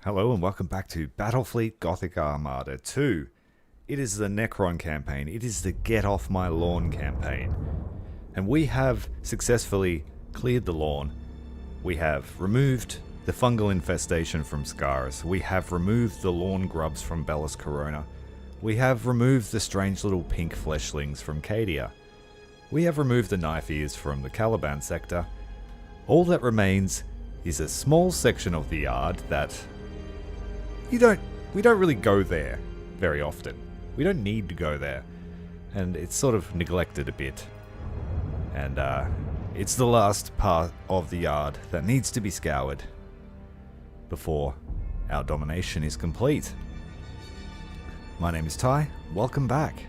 Hello and welcome back to Battlefleet Gothic Armada 2. It is the Necron campaign. It is the Get Off My Lawn campaign. And we have successfully cleared the lawn. We have removed the fungal infestation from Scaris. We have removed the lawn grubs from Bellis Corona. We have removed the strange little pink fleshlings from Cadia. We have removed the knife ears from the Caliban sector. All that remains is a small section of the yard that we don't really go there very often. We don't need to go there. And it's sort of neglected a bit. And it's the last part of the yard that needs to be scoured before our domination is complete. My name is Ty. Welcome back.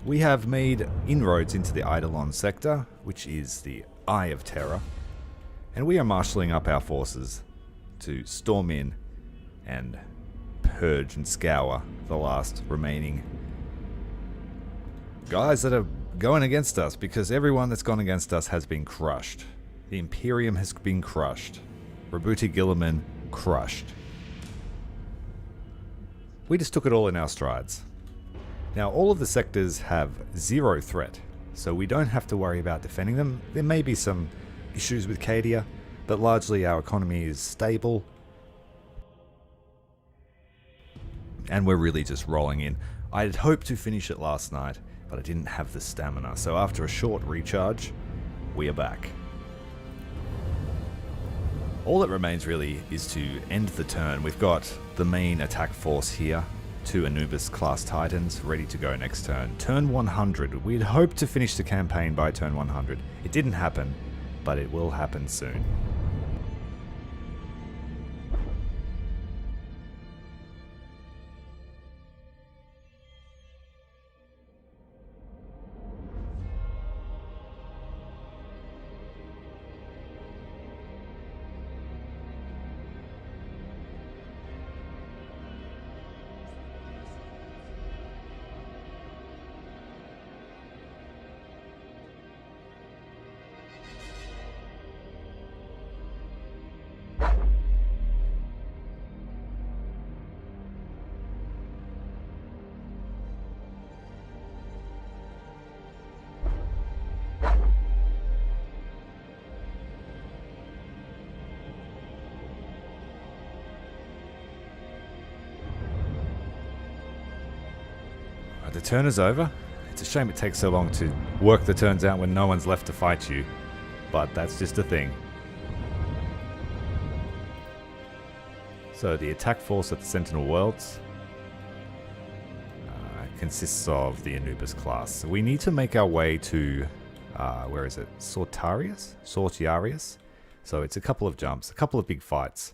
We have made inroads into the Eidolon sector, which is the Eye of Terror. And we are marshalling up our forces to storm in and purge and scour the last remaining guys that are going against us, because everyone that's gone against us has been crushed. The Imperium has been crushed. Rabuti Gilliman crushed. We just took it all in our strides. Now all of the sectors have zero threat, so we don't have to worry about defending them. There may be some issues with Cadia, but largely our economy is stable. And we're really just rolling in. I had hoped to finish it last night, but I didn't have the stamina. So after a short recharge, we are back. All that remains really is to end the turn. We've got the main attack force here, 2 Anubis class Titans, ready to go next turn. Turn 100. We'd hoped to finish the campaign by turn 100. It didn't happen, but it will happen soon. The turn is over. It's a shame it takes so long to work the turns out when no one's left to fight you, but that's just a thing. So the attack force at the Sentinel Worlds consists of the Anubis class. So we need to make our way to, where is it? Sortarius? So it's a couple of jumps, a couple of big fights.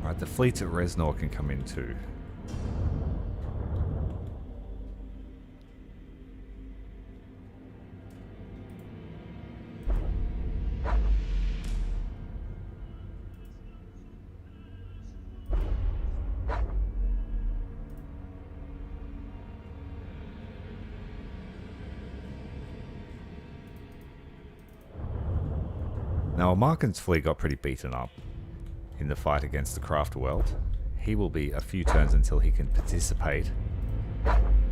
Right, the fleets at Resnor can come in too. Now, Markin's fleet got pretty beaten up in the fight against the Craft World. He will be a few turns until he can participate,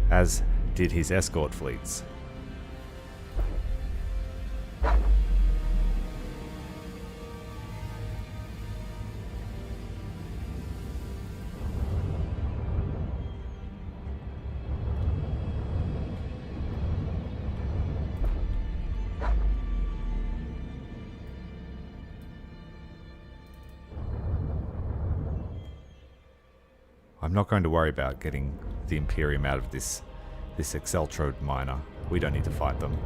as did his escort fleets. I'm not going to worry about getting the Imperium out of this Exceltrode miner. We don't need to fight them.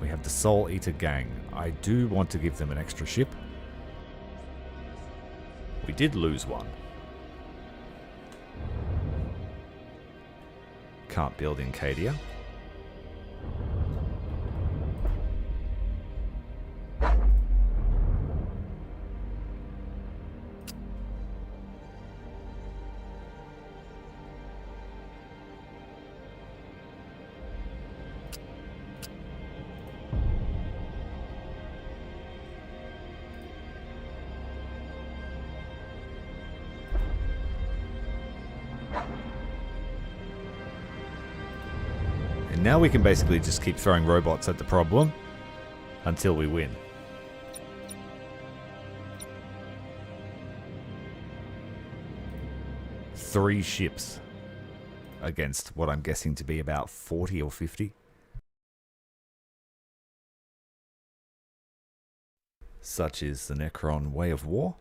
We have the Soul Eater gang. I do want to give them an extra ship. We did lose one. Can't build in Cadia. Now we can basically just keep throwing robots at the problem until we win. Three ships against what I'm guessing to be about 40 or 50. Such is the Necron way of war.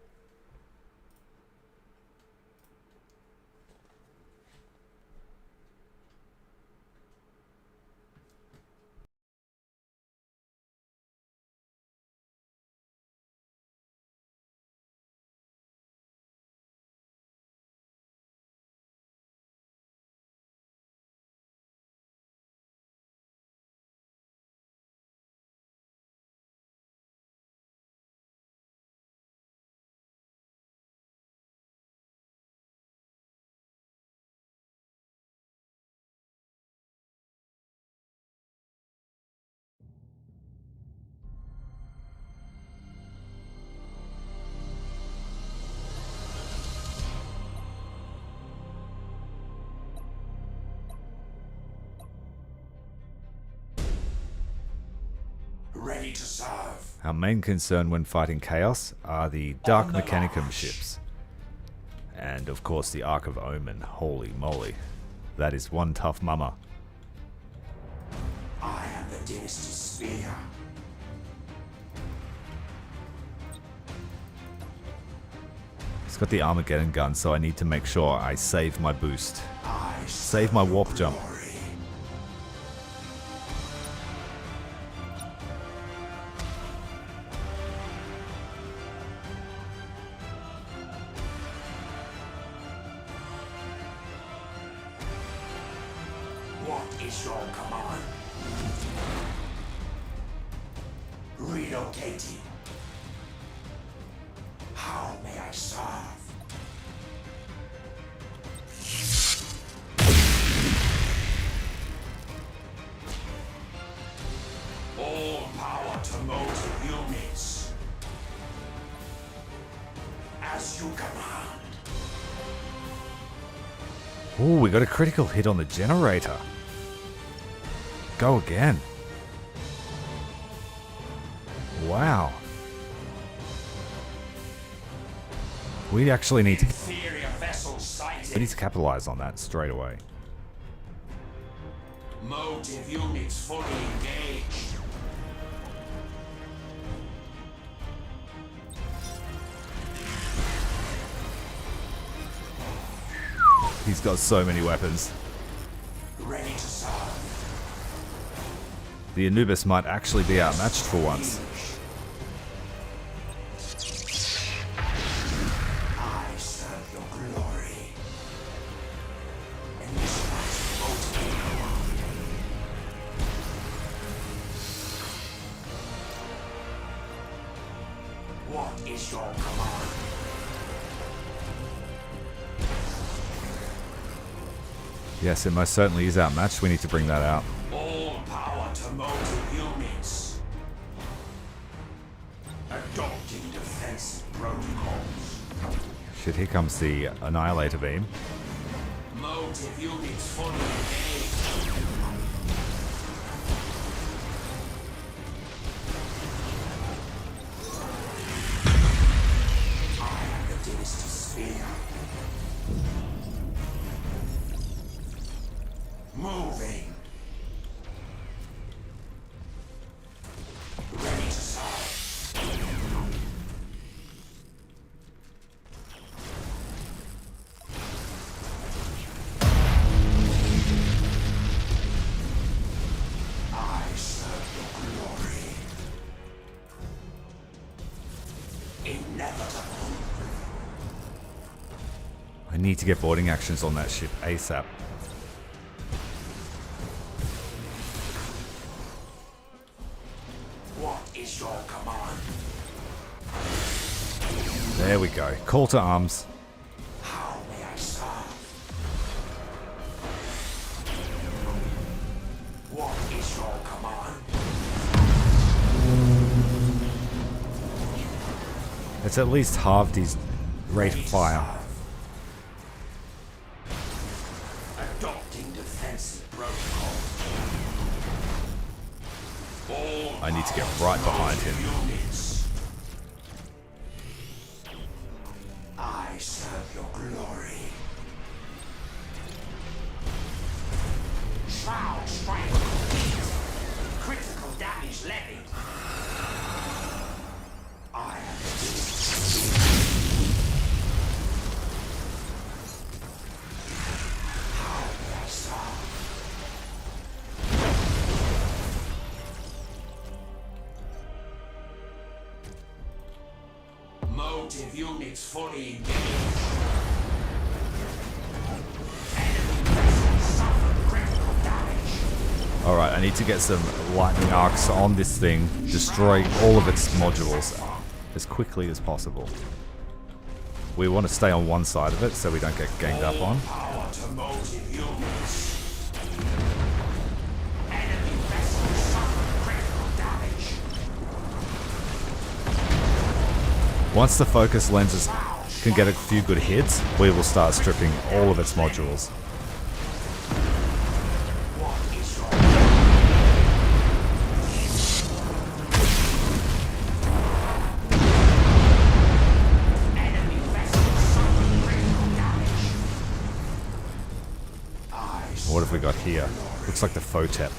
Ready to serve. Our main concern when fighting Chaos are the Dark Mechanicum ships. And of course the Ark of Omen. Holy moly. That is one tough mama. I am the Dynasty Spear. It's got the Armageddon gun, so I need to make sure I save my boost. Save my warp jump. What is your command? Relocating. How may I serve? All power to motive units. As you command. Ooh, we got a critical hit on the generator. Go again. Wow. We actually need to... Inferior vessel sighted. We need to capitalize on that straight away. Motive units fully engaged. He's got so many weapons. Ready to serve. The Anubis might actually be outmatched for once. I serve your glory. And this last what is your command? Yes, it most certainly is outmatched. We need to bring that out. All power to motive units. Adopting defensive protocols. Shit, here comes the Annihilator beam. Motive units fully engaged. I am the Dynasty Spear. Moving. Ready to serve. I need to get boarding actions on that ship ASAP. What is your command? There we go. Call to arms. How may I serve? What is your command? It's at least halved his rate of fire. Adopting defensive protocol. All I need to get right behind him. units. I serve your glory. Shroud strike. Critical damage levied. I am how may I serve? Motive units fully engaged. Enemy vessels suffer critical damage. Alright, I need to get some lightning arcs on this thing, destroy all of its modules as quickly as possible. We want to stay on one side of it so we don't get ganged up on. Power to motive units. Enemy vessels suffer critical damage. Once the focus lenses can get a few good hits, we will start stripping all of its modules. What is your enemy vessels suffer critical damage? I What have we got here? Looks like the Photep.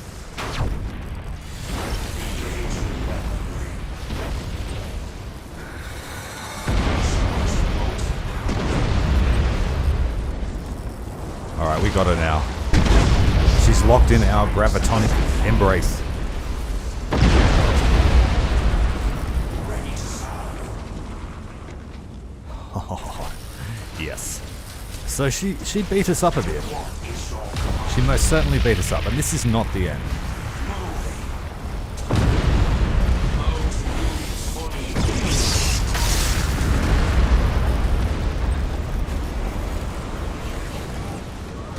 Alright, we got her now. She's locked in our gravitonic embrace. ready to serve. Oh, yes. So she beat us up a bit. What is your command? She most certainly beat us up, and this is not the end. Motive units fully engaged.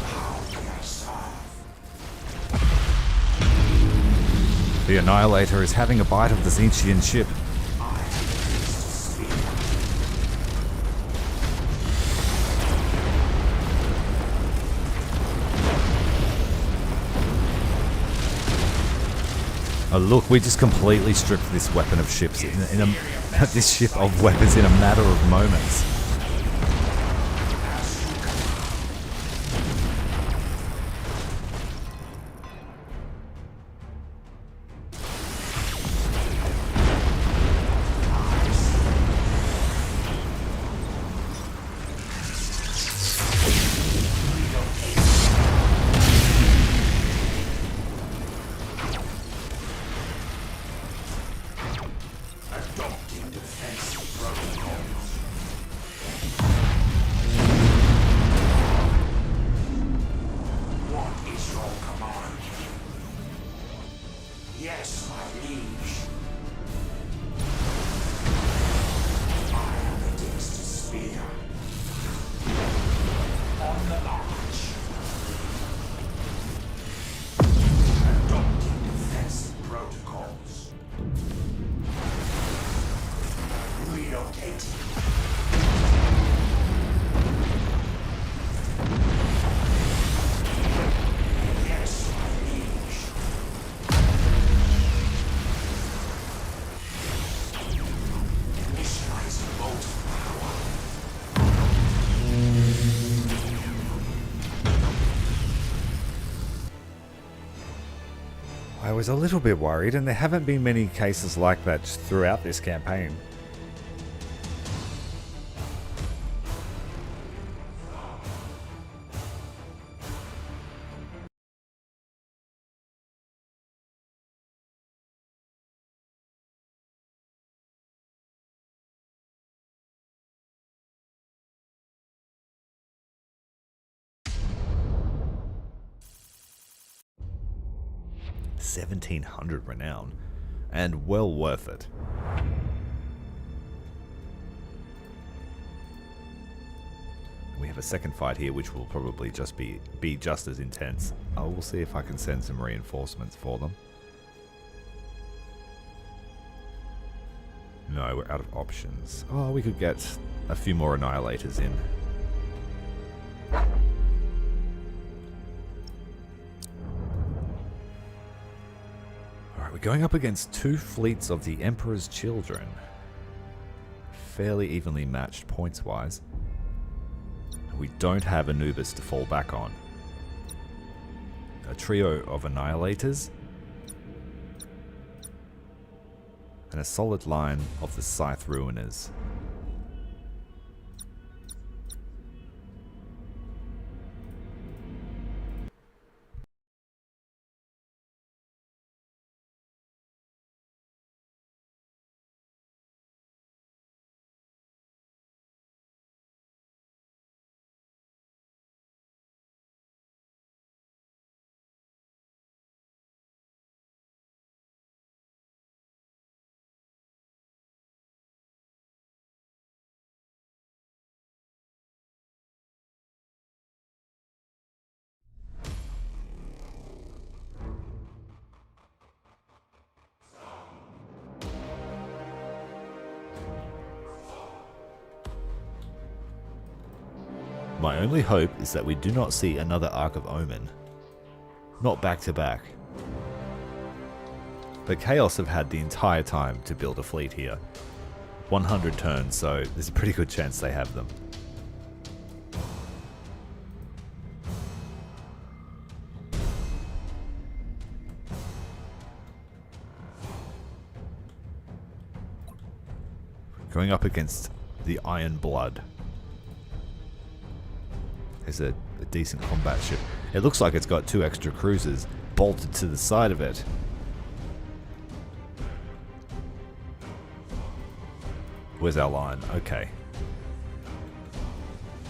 How may I serve? The Annihilator is having a bite of the Zinchian ship. I am pleased to speak. Oh look, we just completely stripped this weapon of ships this ship of weapons in a matter of moments. Adopting defensive protocols. What is your command? Yes, my liege. I am the Dynasty spear. On the march. Adopting defensive protocols. Relocating. Yes, my liege. Initializing motive power. I was a little bit worried, and there haven't been many cases like that throughout this campaign. 1700 renown. And well worth it. We have a second fight here, which will probably just be just as intense. I will see if I can send some reinforcements for them. No, we're out of options. Oh, we could get a few more annihilators in. Alright, we're going up against 2 fleets of the Emperor's Children. Fairly evenly matched points-wise. We don't have Anubis to fall back on. A trio of annihilators. And a solid line of the Scythe Ruiners. My only hope is that we do not see another Ark of Omen. Not back to back. But Chaos have had the entire time to build a fleet here. 100 turns, so there's a pretty good chance they have them. Going up against the Iron Blood. There's a decent combat ship. It looks like it's got 2 extra cruisers bolted to the side of it. Where's our line? Okay.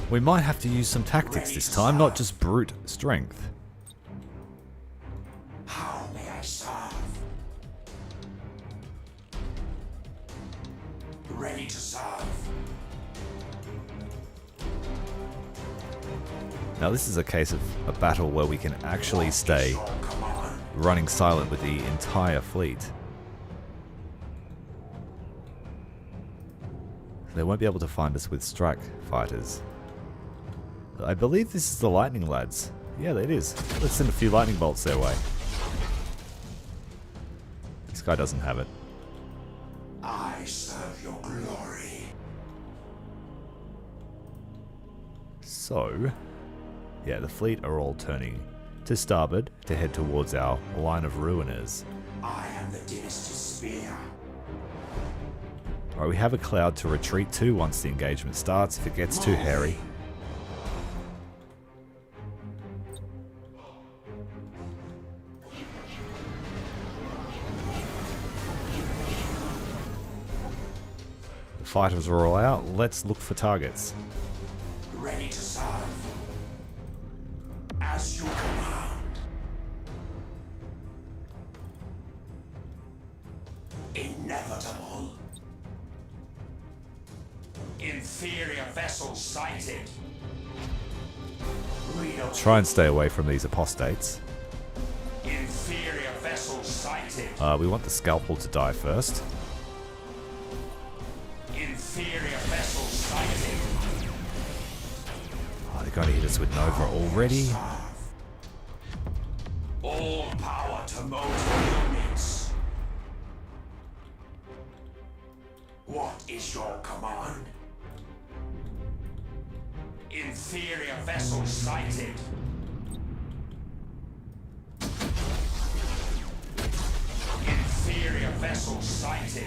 We might have to use some tactics this time, not just brute strength. How may I serve? Ready to serve. Now this is a case of a battle where we can actually stay running silent with the entire fleet. They won't be able to find us with strike fighters. I believe this is the lightning lads. Yeah, it is. Let's send a few lightning bolts their way. This guy doesn't have it. I serve your glory. So, yeah, the fleet are all turning to starboard to head towards our line of ruiners. I am the Dynasty spear. Alright, we have a cloud to retreat to once the engagement starts if it gets too hairy. The fighters are all out. Let's look for targets. Ready to serve. As you command. Inevitable. Inferior vessel sighted. Try and stay away from these apostates. Inferior vessel sighted. We want the scalpel to die first. Inferior vessel sighted. Oh, they're going to hit us with Nova already. All power to motor units. What is your command? Inferior vessel sighted. Inferior vessel sighted.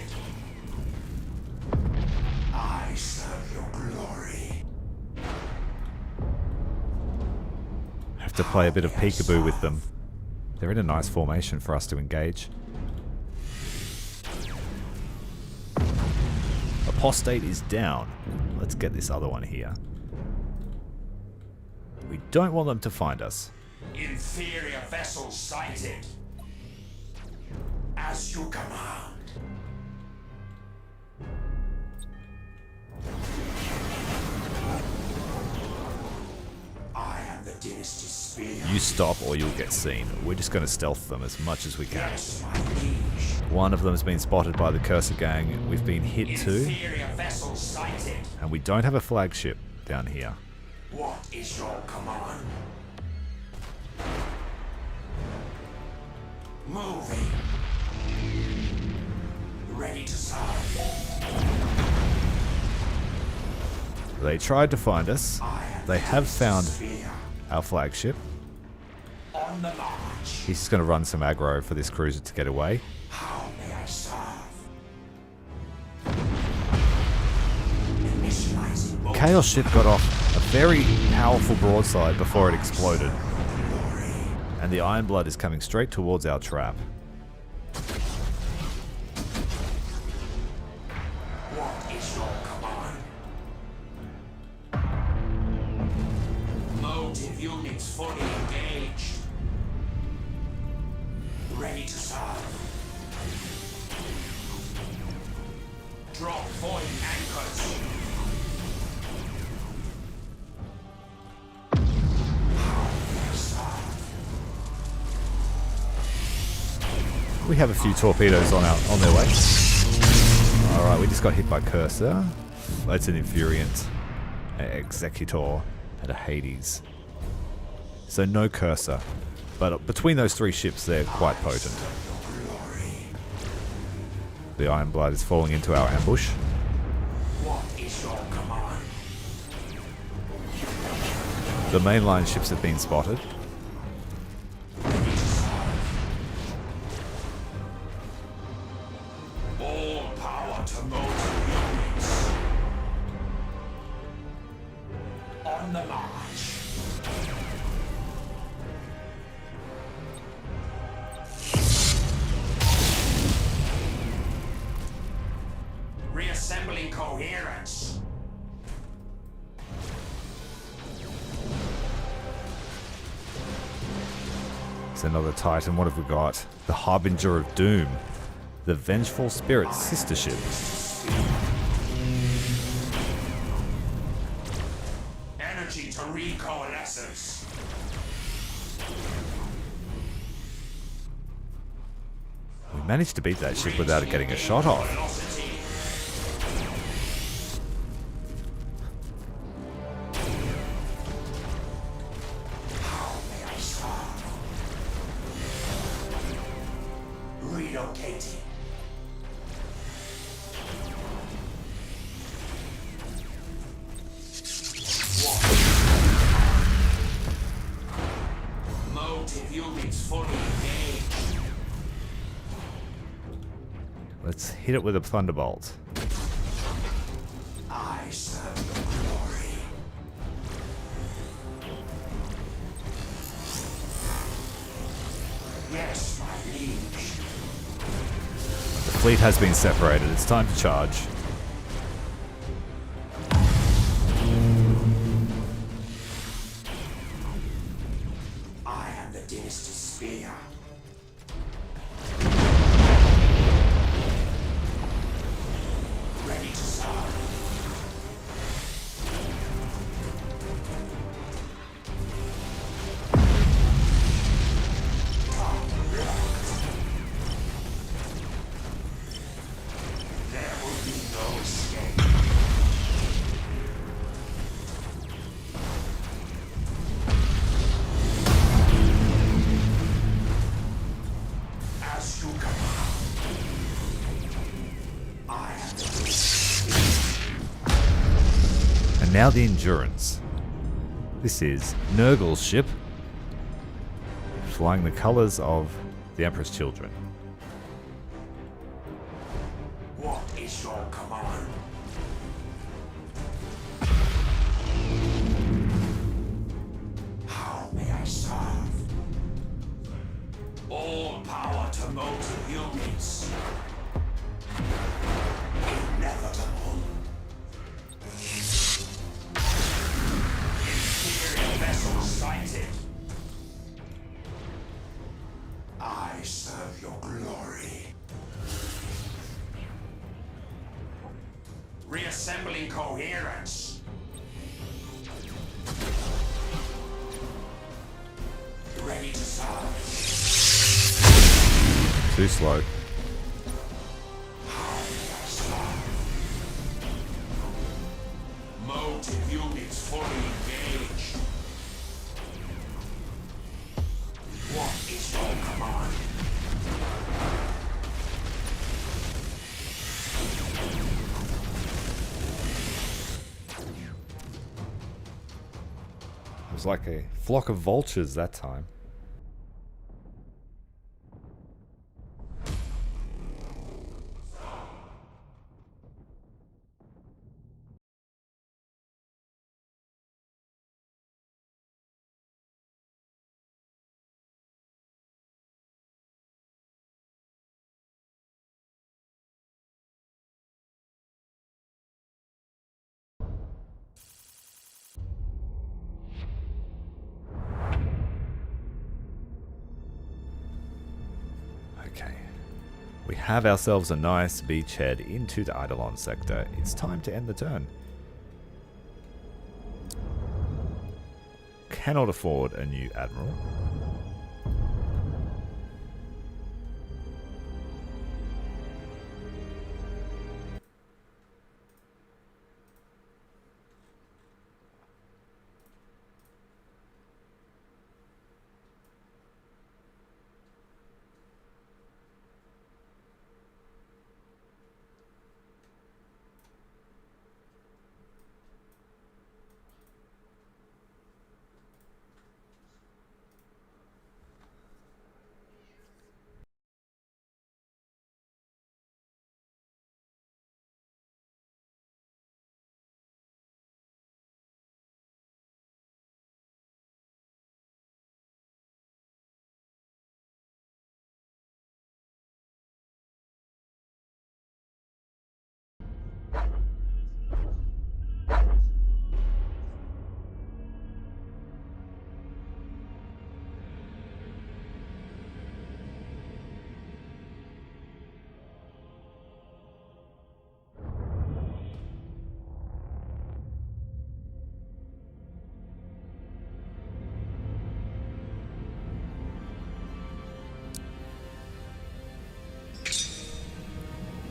I serve your glory. Have to play a bit of peekaboo with them. They're in a nice formation for us to engage. Apostate is down. Let's get this other one here. We don't want them to find us. Inferior vessel sighted. As you command. I am the Dynasty spear. You stop or you'll get seen. We're just going to stealth them as much as we can. Yes, my liege. One of them has been spotted by the Cursor Gang. We've been hit too. Inferior vessel sighted. And we don't have a flagship down here. What is your command? Moving. Ready to serve. They tried to find us. They have found Spear. our flagship. On the march. He's just going to run some aggro for this cruiser to get away. How may I serve? Initializing bolt. Chaos ship got off a very powerful broadside before it exploded. Glory. And the Iron Blood is coming straight towards our trap. What is your command? Motive units fully engaged. Ready to serve. Drop void anchors. How may I serve? We have a few torpedoes on their way. Alright, we just got hit by Cursor. It's an Infuriant, an Executor, and a Hades. So no Cursor. But between those three ships, they're quite potent. Glory. The Iron Blood is falling into our ambush. What is your command? The mainline ships have been spotted. All power to motive units. On the march. Reassembling coherence. It's another Titan. What have we got? The Harbinger of Doom. The Vengeful Spirit sister ship. Energy to recoalescence. We managed to beat that ship without it getting a shot off. Velocity. How may I serve? Relocating. Motive units fully engaged. Let's hit it with a Thunderbolt. I serve your glory. Yes, my liege. The fleet has been separated. It's time to charge. I am the Dynasty spear. Ready to serve. There will be no escape. As you command. I am the Dynasty. And now the Endurance. This is Nurgle's ship, flying the colors of the Emperor's Children. What is your command? How may I serve? All power to motive units. Inevitable. Inferior vessel sighted. I serve your glory. Reassembling coherence. Ready to serve. Too slow. Motive units fully engaged. What is your command? It was like a flock of vultures that time. Okay. We have ourselves a nice beachhead into the Eidolon sector. It's time to end the turn. Cannot afford a new admiral.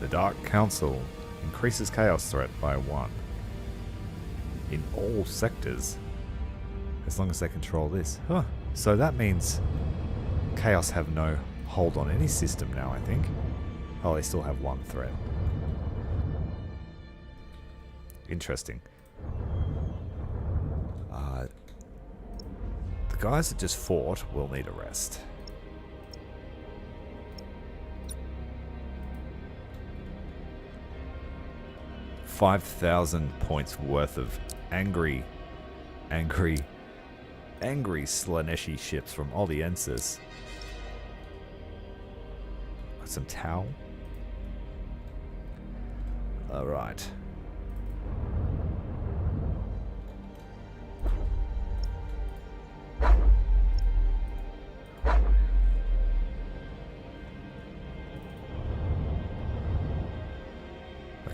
The Dark Council increases chaos threat by 1 in all sectors, as long as they control this. Huh. So that means chaos have no hold on any system now, I think. Oh, they still have 1 threat. Interesting. The guys that just fought will need a rest. $5,000 points worth of angry Slaneshi ships from Oliensis. Got some towel. Alright.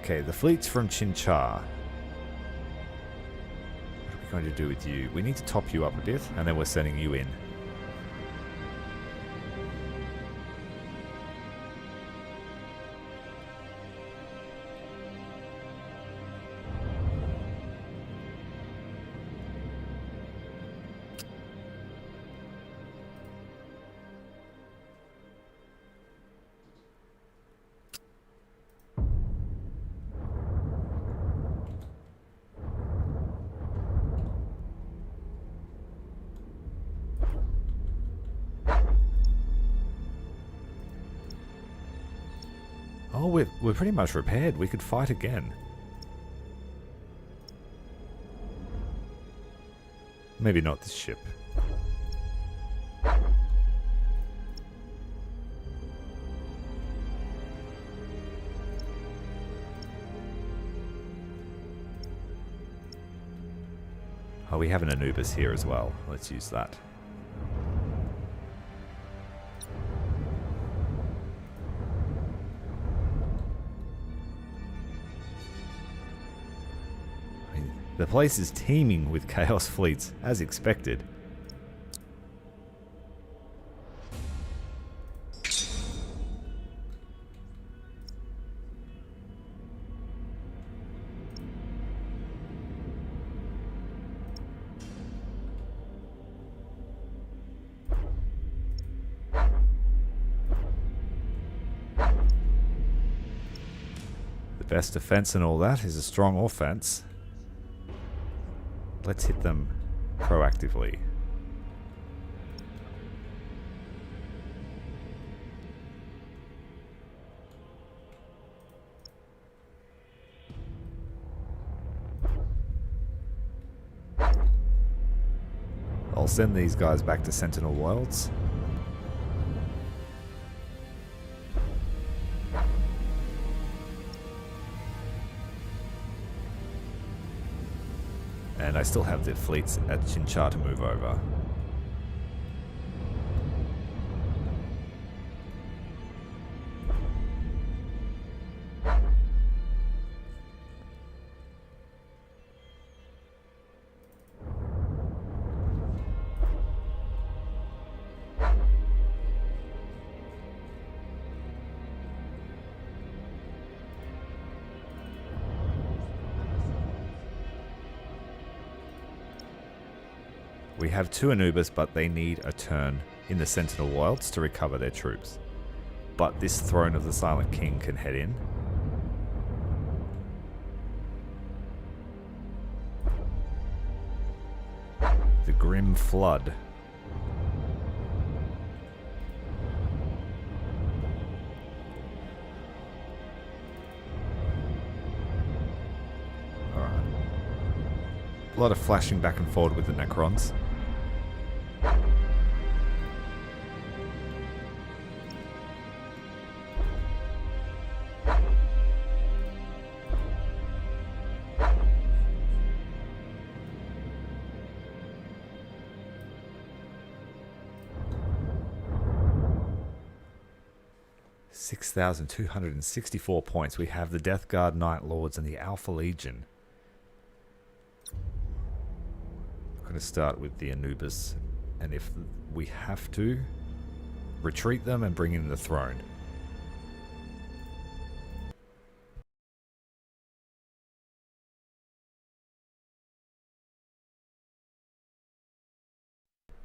Okay, the fleet's from Chinchar. What are we going to do with you? We need to top you up a bit, and then we're sending you in. Oh, we're pretty much repaired. We could fight again. Maybe not this ship. Oh, we have an Anubis here as well. Let's use that. The place is teeming with Chaos fleets, as expected. The best defense and all that is a strong offense. Let's hit them proactively. I'll send these guys back to Sentinel Worlds. And I still have the fleets at Chinchar to move over. We have 2 Anubis, but they need a turn in the Sentinel Wilds to recover their troops. But this Throne of the Silent King can head in. The Grim Flood. Alright. A lot of flashing back and forward with the Necrons. $6,264 points. We have the Death Guard Night Lords and the Alpha Legion. I'm going to start with the Anubis, and if we have to, retreat them and bring in the throne.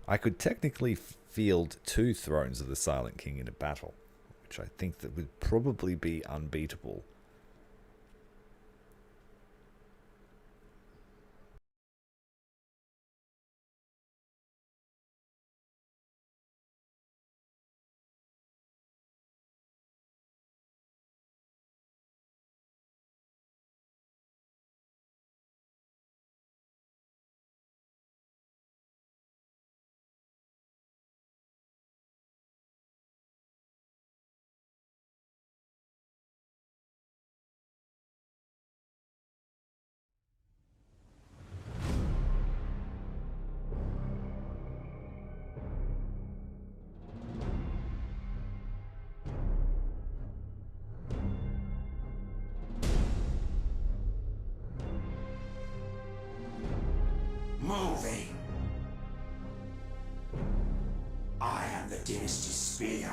I could technically field 2 Thrones of the Silent King in a battle, which I think that would probably be unbeatable. Moving. I am the Dynasty Spear.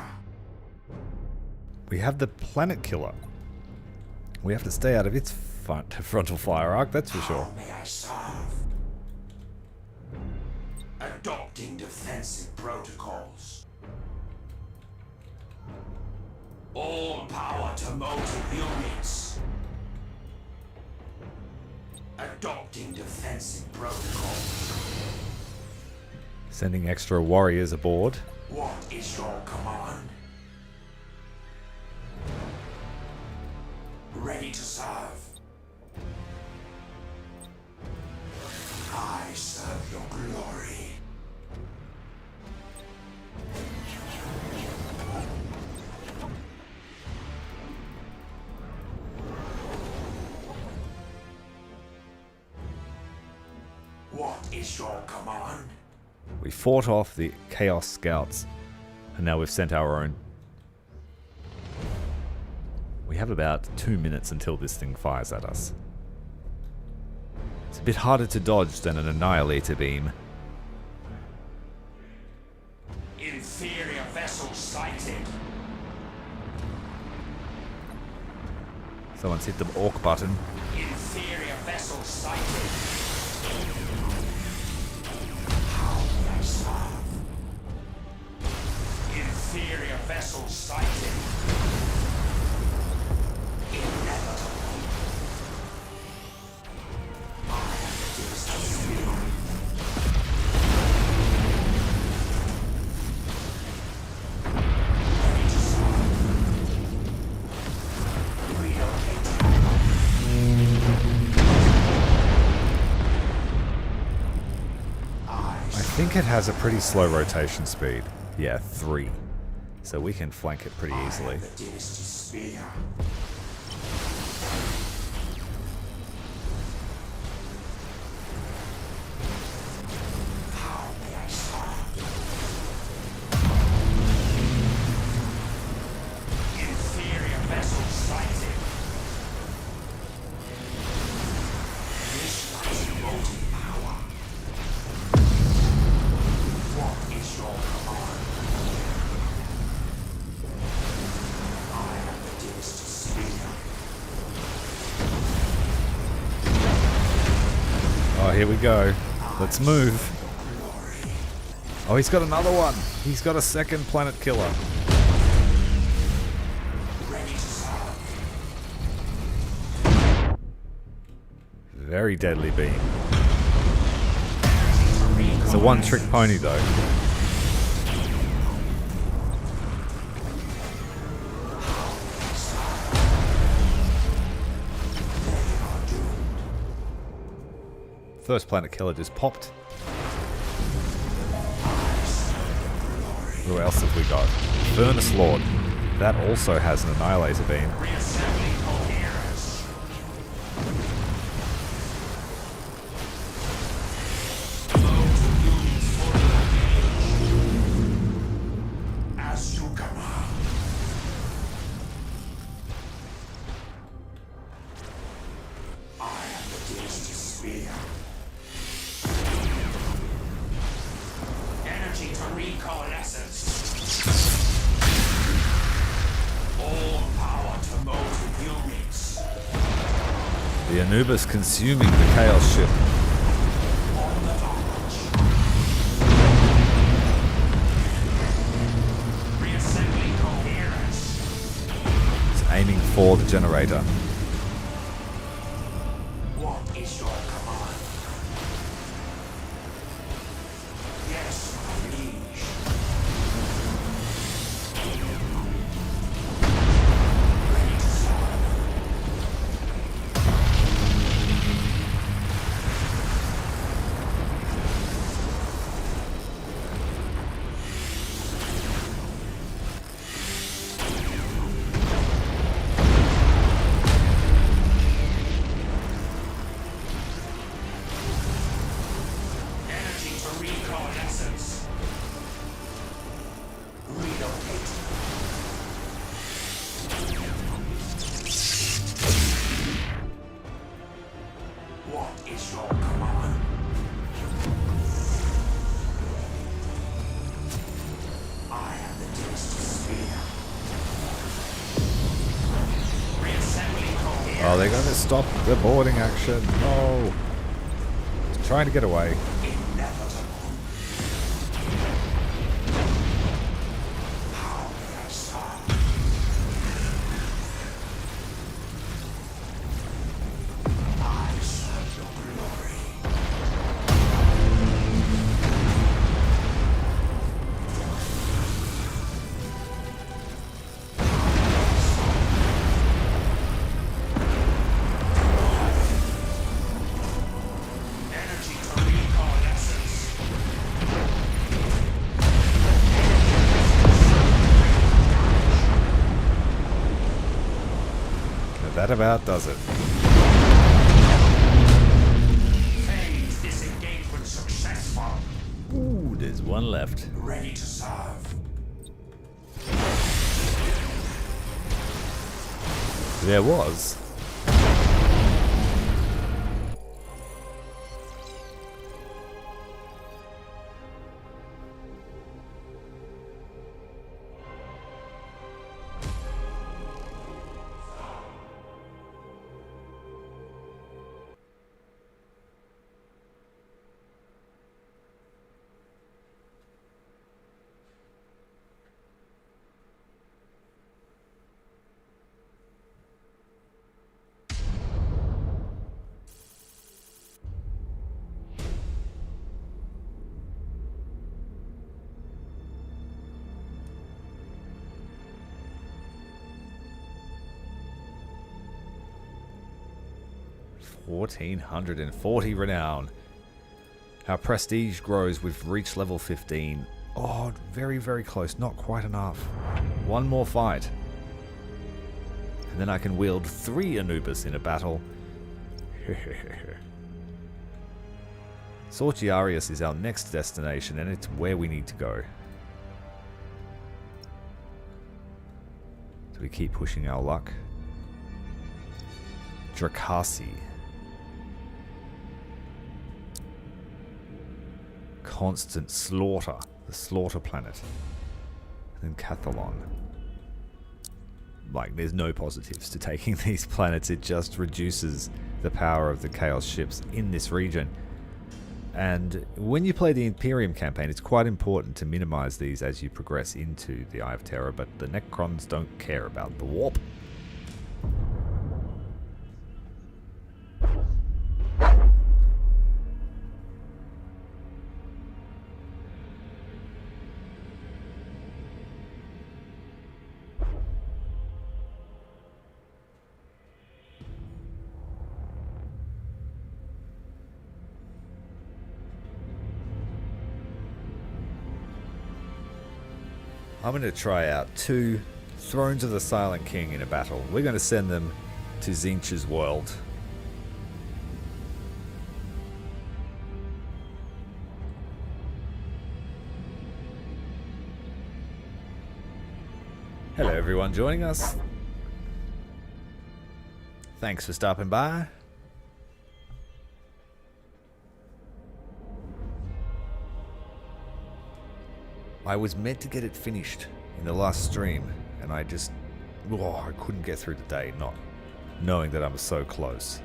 We have the Planet Killer. We have to stay out of its frontal fire arc, that's for sure. How may I serve? Adopting defensive protocols. All power to motive units. Adopting defensive protocols. Sending extra warriors aboard. What is your command? Ready to serve. I serve your glory. What is your command? We fought off the Chaos Scouts, and now we've sent our own. We have about 2 minutes until this thing fires at us. It's a bit harder to dodge than an annihilator beam. Inferior vessel sighted. Someone's hit the orc button. Inferior vessel sighted. How may I serve? Inferior vessel sighted. Inevitable. I am the Dynasty. Ready to serve. Relocate. I think it has a pretty slow rotation speed. Yeah, 3. So we can flank it pretty easily. The Dynasty spear. How may I serve? Inferior vessel sighted. This lies molten power. What is your command? I am the Dynasty spear. Oh, here we go. Let's move. Oh, he's got another one. He's got a second planet killer. Ready to serve. Very deadly beam. It's a one-trick pony, though. First planet killer just popped. Who else have we got? Furnace Lord. That also has an annihilator beam. Reassembling coherence. As you command. I am the Dynasty spear. Energy to recoalescence. All power to molten units. The Anubis consuming the Chaos ship. On the march. Reassembling coherence. It's aiming for the generator. What is your command? Yes, my liege. Ready to serve. Energy to recoalescence. Relocate. What is your command? I am the Dynasty spear. Reassembling coherence. Oh, they're going to stop the boarding action. No. It's trying to get away. Inevitable. How may I serve? I serve your glory. Energy to recoalescence. That about does it. Phase disengagement successful. Ooh, there's one left. Ready to serve. There was. 1440 renown. Our prestige grows. We've reached level 15. Oh, very, very close. Not quite enough. One more fight. And then I can wield 3 Anubis in a battle. Sortiarius is our next destination, and it's where we need to go. So we keep pushing our luck. Drakasi. Constant slaughter. The slaughter planet. And then Cathalon. Like, there's no positives to taking these planets. It just reduces the power of the Chaos ships in this region. And when you play the Imperium campaign, it's quite important to minimize these as you progress into the Eye of Terror, but the Necrons don't care about the warp. I'm going to try out 2 Thrones of the Silent King in a battle. We're going to send them to Tzeentch's world. Hello everyone joining us. Thanks for stopping by. I was meant to get it finished in the last stream, and I couldn't get through the day not knowing that I'm so close.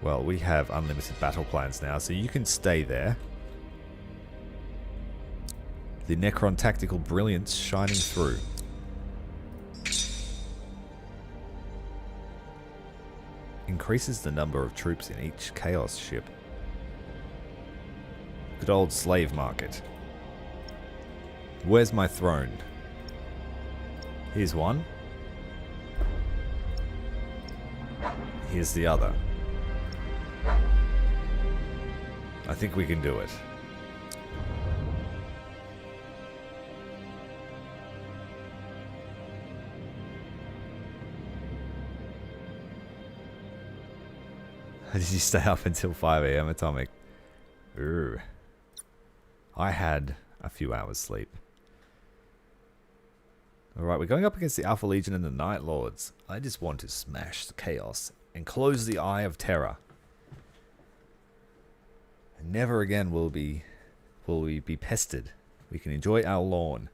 Well, we have unlimited battle plans now, so you can stay there. The Necron tactical brilliance shining through. Increases the number of troops in each Chaos ship. Good old slave market. Where's my throne? Here's one. Here's the other. I think we can do it. Did you stay up until 5 AM Atomic? Ooh. I had a few hours sleep. Alright, we're going up against the Alpha Legion and the Night Lords. I just want to smash the Chaos and close the Eye of Terror. And never again will we be pestered. We can enjoy our lawn.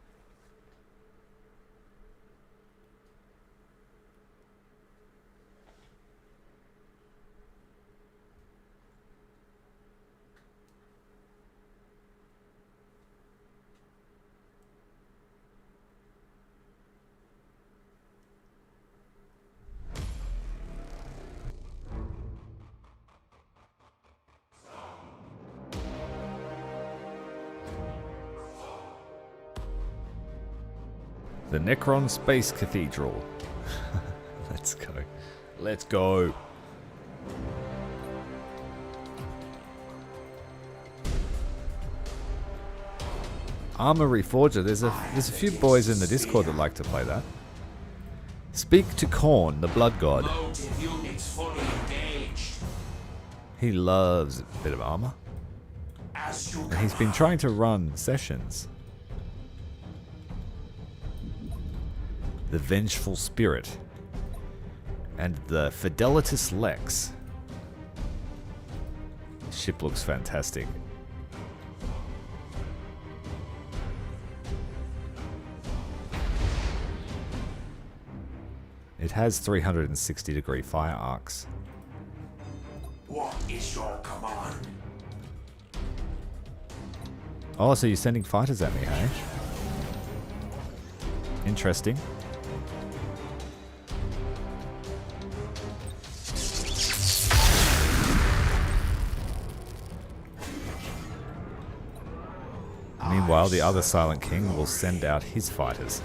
The Necron Space Cathedral. Let's go. Let's go. Armory Forger. There's a few boys in the Discord that like to play that. Speak to Khorne, the Blood God. He loves a bit of armor. And he's been trying to run sessions. The Vengeful Spirit, and the Fidelitas Lex. Ship looks fantastic. It has 360-degree fire arcs. What is your command? Oh, so you're sending fighters at me, hey? Interesting. Meanwhile, the other Silent King will send out his fighters.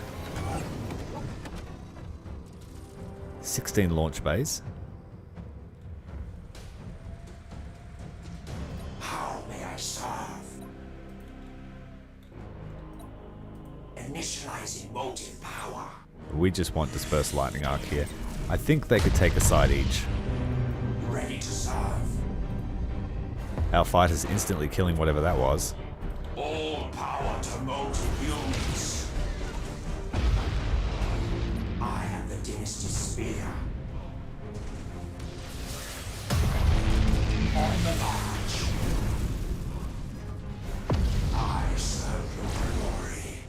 16 launch bays. How may I serve? Initializing motive power. We just want dispersed lightning arc here. I think they could take a side each. Ready to serve. Our fighters instantly killing whatever that was. All power to motive units. I am the Dynasty spear. On the march. I serve your glory.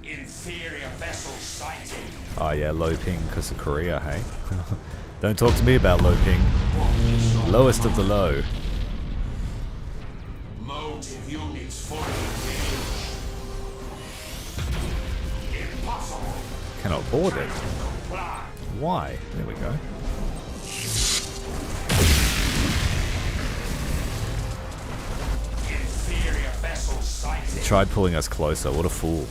Inferior vessel sighted. Oh yeah, low ping because of Korea, hey? Don't talk to me about low ping. Lowest of the low. Motive units fully engaged. Impossible. Cannot board it. Comply. Why? There we go. Inferior vessel sighted. Tried pulling us closer. What a fool.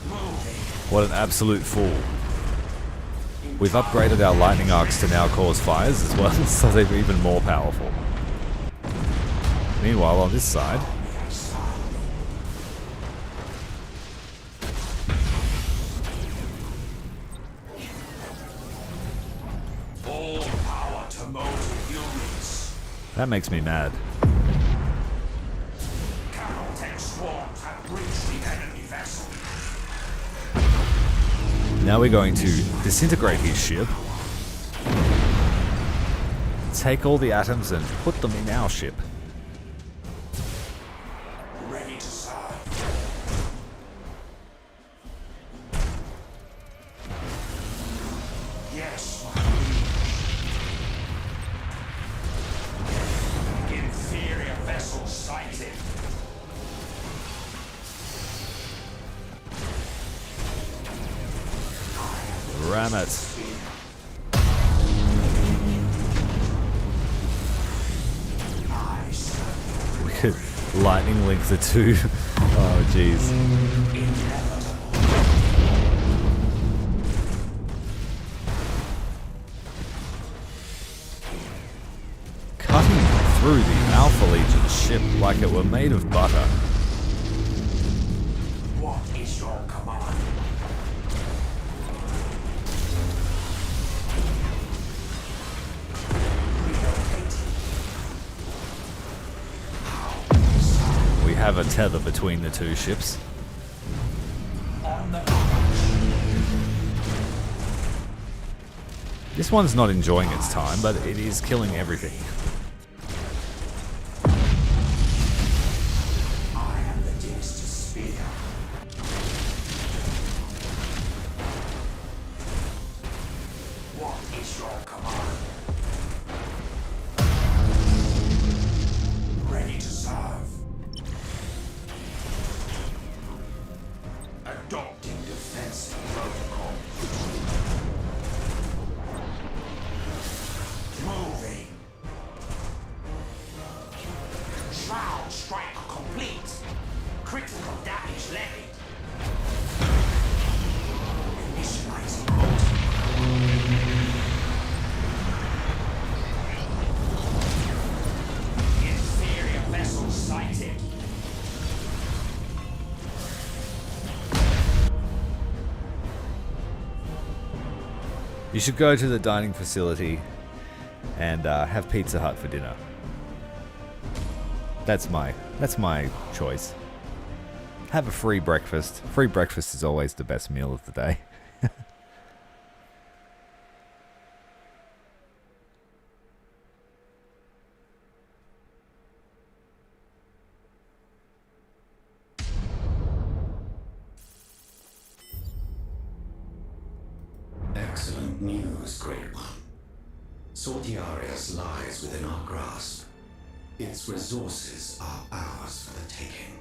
Moving. What an absolute fool. We've upgraded our lightning arcs to now cause fires as well, so they're even more powerful. Meanwhile, on this side, All power to motive units. that makes me mad. Countech swarms have breached the enemy vessel. Now we're going to disintegrate his ship, take all the atoms and put them in our ship. Ready to serve. Yes, my liege. Inferior vessel sighted. Ram it. We could lightning link the two. Oh jeez. Cutting through the Alpha Legion ship like it were made of butter. What is your command? We have a tether between the two ships. On the This one's not enjoying its time, but it is killing everything. I am the Dynasty spear. What is your command? Ready to serve. Adopting defensive protocol. Moving. Shroud strike complete. Critical damage levied. Initializing motive. Inferior vessel sighted. You should go to the dining facility and have Pizza Hut for dinner. That's my choice. Have a free breakfast. Free breakfast is always the best meal of the day. Excellent news, Great One. Sortiarius lies within our grasp. Its resources are ours for the taking.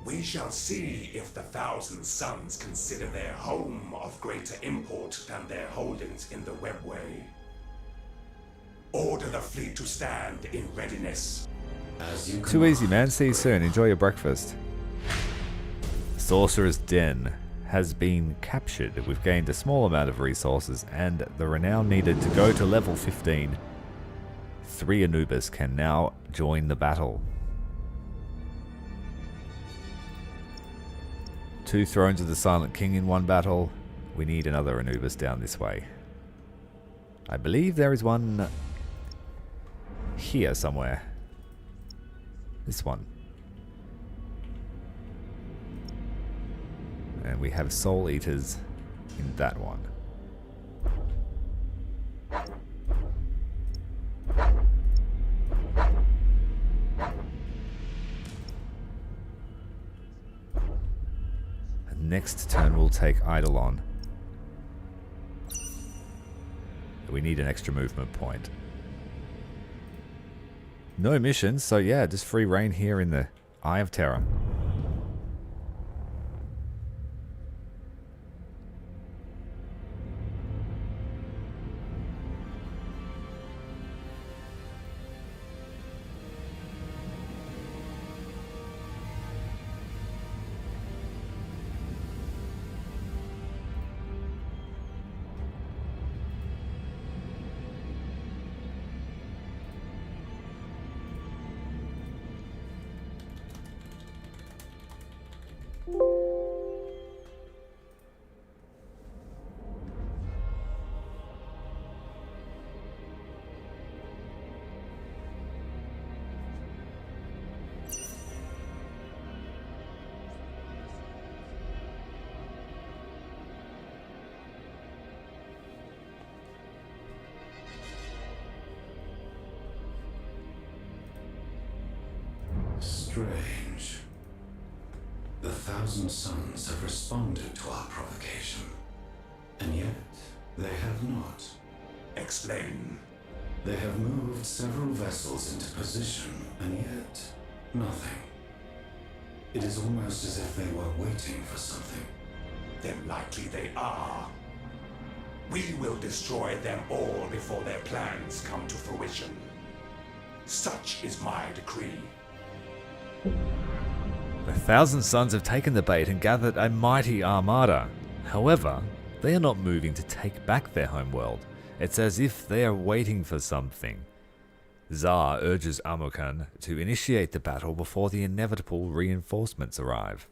We shall see if the Thousand Suns consider their home of greater import than their holdings in the webway. Order the fleet to stand in readiness. As you Too easy, command, man. See you Great soon. One. Enjoy your breakfast. Sorcerer's Den has been captured. We've gained a small amount of resources and the renown needed to go to level 15. 3 Anubis can now join the battle. 2 Thrones of the Silent King in one battle. We need another Anubis down this way. I believe there is one here somewhere. This one. And we have Soul Eaters in that one. And next turn we'll take Eidolon. We need an extra movement point. No missions, so yeah, just free reign here in the Eye of Terror. Strange. The 1,000 Suns have responded to our provocation, and yet they have not. Explain. They have moved several vessels into position, and yet nothing. It is almost as if they were waiting for something. Then likely they are. We will destroy them all before their plans come to fruition. Such is my decree. The 1,000 Suns have taken the bait and gathered a mighty armada. However, they are not moving to take back their homeworld. It's as if they are waiting for something. Zar urges Amokan to initiate the battle before the inevitable reinforcements arrive.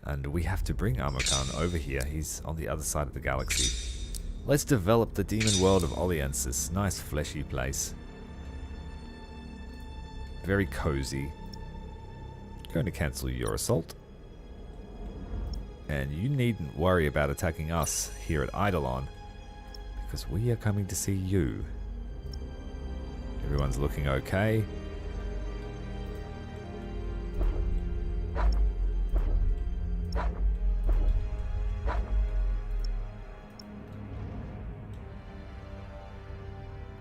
And we have to bring Amokan over here. He's on the other side of the galaxy. Let's develop the demon world of Oliensis. Nice fleshy place. Very cozy. Going to cancel your assault. And you needn't worry about attacking us here at Eidolon, because we are coming to see you. Everyone's looking okay.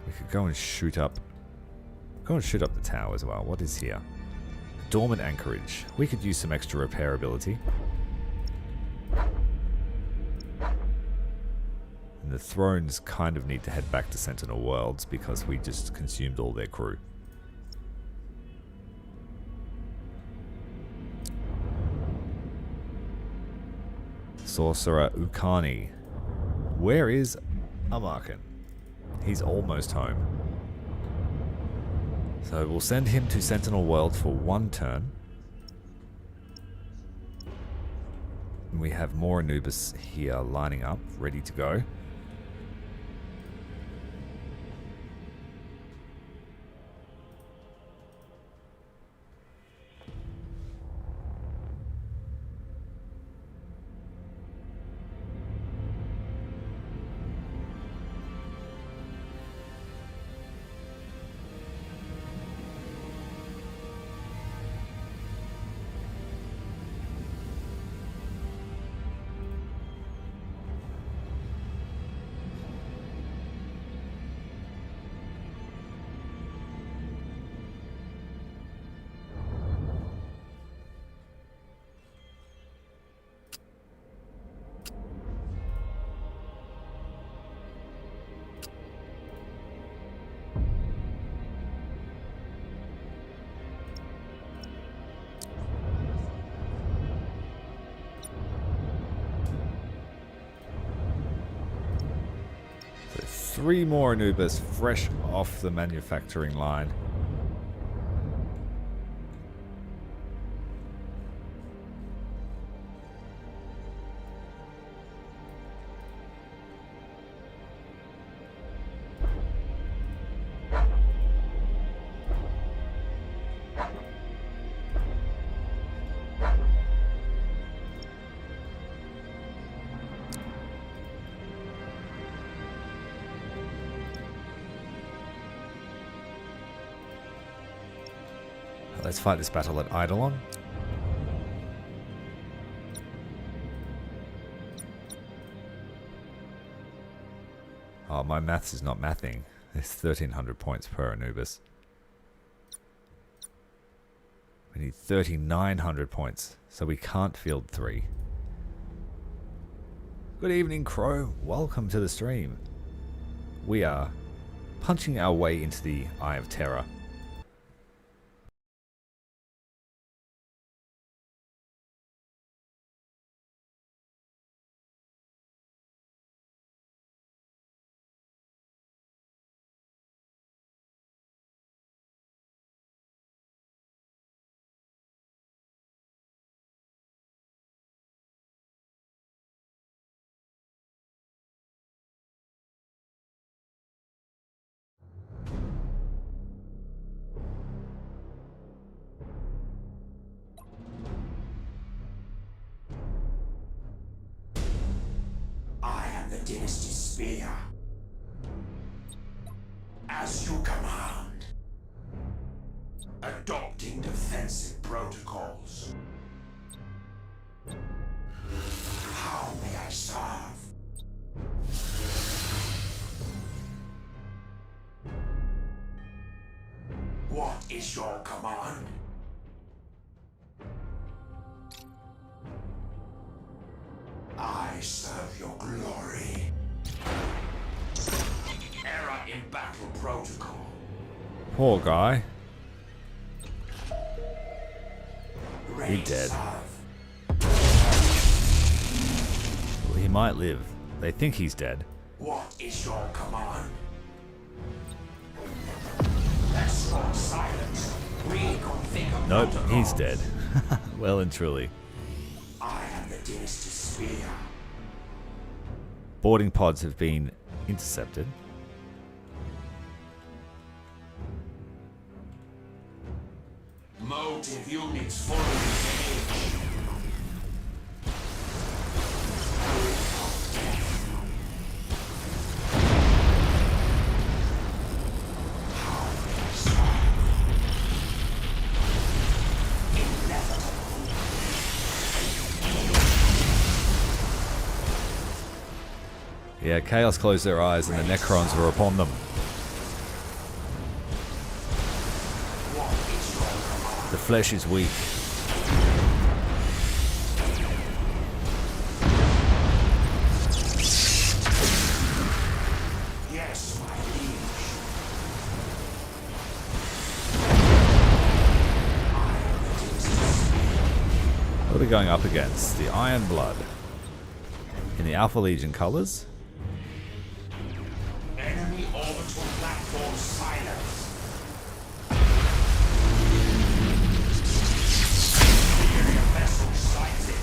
We could go and shoot up. Go and shoot up the tower as well. What is here? Dormant anchorage. We could use some extra repairability. And the Thrones kind of need to head back to Sentinel Worlds because we just consumed all their crew. Sorcerer Ukani. Where is Amarkin? He's almost home. So we'll send him to Sentinel World for 1 turn. And we have more Anubis here lining up, ready to go. 3 more Anubis fresh off the manufacturing line. Let's fight this battle at Eidolon. Oh, my maths is not mathing. It's 1300 points per Anubis. We need 3900 points, so we can't field 3. Good evening, Crow. Welcome to the stream. We are punching our way into the Eye of Terror. the Dynasty spear. As you command. Adopting defensive protocols. How may I serve? What is your command? I serve your glory. Error in battle protocol. Poor guy. Ready He dead. serve. Well, he might live. They think he's dead. What is your command? That's wrong silence. Reconfigure Nope, protocols. he's dead. Well and truly. I am the Dynasty spear. Boarding pods have been intercepted. Motive units fully engaged. Yeah, Chaos closed their eyes and the Necrons were upon them. The flesh is weak. Yes, my liege. What are we going up against? The Iron Blood. In the Alpha Legion colors. Enemy orbital platform silence. Superior vessel sighted.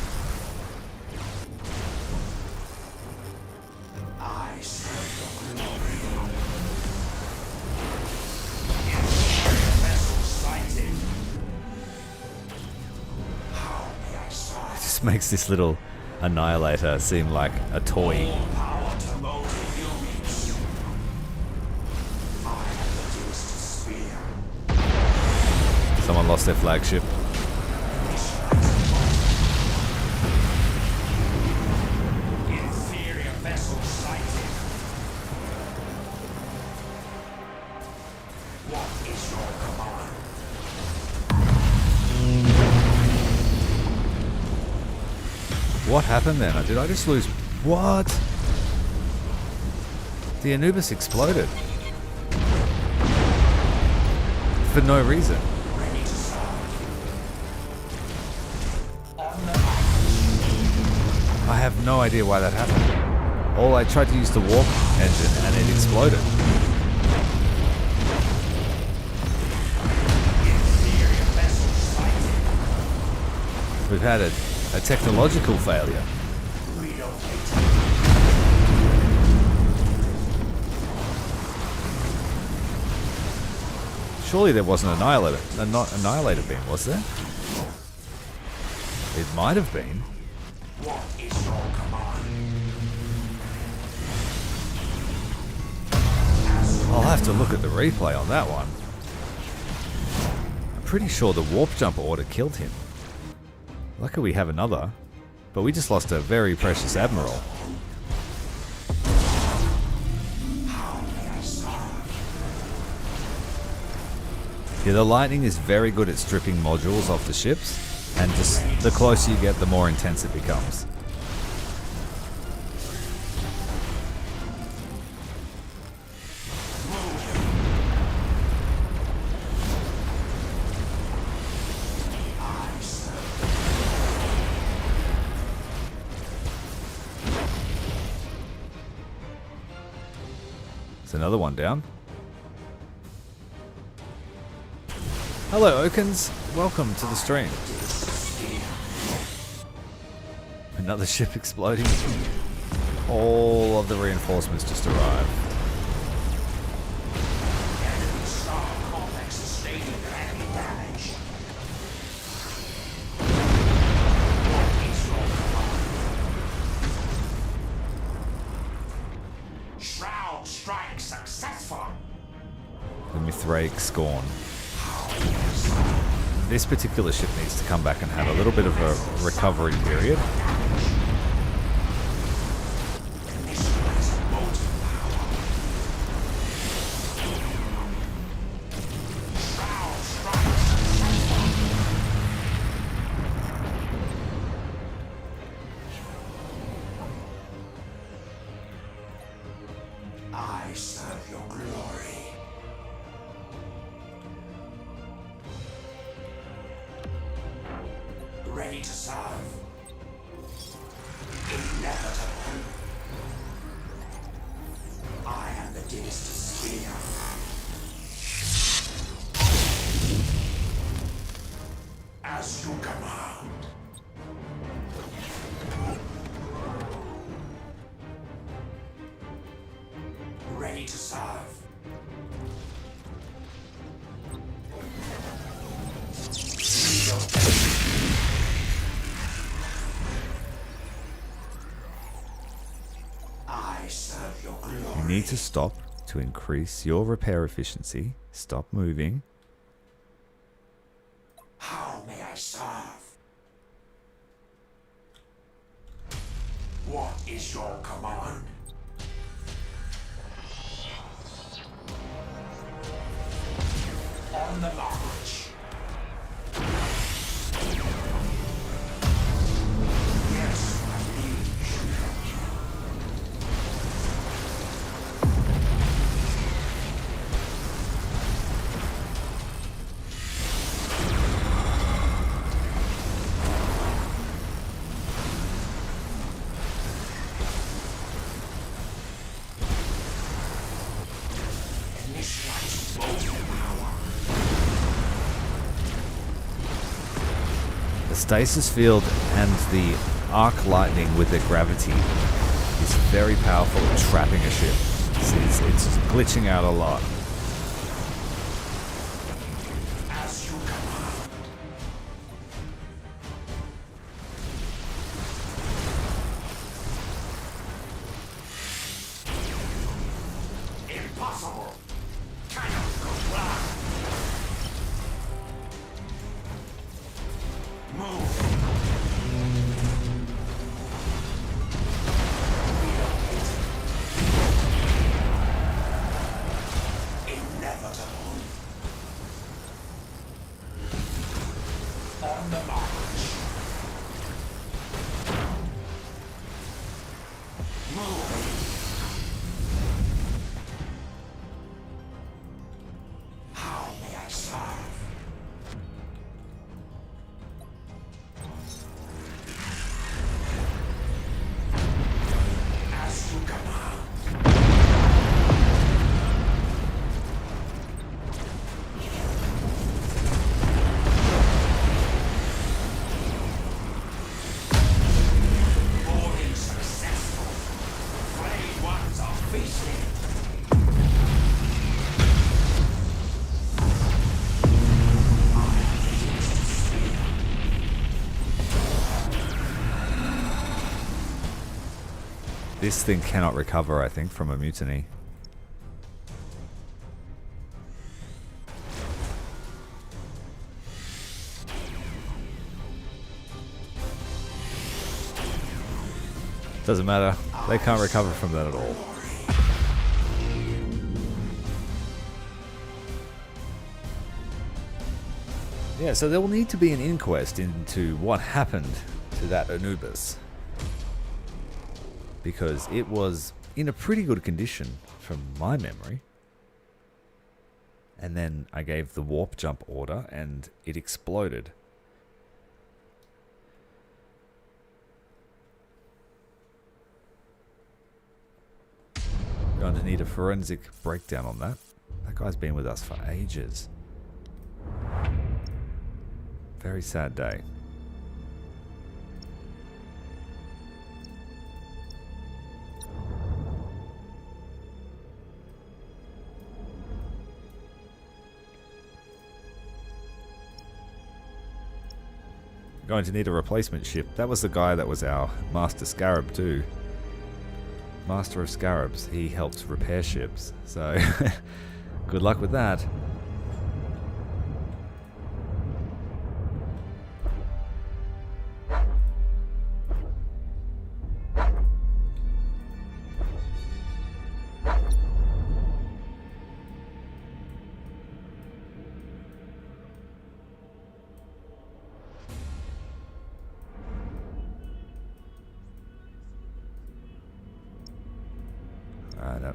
I serve your glory. Inferior vessel sighted. How may I serve? Just makes this little annihilator seem like a toy. All power to motive units. I am the Dynasty spear. Someone lost their flagship. Inferior vessel sighted. What is your command? What happened then? Did I just lose? What? The Anubis exploded. For no reason. Ready to serve. On the I have no idea why that happened. Oh, I tried to use the warp engine and it exploded. We've had a technological failure. Surely there wasn't an annihilator beam, was there? It might have been. What is your command? I'll have to look at the replay on that one. I'm pretty sure the warp jump order killed him. Luckily we have another, but we just lost a very precious admiral. Yeah, the lightning is very good at stripping modules off the ships, and just the closer you get, the more intense it becomes. There's another one down. Hello, Okins. Welcome to the stream. Another ship exploding. All of the reinforcements just arrived. Shroud strike successful. The Mithraic Scorn. This particular ship needs to come back and have a little bit of a recovery period. I serve your glory. Ready to serve. Inevitable. I am the Dynasty Spear. As you command. Ready to serve. I serve your glory. You need to stop to increase your repair efficiency. Stop moving. How may I serve? What is your command? On the march. Yes, my liege. Initialize motive power. The stasis field and the arc lightning with their gravity is very powerful at trapping a ship. It's glitching out a lot. As you command. Impossible. Cannot comply. Move. Inevitable. On the march. Move. This thing cannot recover, I think, from a mutiny. Doesn't matter. They can't recover from that at all. Yeah, so there will need to be an inquest into what happened to that Anubis. Because it was in a pretty good condition from my memory. And then I gave the warp jump order and it exploded. Going to need a forensic breakdown on that. That guy's been with us for ages. Very sad day. Going to need a replacement ship. That was the guy that was our Master Scarab too. Master of Scarabs. He helps repair ships. So, good luck with that.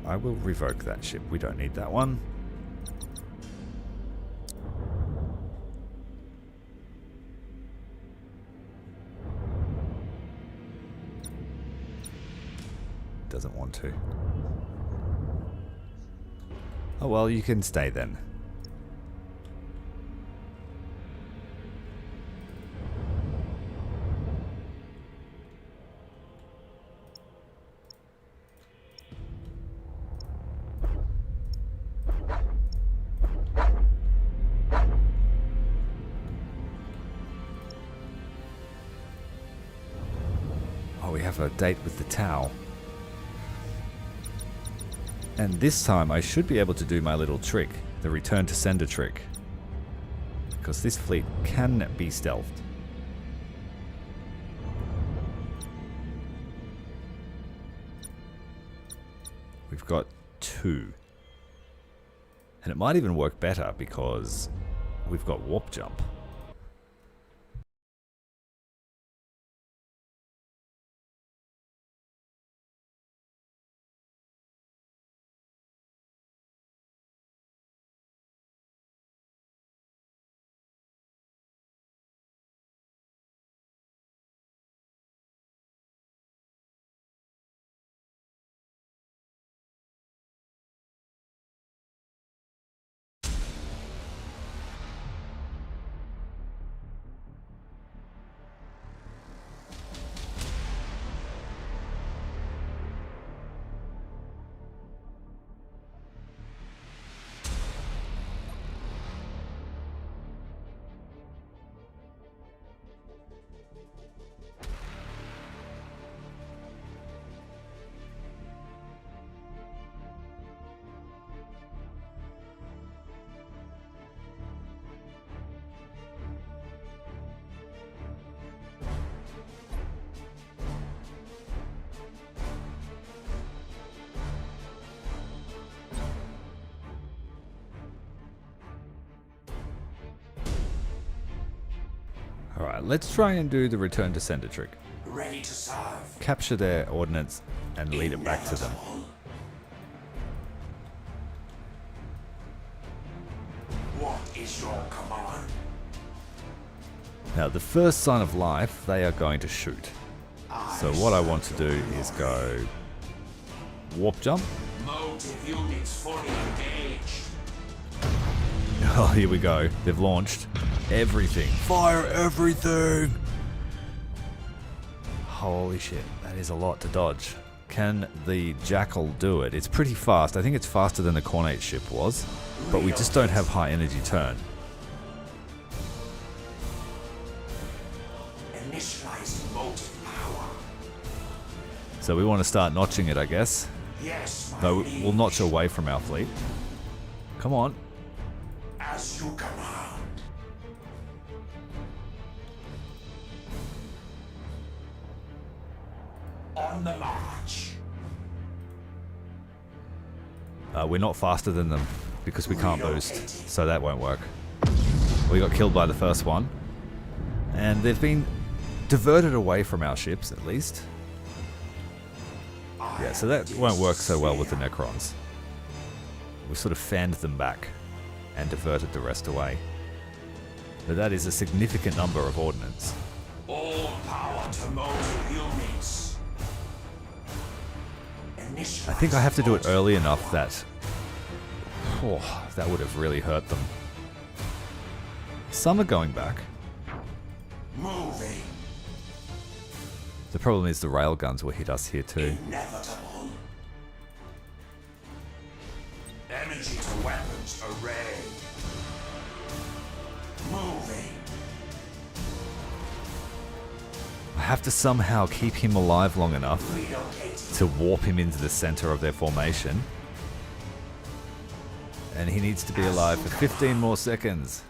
I will revoke that ship. We don't need that one. Doesn't want to. Oh well, you can stay then. A date with the Tau. And this time I should be able to do my little trick, the return to sender trick. Because this fleet can be stealthed. We've got 2. And it might even work better because we've got warp jump. Alright, let's try and do the return to sender trick. Ready to serve. Capture their ordnance and lead it back to them. What is your command? Now, the first sign of life, they are going to shoot. So what I want to do is go warp jump. Motive units fully engaged. Oh, here we go. They've launched everything. Fire everything! Holy shit, that is a lot to dodge. Can the Jackal do it? It's pretty fast. I think it's faster than the Cornate ship was, but we just don't have high energy turn. Initializing motive power. So we want to start notching it, I guess. Yes, my No, liege. we'll notch away from our fleet. Come on. As you command. On the march. We're not faster than them because we can't boost, so that won't work. We got killed by the first one, and they've been diverted away from our ships at least. Yeah, so that won't work so well with the Necrons. We sort of fanned them back and diverted the rest away. But that is a significant number of ordnance. All power to motive units. I think I have to do it early enough that... Oh, that would have really hurt them. Some are going back. Moving. The problem is the railguns will hit us here too. Inevitable. Energy to weapons array. Moving. I have to somehow keep him alive long enough Relocating. to warp him into the center of their formation. And he needs to be alive for 15 more seconds.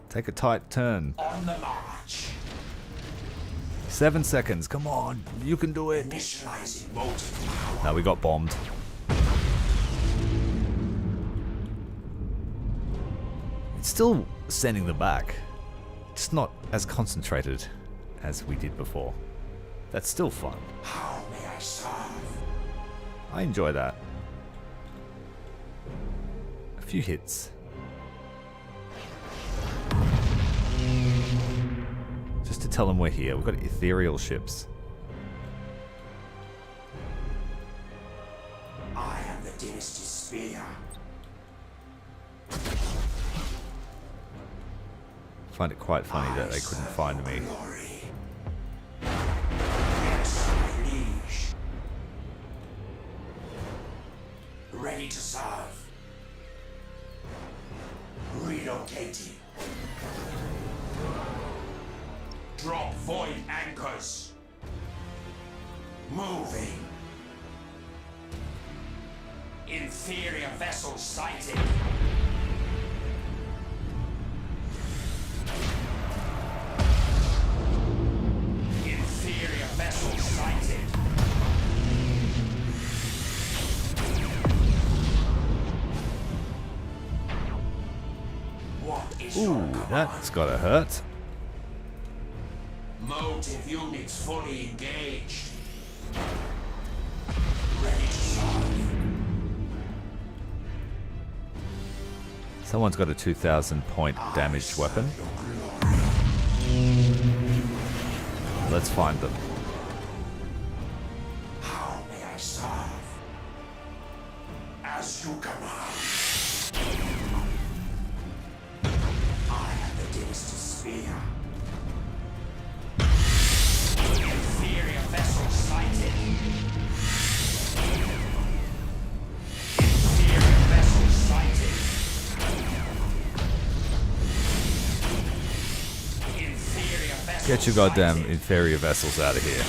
Take a tight turn. On the march. 7 seconds, come on, you can do it. Initializing motive power. No, we got bombed. It's still sending them back. Just not as concentrated as we did before. That's still fun. How may I serve? I enjoy that. A few hits. Just to tell them we're here. We've got ethereal ships. I am the Dynasty spear. I find it quite funny that they couldn't find me. Glory. Yes, my liege. Ready to serve. Relocating. Drop void anchors. Moving. Inferior vessel sighted. Inferior vessel sighted. What is your Ooh, command? that's gotta hurt. Motive units fully engaged. Ready to serve. Someone's got a 2,000 point damaged weapon. Let's find them. How may I serve? As you command. I am the Dynasty spear. Inferior vessel sighted. Inferior vessel sighted. Inferior vessel Get your goddamn sighted. inferior vessels out of here.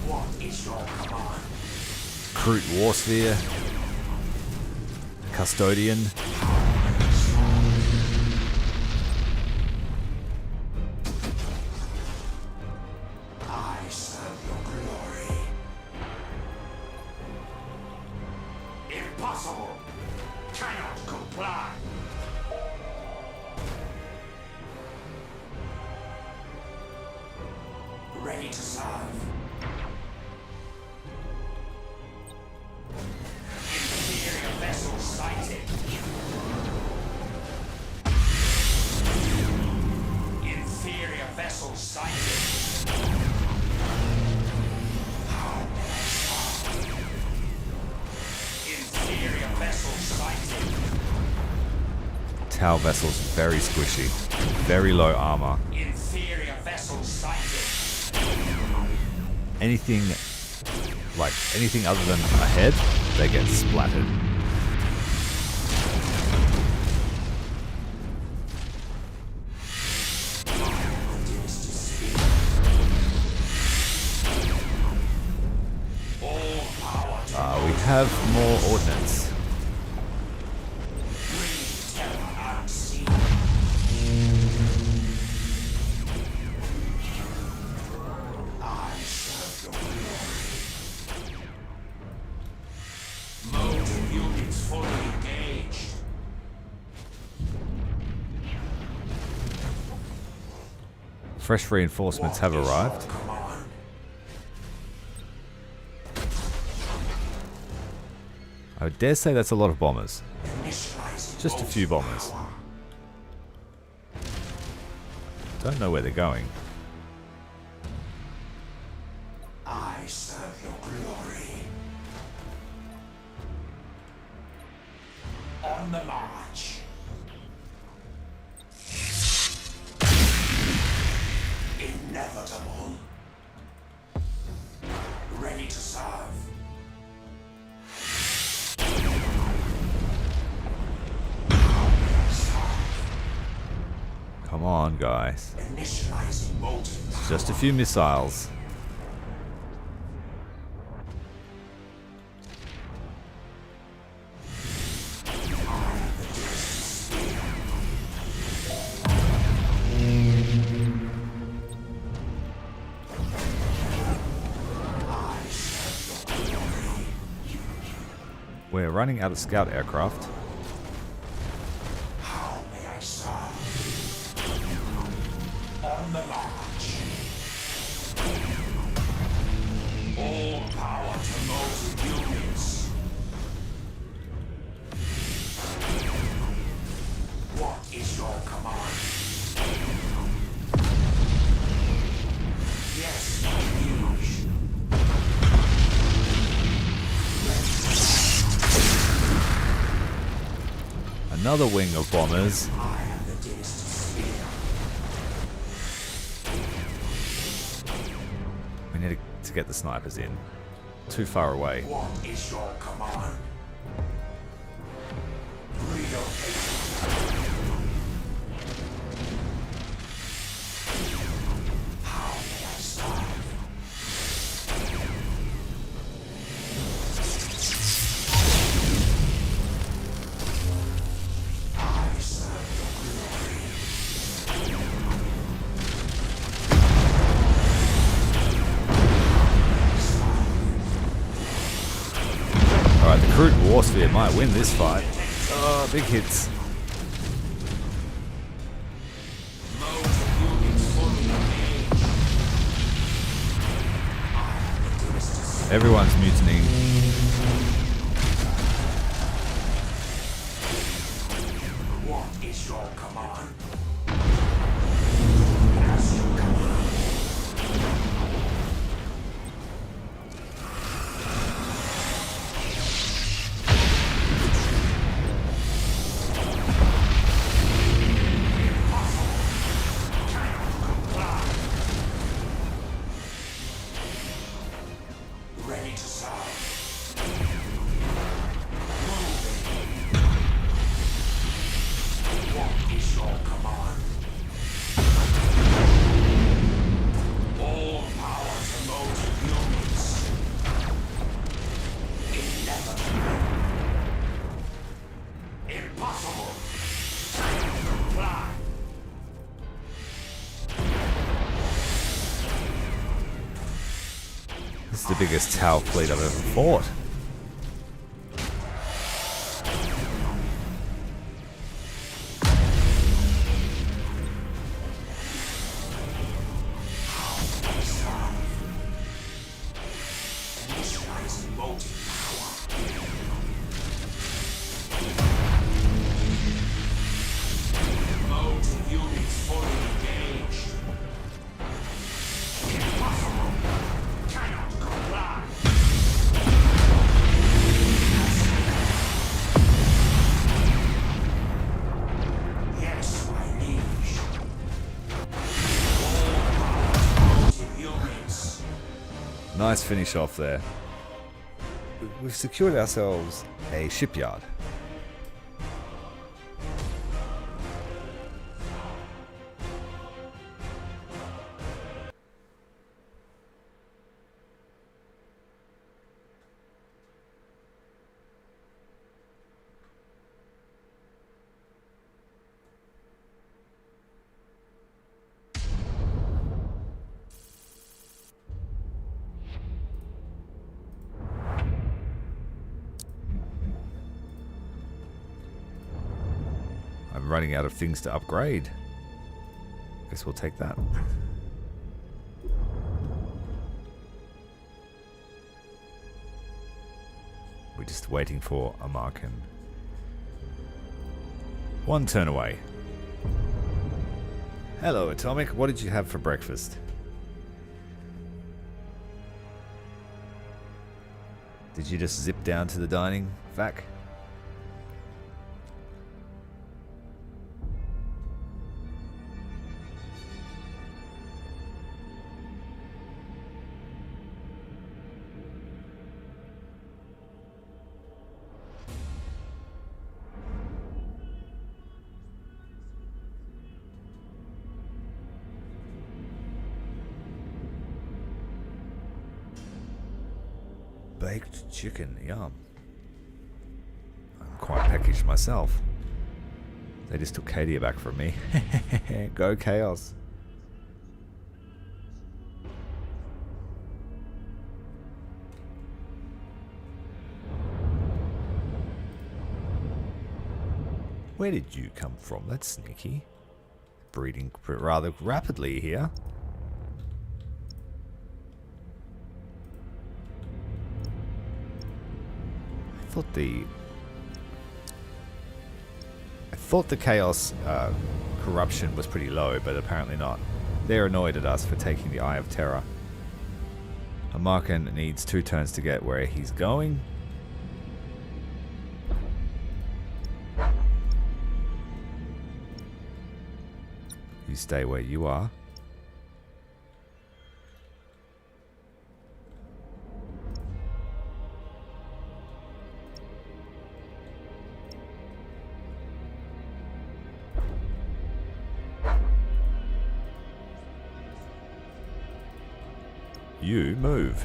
What is your command? Crute War Sphere. Custodian. I serve your glory. Impossible. Cannot comply. Ready to serve. Inferior vessel sighted. Inferior vessel sighted. How may I serve? Inferior vessel sighted. Tau vessels very squishy. Very low armor. Inferior vessel sighted. Anything like anything other than a head, they get splattered. We have more ordnance. Fresh reinforcements have arrived. I would dare say that's a lot of bombers. Just a few bombers. Don't know where they're going. I serve your glory. On the march. Inevitable. Ready to serve. Come on, guys. Initializing molten power. Just a few missiles. We're running out of scout aircraft. How may I serve? On the march. All power to molten units. What is your command? Yes, my liege. Another wing of bombers. I am the Dynasty spear. We need to get the snipers in. Too far away. What is your command? Relocate. How may I serve? I serve your glory. Alright, the crude warsphere might win this fight. Oh, big hits. Everyone's mutinying. What is your command? As you command. Ready to serve. What is your command? All power to molten units. Inevitable. Impossible. Fly. This is the biggest Tau fleet I've ever fought. Initializing molten power. Molten units fully engaged. Impossible. Cannot comply. Yes, my liege. All power to molten units. Nice finish off there. we've secured ourselves a shipyard. I'm running out of things to upgrade. Guess we'll take that. We're just waiting for a Marken. One turn away. Hello, Atomic. What did you have for breakfast? Did you just zip down to the dining vac? Baked chicken, yum. I'm quite peckish myself. They just took Kadia back from me. Go Chaos. Where did you come from? That's sneaky. Breeding rather rapidly here. I thought the chaos corruption was pretty low, but apparently not. They're annoyed at us for taking the Eye of Terror. A Marken needs 2 turns to get where he's going. You stay where you are. You move.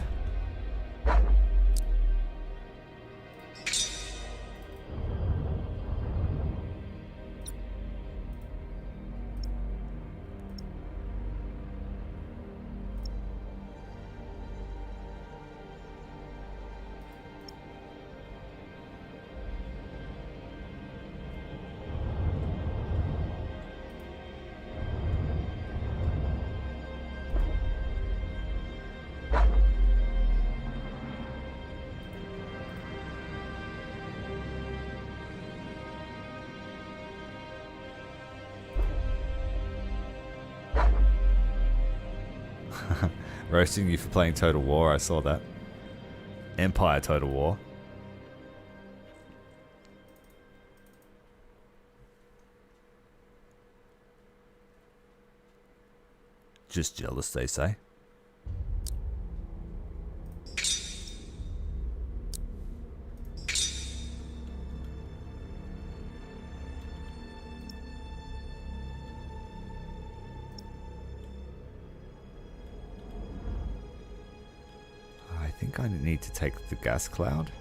Roasting you for playing Total War, I saw that. Empire Total War. Just jealous, they say. I think I need to take the gas cloud.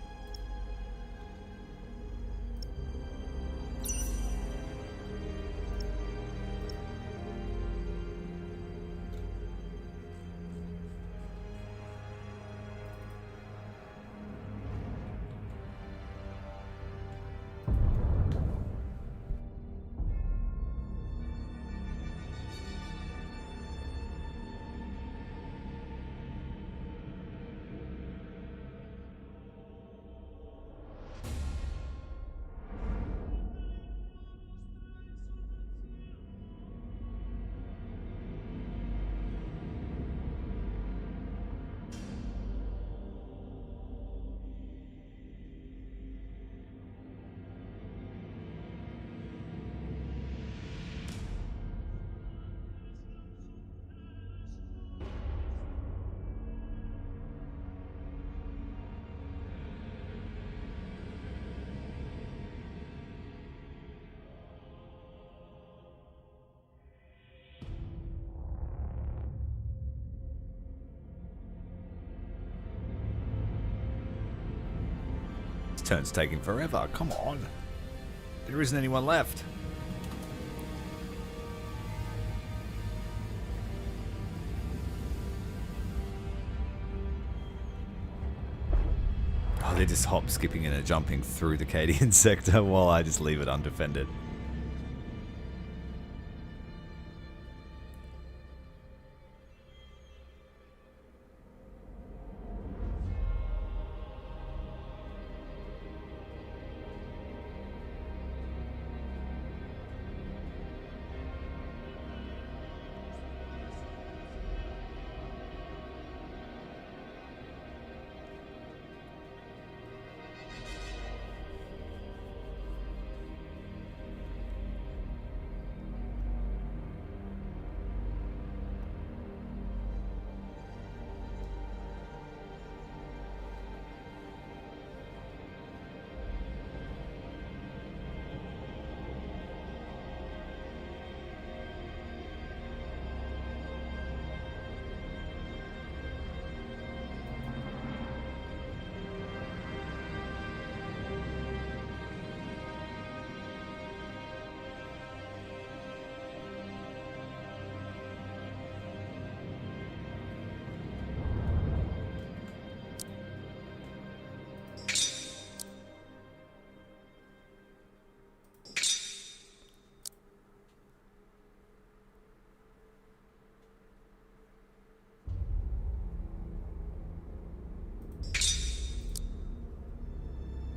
turn's taking forever. Come on. There isn't anyone left. Oh, they're just hop, skipping, and jumping through the Cadian sector while I just leave it undefended.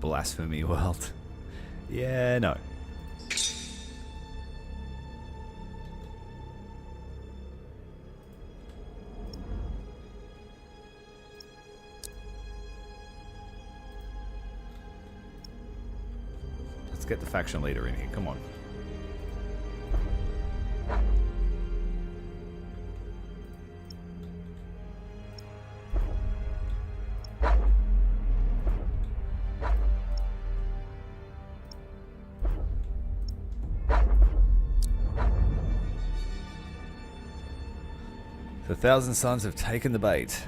Blasphemy world. Yeah, no. Let's get the faction leader in here. Come on. The Thousand Sons have taken the bait.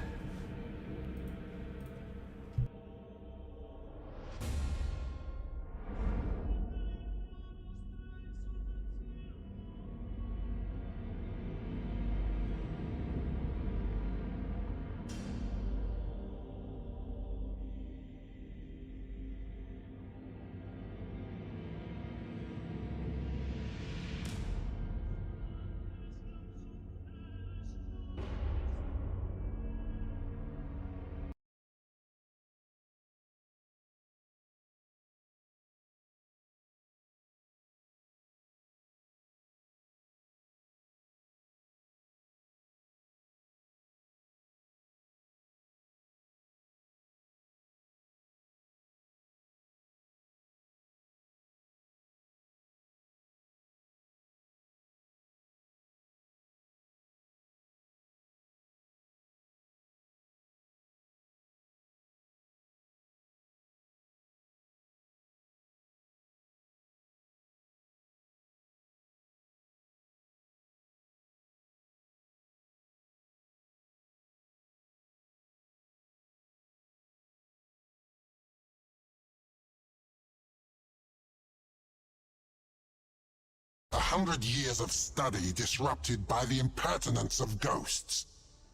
A 100 years of study disrupted by the impertinence of ghosts.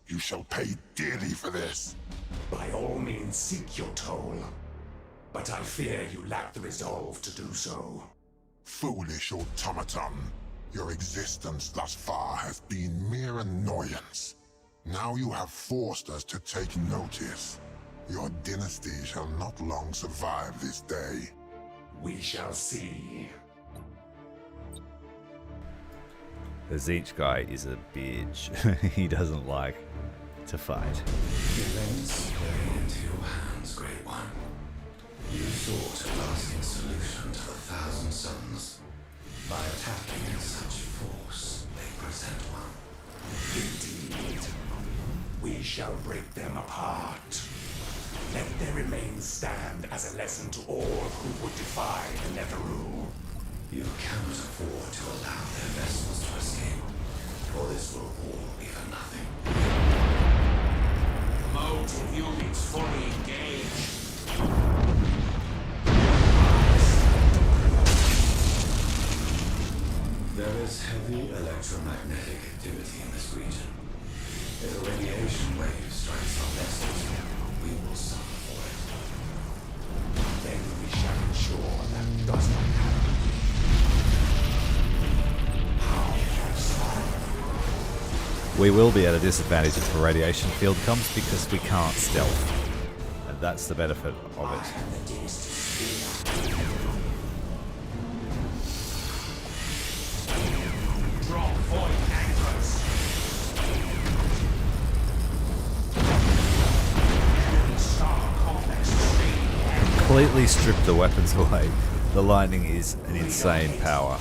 You shall pay dearly for this. By all means, seek your toll. But I fear you lack the resolve to do so. Foolish automaton. Your existence thus far has been mere annoyance. Now you have forced us to take notice. Your dynasty shall not long survive this day. We shall see. The Zeech guy is a bitch. He doesn't like to fight. Events play into your hands, Great One. You sought a lasting solution to the Thousand Sons. By attacking in such force, they present one. Indeed. We shall break them apart. Let their remains stand as a lesson to all who would defy the Nepheru. You cannot afford to allow their vessels to escape, or this will all be for nothing. Motive units fully engaged. electromagnetic activity in this region. If a radiation wave strikes our vessels, we will suffer for it. Then we shall ensure that does not happen. We will be at a disadvantage if the radiation field comes because we can't stealth. And that's the benefit of it. Drop void anchors. Enemy star complex tree. Completely strip the weapons away. The lightning is an insane power.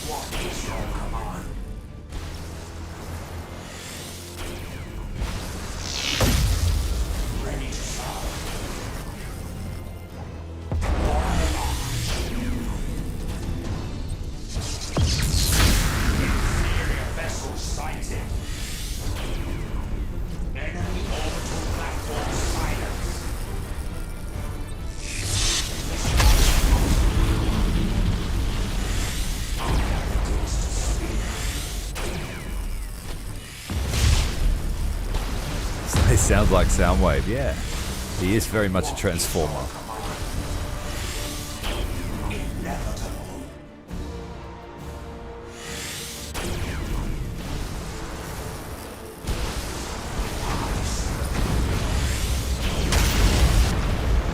What is your command? Ready to serve. Inferior vessel sighted. Enemy orbital platform silenced. He sounds like Soundwave, yeah. He is very much a transformer. Inevitable.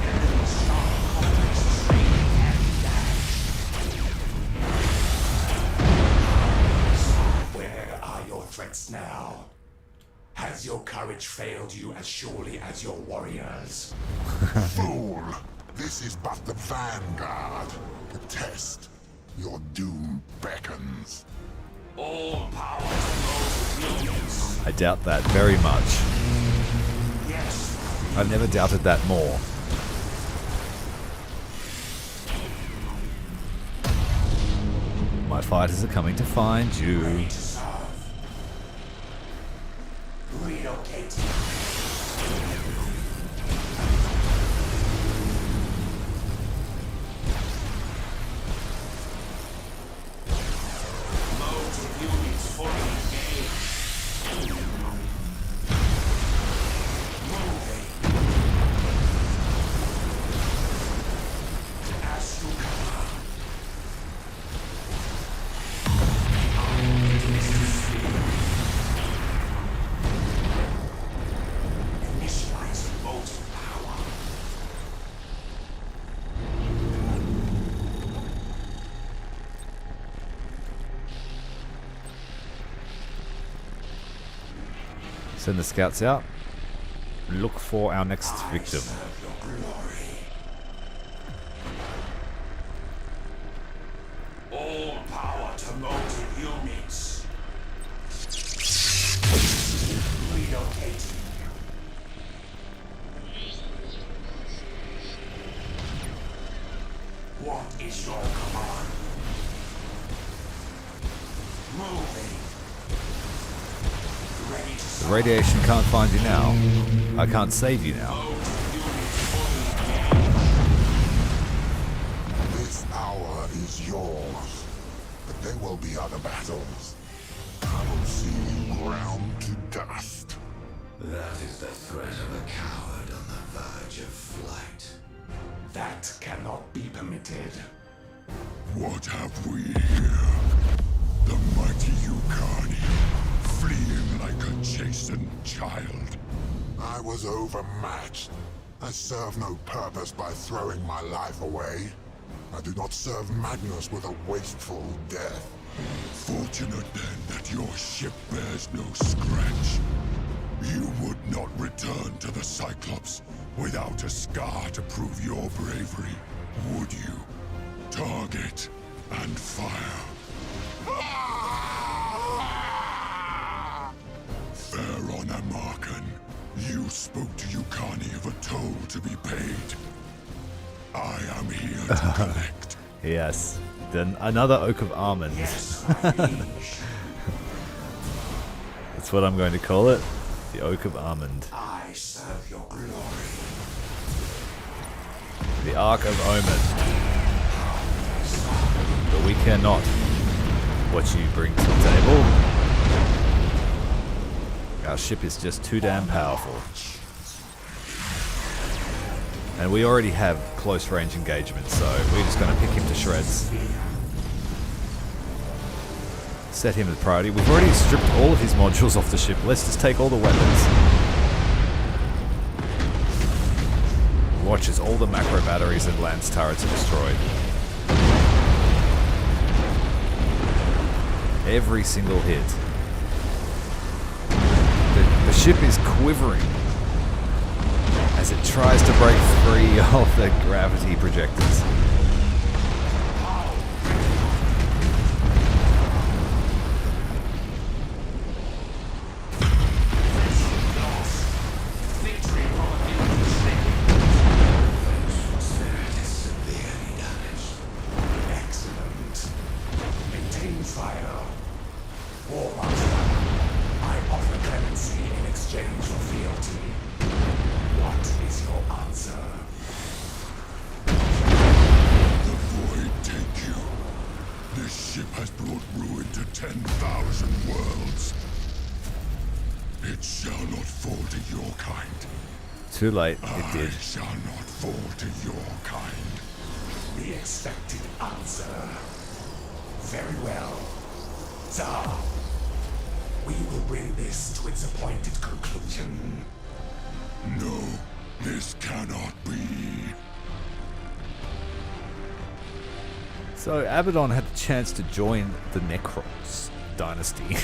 Enemy star complex training and dash. Where are your threats now? Has your courage failed you as surely as your warriors? Fool! This is but the vanguard. The test. Your doom beckons. All power to those unions. I doubt that very much. Yes, I've never doubted that more. My fighters are coming to find you. ready to serve. Relocating. Motive units fully engaged. Moving. As you command. Initializing motive power. Send the scouts out. Look for our next victim. Serve your glory. All power to motive units. Relocating. What is your command? Moving. Ready to The radiation can't find you now. I can't save you now. This hour is yours. But there will be other battles. I will see you ground to dust. That is the threat of a coward on the verge of flight. That cannot be permitted. What have we here? The mighty Yukani, fleeing like a chastened child. I was overmatched. I serve no purpose by throwing my life away. I do not serve Magnus with a wasteful death. Fortunate then that your ship bears no scratch. You would not return to the Cyclops without a scar to prove your bravery, would you? Target and fire. Fair honor, Marken. You spoke to Yukani of a toll to be paid. I am here to collect. Yes. Then another Oak of Almonds. Yes, my liege. That's what I'm going to call it. The Oak of Almond. I serve your glory. The Ark of Omen. But we care not what you bring to the table. Our ship is just too damn powerful. And we already have close range engagement, so we're just going to pick him to shreds. Set him as priority. We've already stripped all of his modules off the ship. Let's just take all the weapons. Watch as all the macro batteries and lance turrets are destroyed. Every single hit. The ship is quivering as it tries to break free of the gravity projectors. Too late, it did. I shall not fall to your kind. The expected answer. Very well. Tsar, we will bring this to its appointed conclusion. No, this cannot be. So Abaddon had the chance to join the Necrons Dynasty,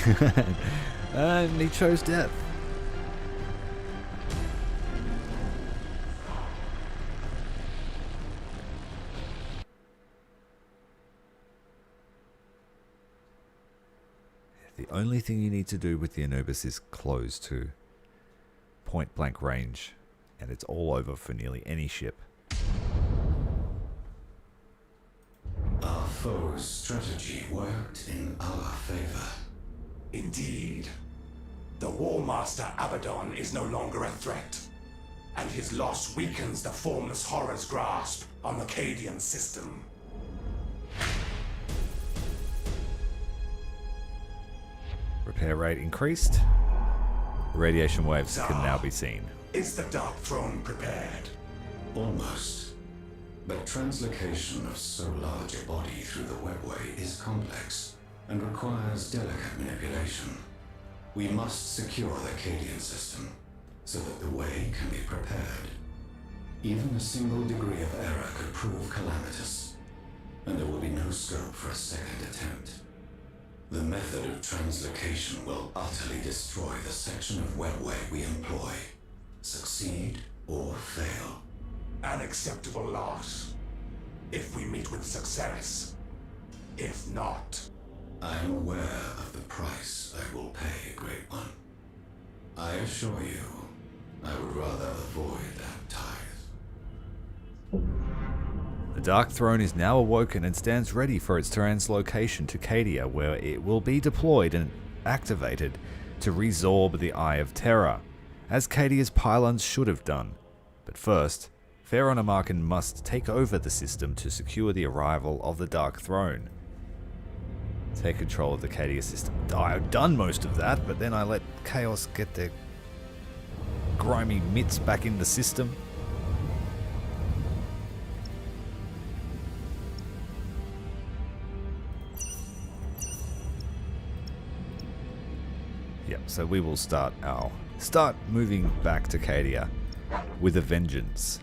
and he chose death. The only thing you need to do with the Anubis is close to point blank range, and it's all over for nearly any ship. Our foe's strategy worked in our favor. Indeed. The War Master Abaddon is no longer a threat, and his loss weakens the formless horror's grasp on the Cadian system. Repair rate increased. Radiation waves can now be seen. Is the Dark Throne prepared? Almost. But translocation of so large a body through the webway is complex and requires delicate manipulation. We must secure the Cadian system so that the way can be prepared. Even a single degree of error could prove calamitous, and there will be no scope for a second attempt. The method of translocation will utterly destroy the section of webway we employ. Succeed or fail. An acceptable loss. If we meet with success. If not. I am aware of the price I will pay, Great One. I assure you, I would rather avoid that tithe. The Dark Throne is now awoken and stands ready for its translocation to Cadia, where it will be deployed and activated to resorb the Eye of Terror, as Cadia's pylons should have done. But first, Pharaoh Namarkin must take over the system to secure the arrival of the Dark Throne. Take control of the Cadia system. I've done most of that, but then I let Chaos get their grimy mitts back in the system. Yep, so we will start moving back to Cadia with a vengeance.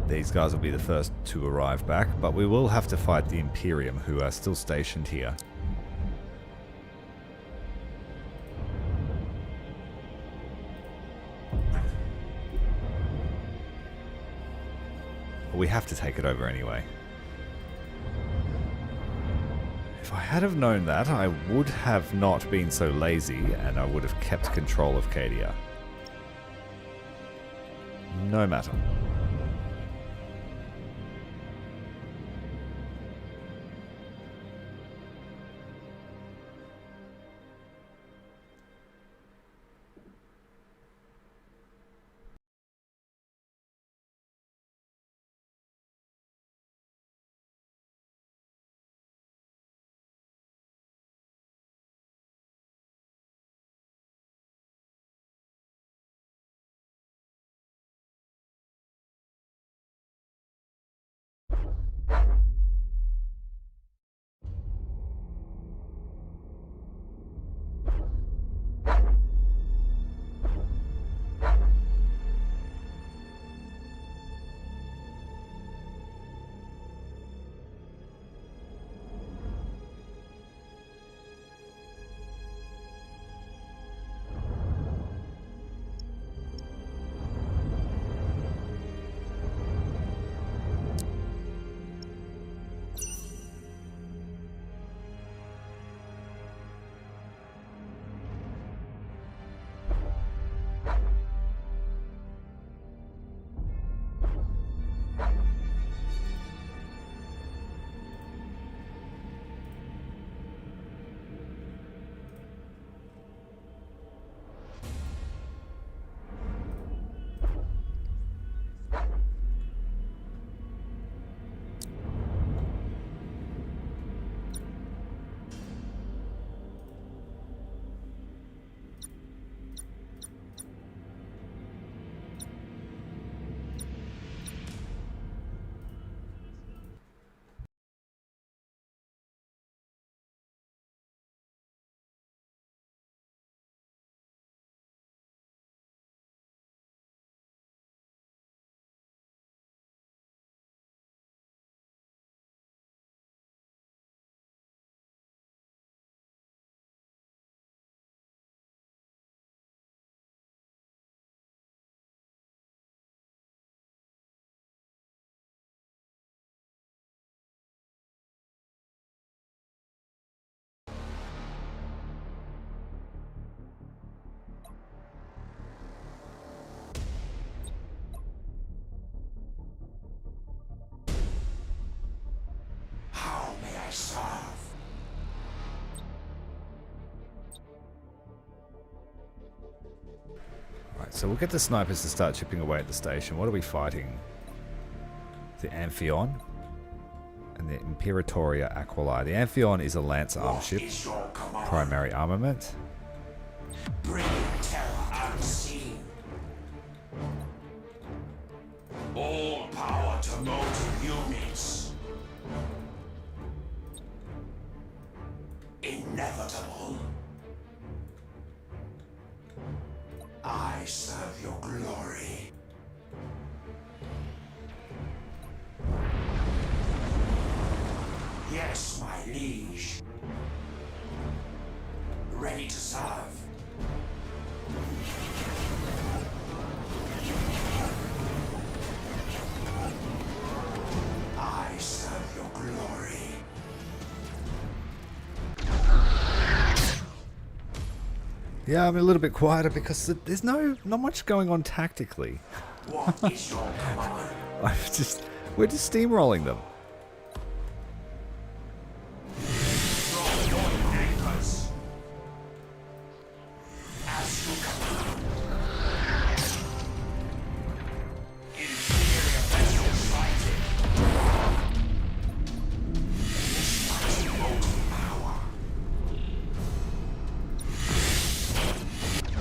These guys will be the first to arrive back, but we will have to fight the Imperium, who are still stationed here. But we have to take it over anyway. If I had have known that, I would have not been so lazy and I would have kept control of Cadia. No matter. How may I serve? Right, so we'll get the snipers to start chipping away at the station. What are we fighting? The Amphion and the Imperatoria Aquila. The Amphion is a lance arm ship, Is your command? primary armament. Bring terror unseen. All power to motive units. Inevitable. I serve your glory. Yes, my liege. Ready to serve. I serve your glory. Yeah, I'm a little bit quieter because there's not much going on tactically. What is your command? We're just steamrolling them. Drop your anchors. As you command. Inferior vessel sighted. Mighty motive power.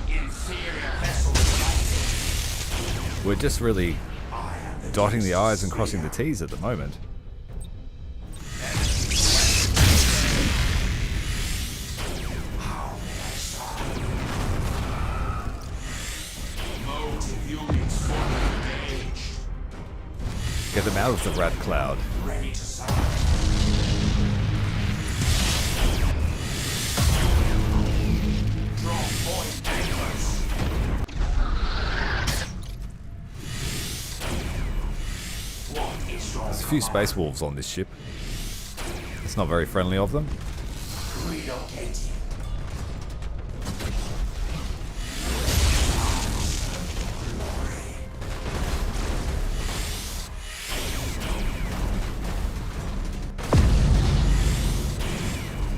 Inferior vessel sighted. We're just really I am the dotting the I's and Dynasty. crossing the T's at the moment. How may I serve? Motive units fully engaged. Get them out of the rat cloud. Ready to serve. Draw point anchors. What a few space wolves on this ship. It's not very friendly of them. Relocating.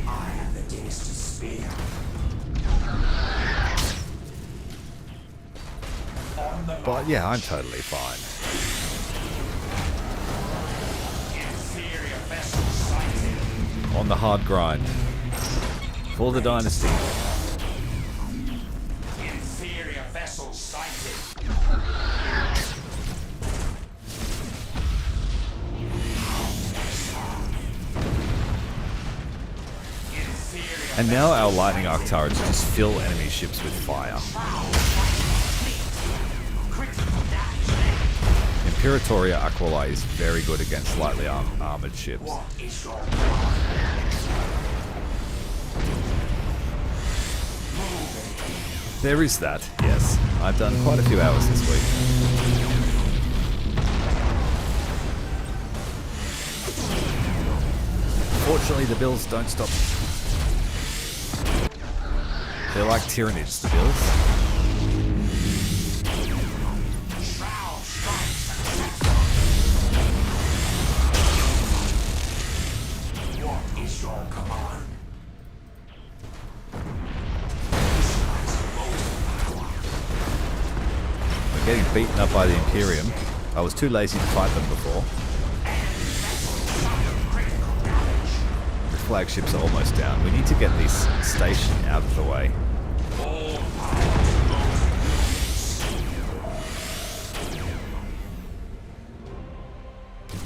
I have the Dynasty spear. But yeah, I'm totally fine. Inferior vessel sighted. On the hard grind. For the Dynasty. Inferior vessel sighted. Inferior. And now our lightning arc turrets just fill enemy ships with fire. Imperatoria Aquila is very good against lightly armored ships. What is your plan? There is that, yes. I've done quite a few hours this week. Fortunately, the Bills don't stop. They're like Tyranids, the Bills. What is your command? We're getting beaten up by the Imperium. I was too lazy to fight them before. The flagships are almost down. We need to get this station out of the way.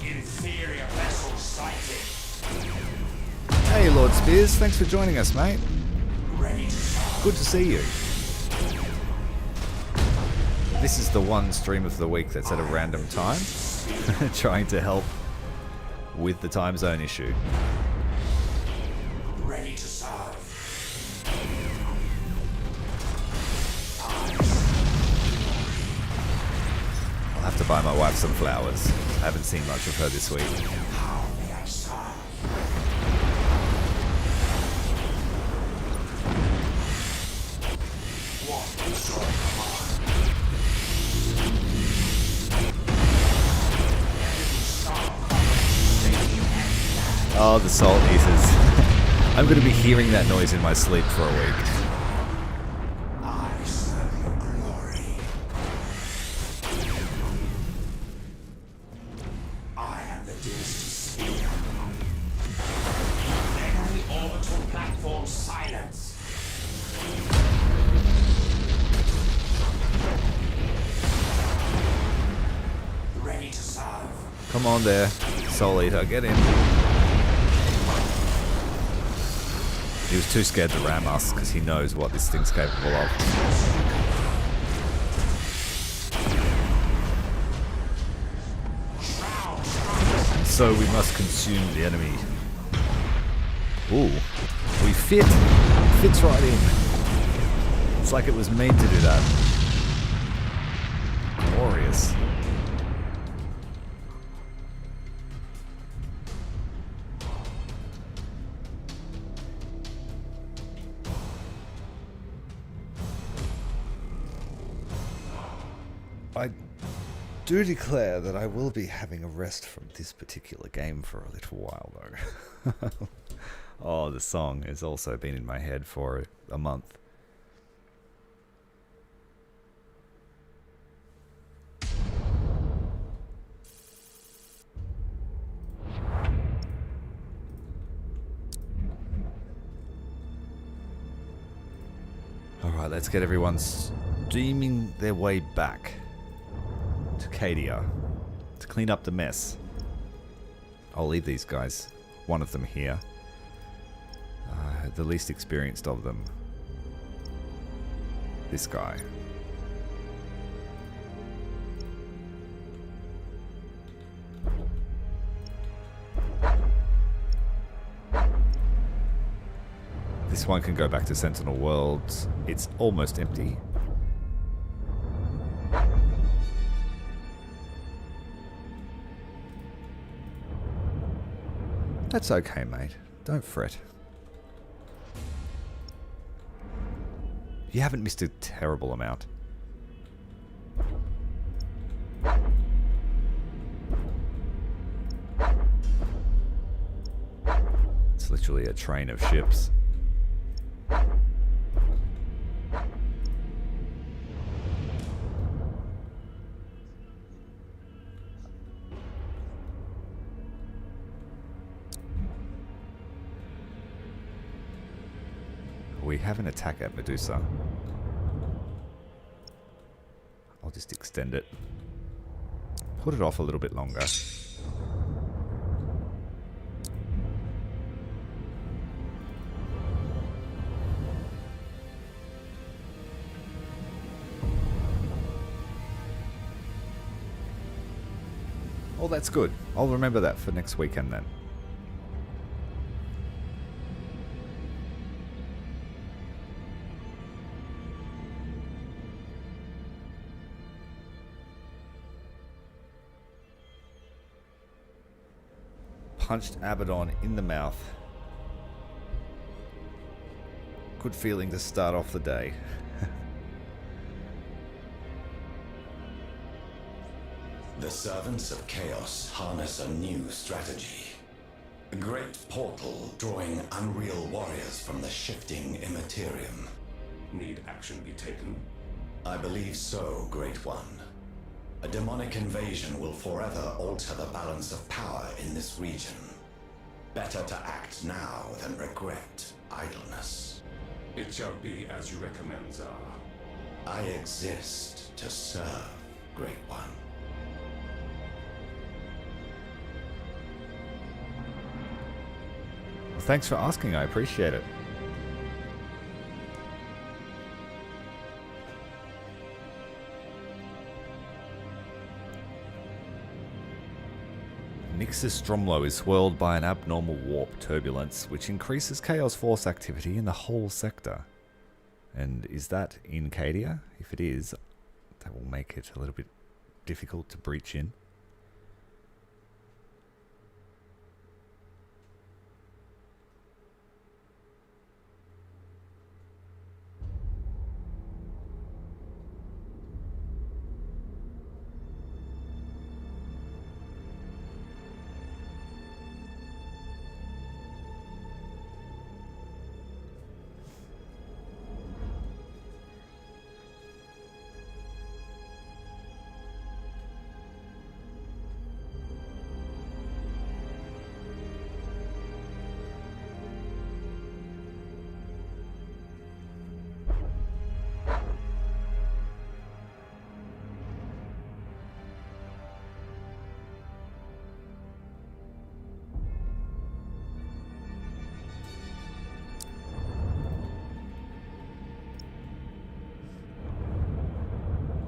Inferior vessel sighted. Hey, Lord Spears, thanks for joining us, mate. Ready to serve. Good to see you. This is the one stream of the week that's at a random time, trying to help with the time zone issue. Ready to serve. I'll have to buy my wife some flowers. I haven't seen much of her this week. How may I serve? What is your command? Oh, the Salt Eaters. I'm going to be hearing that noise in my sleep for a week. I serve your glory. I am the Dynasty spear. Enemy orbital platform silence. Ready to serve. Come on there, Soul Eater, get in. He was too scared to ram us because he knows what this thing's capable of. So we must consume the enemy. Ooh, we fit. Fits right in. It's like it was made to do that. Glorious. I do declare that I will be having a rest from this particular game for a little while, though. Oh, the song has also been in my head for a month. Alright, let's get everyone steaming their way back to Cmdr to clean up the mess. I'll leave these guys, one of them here, the least experienced of them, this guy. This one can go back to Sentinel Worlds. It's almost empty. That's okay, mate. Don't fret. You haven't missed a terrible amount. It's literally a train of ships. We have an attack at Medusa. I'll just extend it. Put it off a little bit longer. Oh, that's good. I'll remember that for next weekend then. Punched Abaddon in the mouth. Good feeling to start off the day. The servants of chaos harness a new strategy. A great portal drawing unreal warriors from the shifting immaterium. Need action be taken? I believe so, Great One. A demonic invasion will forever alter the balance of power in this region. Better to act now than regret idleness. It shall be as you recommend, Zara. I exist to serve, Great One. Well, thanks for asking, I appreciate it. Nixus Stromlo is swirled by an abnormal warp turbulence, which increases Chaos Force activity in the whole sector. And is that in Cadia? If it is, that will make it a little bit difficult to breach in.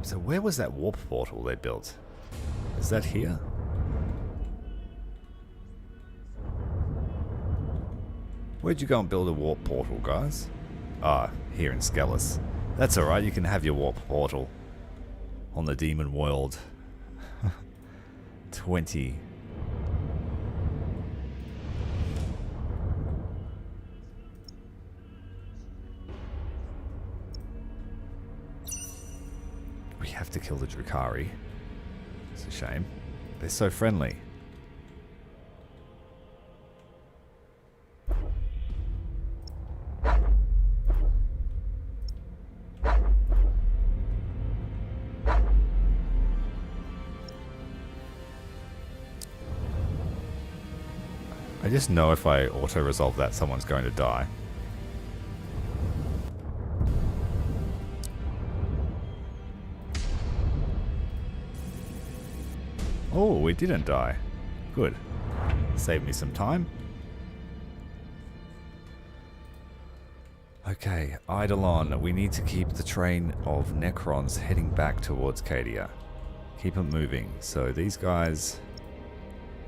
So where was that warp portal they built? Is that here? Where'd you go and build a warp portal, guys? Ah, here in Skellis. That's alright, you can have your warp portal on the Demon World. 20. We have to kill the Drukhari. It's a shame. They're so friendly. I just know if I auto-resolve that, someone's going to die. Oh, we didn't die. Good. Saved me some time. Okay, Eidolon. We need to keep the train of Necrons heading back towards Cadia. Keep it moving. So these guys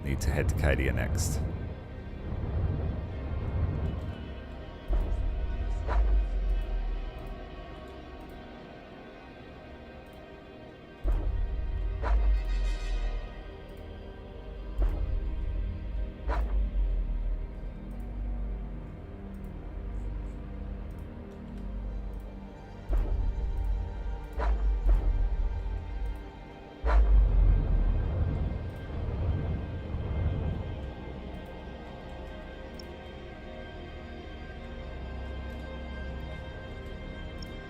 need to head to Cadia next.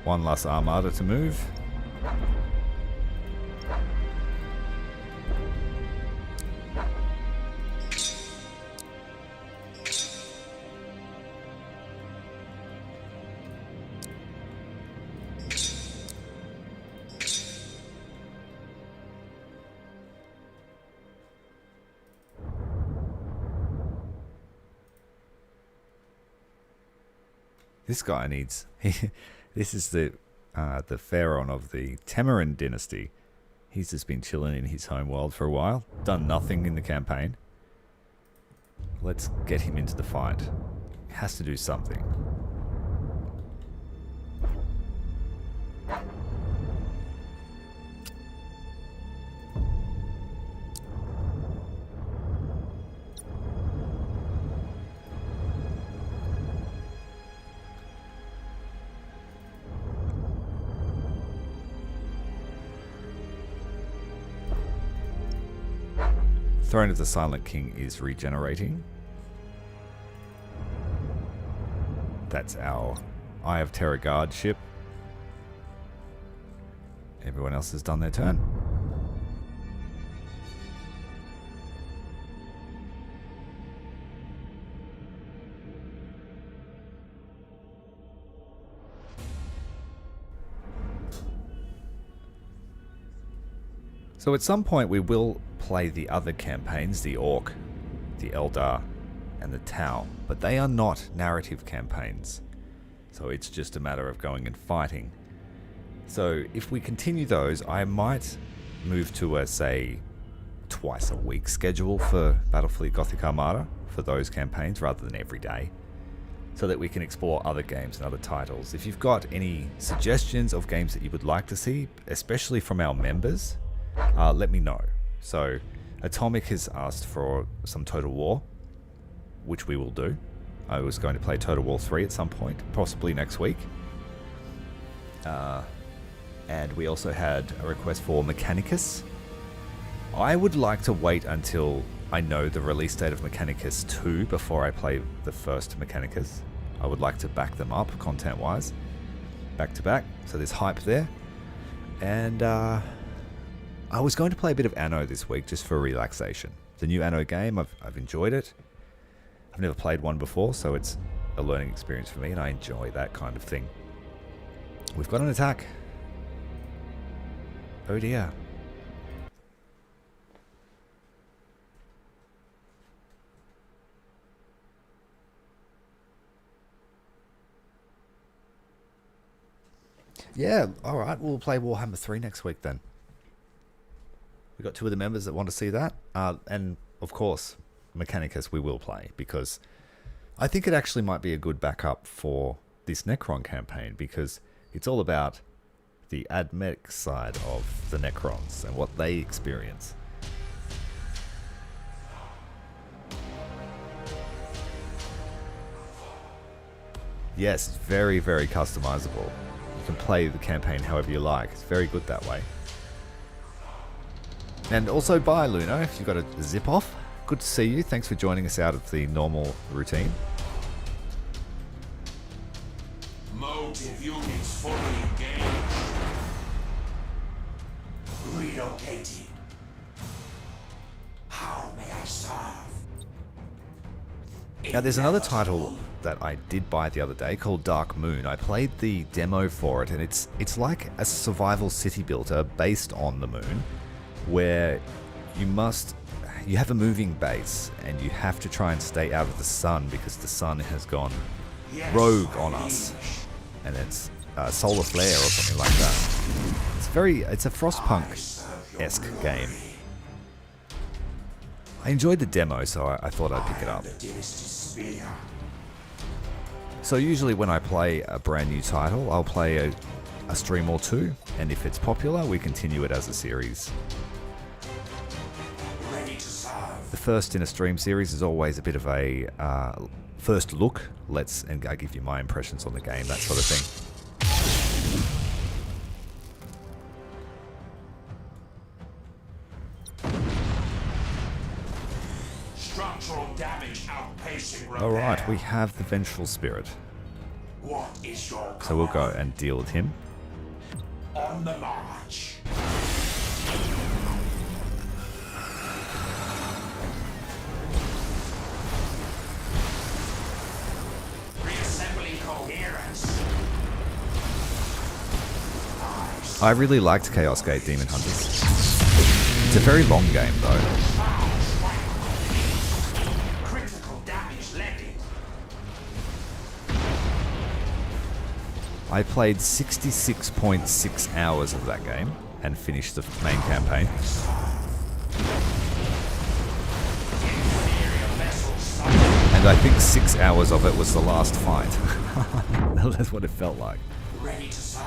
One last armada to move. This guy needs... this is the pharaoh of the Tamarin dynasty. He's just been chilling in his home world for a while. Done nothing in the campaign. Let's get him into the fight. He has to do something. Throne of the Silent King is regenerating. That's our Eye of Terror Guard ship. Everyone else has done their turn. So at some point we will play the other campaigns, the Orc, the Eldar, and the Tau, but they are not narrative campaigns. So it's just a matter of going and fighting. So if we continue those, I might move to a, say, twice a week schedule for Battlefleet Gothic Armada for those campaigns rather than every day, so that we can explore other games and other titles. If you've got any suggestions of games that you would like to see, especially from our members, let me know. So Atomic has asked for some Total War, which we will do. I was going to play Total War 3 at some point, possibly next week. And we also had a request for Mechanicus. I would like to wait until I know the release date of Mechanicus 2 before I play the first Mechanicus. I would like to back them up content-wise, back to back, so there's hype there. And I was going to play a bit of Anno this week just for relaxation. The new Anno game, I've enjoyed it. I've never played one before, so it's a learning experience for me, and I enjoy that kind of thing. We've got an attack. Oh dear. Yeah, alright, we'll play Warhammer 3 next week then. We've got two of the members that want to see that. And, of course, Mechanicus we will play, because I think it actually might be a good backup for this Necron campaign, because it's all about the admech side of the Necrons and what they experience. Yes, it's very, very customizable. You can play the campaign however you like. It's very good that way. And also bye, Luna, if you've got a zip off. Good to see you. Thanks for joining us out of the normal routine. Motive units fully engaged. Relocated. How may I serve? Now there's another title that I did buy the other day called Dark Moon. I played the demo for it, and it's like a survival city builder based on the moon, where you have a moving base and you have to try and stay out of the sun because the sun has gone rogue on us, and it's solar flare or something like that. It's a Frostpunk-esque game. I enjoyed the demo, so I thought I'd pick it up. So usually when I play a brand new title, I'll play a stream or two, and if it's popular, we continue it as a series. The first in a stream series is always a bit of a first look. And I give you my impressions on the game, that sort of thing. Structural damage outpacing repair. Alright, we have the Vengeful Spirit. What is your So we'll go command? and deal with him. On the march. Reassembling coherence. I really liked Chaos Gate Demon Hunters. It's a very long game though. Critical damage landed. I played 66.6 hours of that game and finished the main campaign. And I think 6 hours of it was the last fight. That's what it felt like. Ready to serve.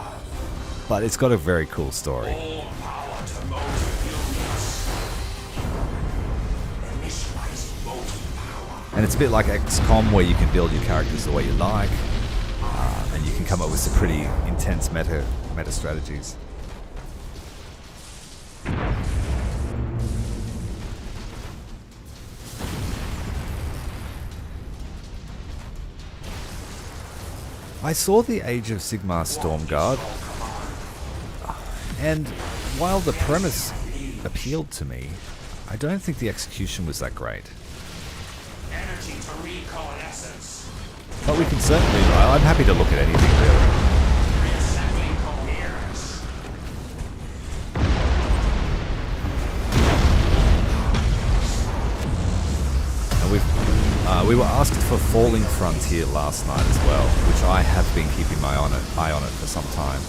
But it's got a very cool story. All power to motive units. Initializing motive power. And it's a bit like XCOM where you can build your characters the way you like. And you can come up with some pretty intense meta strategies. I saw the Age of Sigmar Stormguard, and while the premise appealed to me, I don't think the execution was that great. Energy to recoalescence. But we can certainly, I'm happy to look at anything really. Reassembling coherence. And we were asked for Falling Frontier last night as well, which I have been keeping my eye on it for some time.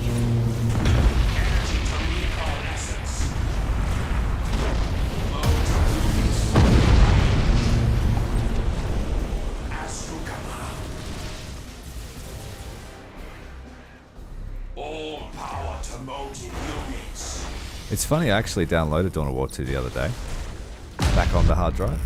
Energy to recoalescence. Astral command. All power to motive units. It's funny, I actually downloaded Dawn of War 2 the other day, back on the hard drive.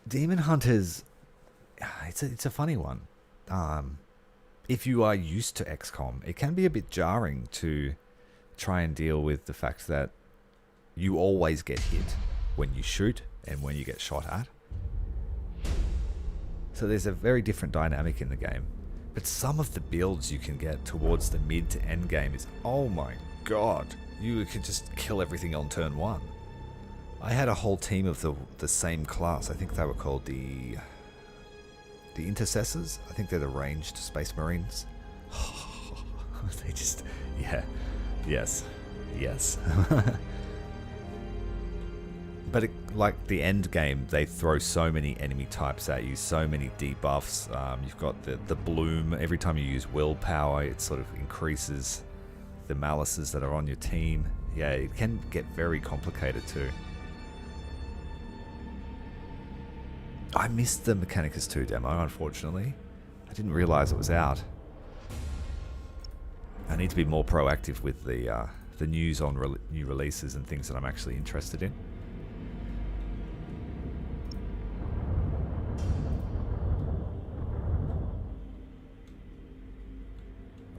Demon Hunters, it's a funny one. If you are used to XCOM, it can be a bit jarring to try and deal with the fact that you always get hit when you shoot and when you get shot at. So there's a very different dynamic in the game. But some of the builds you can get towards the mid to end game is, oh my god, you could just kill everything on turn one. I had a whole team of the same class. I think they were called the Intercessors. I think they're the ranged Space Marines. They just, yeah, yes. But like the end game, they throw so many enemy types at you, so many debuffs. You've got the bloom. Every time you use willpower, it sort of increases the malices that are on your team. Yeah, it can get very complicated too. I missed the Mechanicus 2 demo, unfortunately. I didn't realize it was out. I need to be more proactive with the news on new releases and things that I'm actually interested in.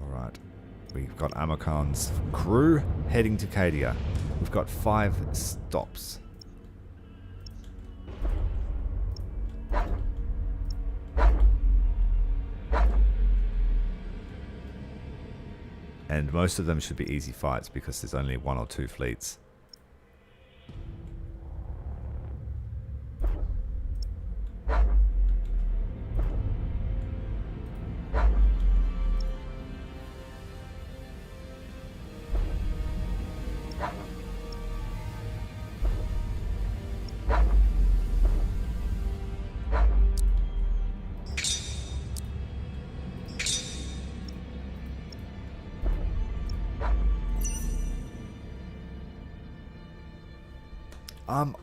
Alright, we've got Amokan's crew heading to Cadia. We've got 5 stops. And most of them should be easy fights because there's only 1 or 2 fleets.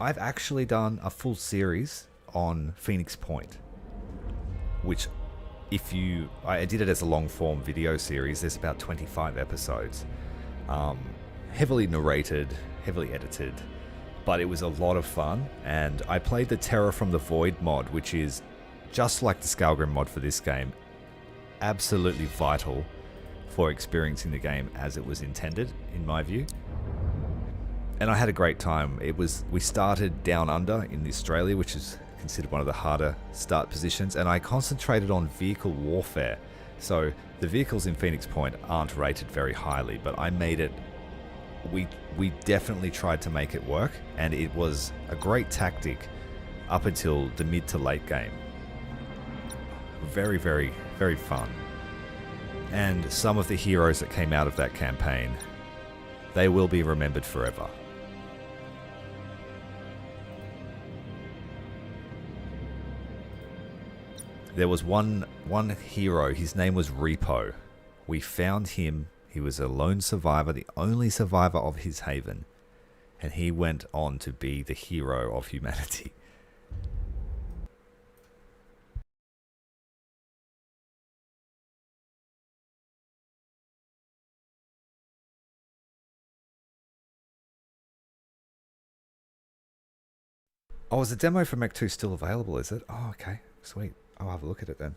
I've actually done a full series on Phoenix Point, which I did it as a long form video series. There's about 25 episodes, heavily narrated, heavily edited, but it was a lot of fun, and I played the Terror from the Void mod, which is just like the Skalgrim mod for this game, absolutely vital for experiencing the game as it was intended, in my view. And I had a great time. We started down under in Australia, which is considered one of the harder start positions, and I concentrated on vehicle warfare. So the vehicles in Phoenix Point aren't rated very highly, but I made it. We definitely tried to make it work, and it was a great tactic up until the mid to late game. Very, very, very fun. And some of the heroes that came out of that campaign, they will be remembered forever. There was one hero, his name was Repo. We found him, he was a lone survivor, the only survivor of his haven, and he went on to be the hero of humanity. Oh, is the demo for Mech 2 still available, is it? Oh, okay, sweet. I'll have a look at it then.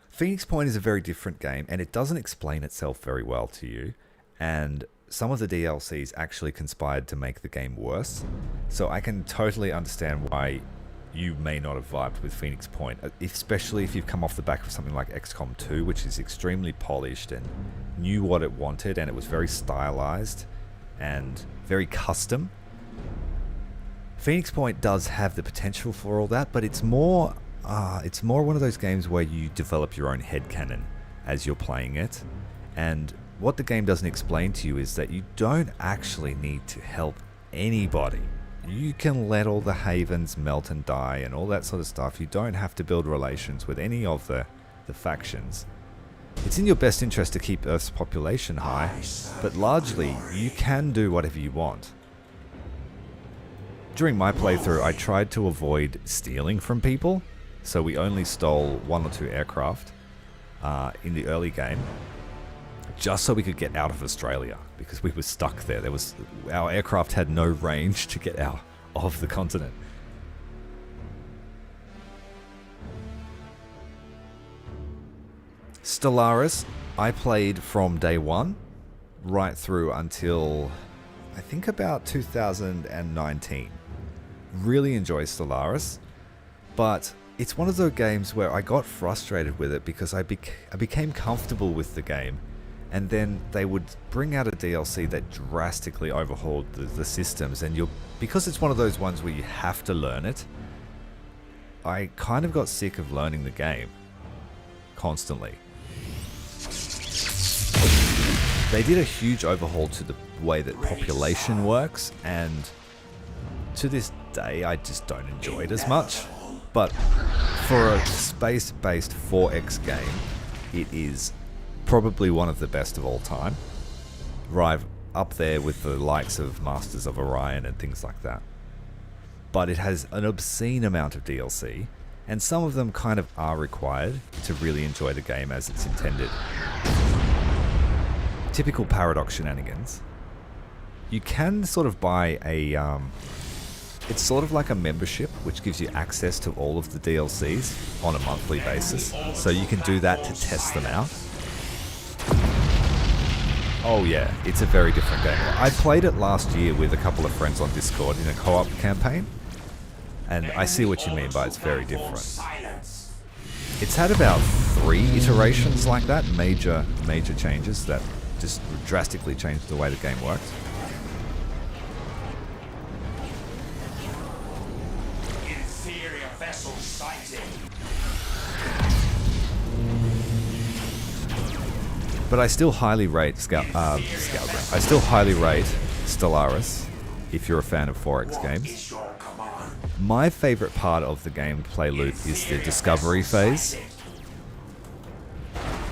Phoenix Point is a very different game, and it doesn't explain itself very well to you, and some of the DLCs actually conspired to make the game worse, so I can totally understand why you may not have vibed with Phoenix Point, especially if you've come off the back of something like XCOM 2, which is extremely polished and knew what it wanted, and it was very stylized and very custom. Phoenix Point does have the potential for all that, but it's more one of those games where you develop your own headcanon as you're playing it. And what the game doesn't explain to you is that you don't actually need to help anybody. You can let all the havens melt and die and all that sort of stuff. You don't have to build relations with any of the factions. It's in your best interest to keep Earth's population high, but largely you can do whatever you want. During my playthrough, I tried to avoid stealing from people, so we only stole 1 or 2 aircraft in the early game, just so we could get out of Australia, because we were stuck there. Our aircraft had no range to get out of the continent. Stellaris, I played from day one, right through until I think about 2019. Really enjoy Stellaris, but it's one of those games where I got frustrated with it because I became comfortable with the game, and then they would bring out a DLC that drastically overhauled the systems, and because it's one of those ones where you have to learn it, I kind of got sick of learning the game constantly. They did a huge overhaul to the way that population works, and to this day I just don't enjoy it as much. But for a space-based 4X game, it is probably one of the best of all time. Right up there with the likes of Masters of Orion and things like that. But it has an obscene amount of DLC, and some of them kind of are required to really enjoy the game as it's intended. Typical Paradox shenanigans. You can sort of buy it's sort of like a membership, which gives you access to all of the DLCs on a monthly basis. So you can do that to test them out. Oh yeah, it's a very different game. I played it last year with a couple of friends on Discord in a co-op campaign, and I see what you mean by it's very different. It's had about 3 iterations like that, major changes that just drastically changed the way the game worked. Inferior vessel sighted. But I still highly rate Skalgrim. I still highly rate Stellaris if you're a fan of 4X games. My favorite part of the gameplay loop is the discovery phase.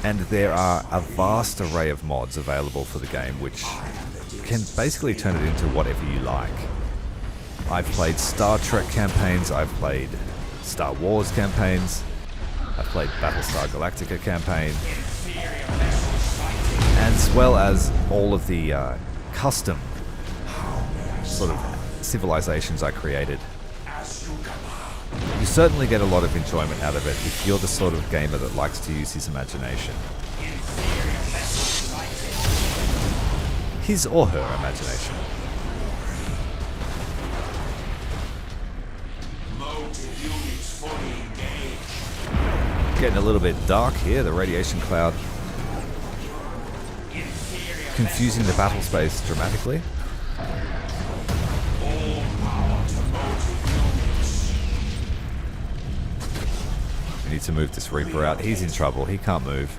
And there are a vast array of mods available for the game which can basically turn it into whatever you like. I've played Star Trek campaigns, I've played Star Wars campaigns, I've played Battlestar Galactica campaign, as well as all of the custom sort of civilizations I created. As you command. You certainly get a lot of enjoyment out of it if you're the sort of gamer that likes to use his imagination. His or her imagination. Motive units fully engaged. Getting a little bit dark here, the radiation cloud confusing the battle space dramatically. All power to motive units. We need to move this Reaper out. He's in trouble. He can't move.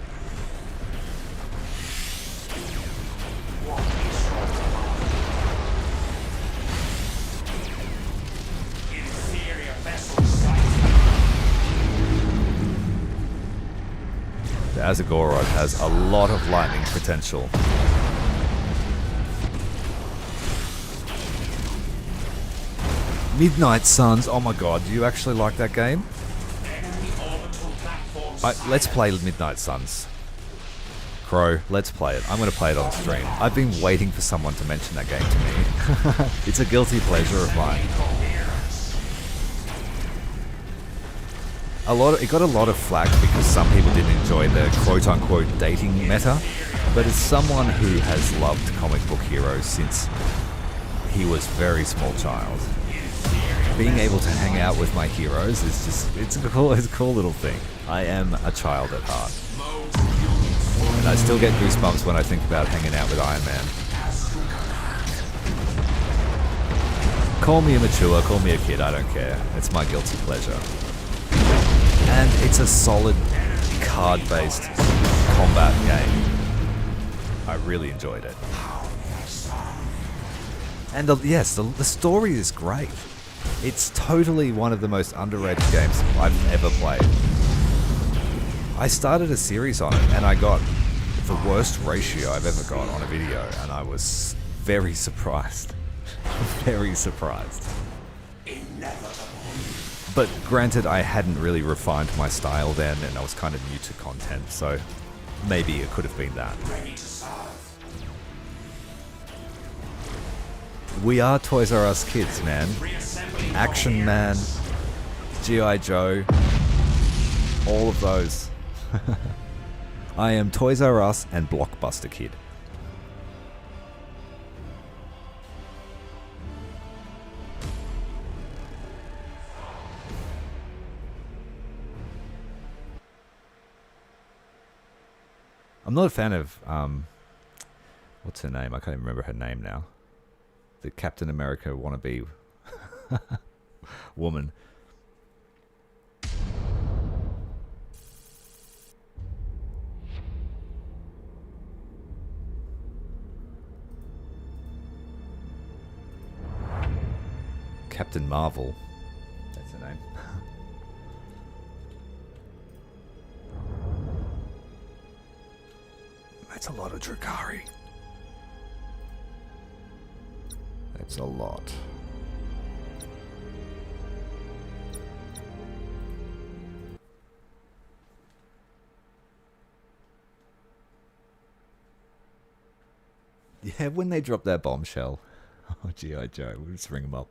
Inferior vessel sighted. The Azagorod has a lot of lightning potential. Midnight Suns. Oh my god, do you actually like that game? Enemy orbital platforms. Let's play Midnight Suns. Crow, let's play it. I'm going to play it on stream. I've been waiting for someone to mention that game to me. It's a guilty pleasure of mine. It got a lot of flack because some people didn't enjoy the quote-unquote dating meta, but as someone who has loved comic book heroes since he was a very small child, being able to hang out with my heroes is just, it's a cool little thing. I am a child at heart. And I still get goosebumps when I think about hanging out with Iron Man. Call me immature, call me a kid, I don't care. It's my guilty pleasure. And it's a solid card-based combat game. I really enjoyed it. And yes, the story is great. It's totally one of the most underrated games I've ever played. I started a series on it and I got the worst ratio I've ever got on a video, and I was very surprised. Very surprised. But granted, I hadn't really refined my style then, and I was kind of new to content, so maybe it could have been that. Ready to serve. We are Toys R Us kids, man. Action Man, G.I. Joe, all of those. I am Toys R Us and Blockbuster kid. I'm not a fan of, what's her name? I can't even remember her name now. The Captain America wannabe woman. Captain Marvel. That's her name. That's a lot of Drakari. That's a lot. Yeah, when they drop that bombshell. Oh, G.I. Joe. We'll just ring them up.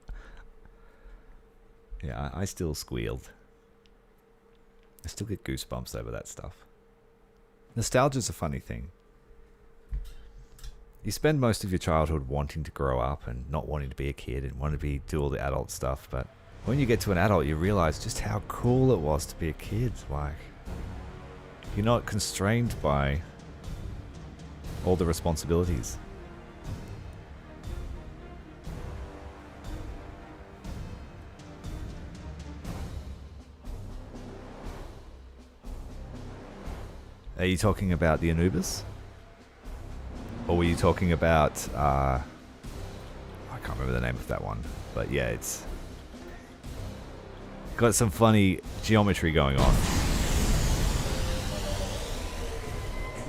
Yeah, I still squealed. I still get goosebumps over that stuff. Nostalgia's a funny thing. You spend most of your childhood wanting to grow up and not wanting to be a kid and wanting to do all the adult stuff, but when you get to an adult, you realize just how cool it was to be a kid. Like, you're not constrained by all the responsibilities. Are you talking about the Anubis? Or were you talking about, I can't remember the name of that one, but yeah, it's got some funny geometry going on.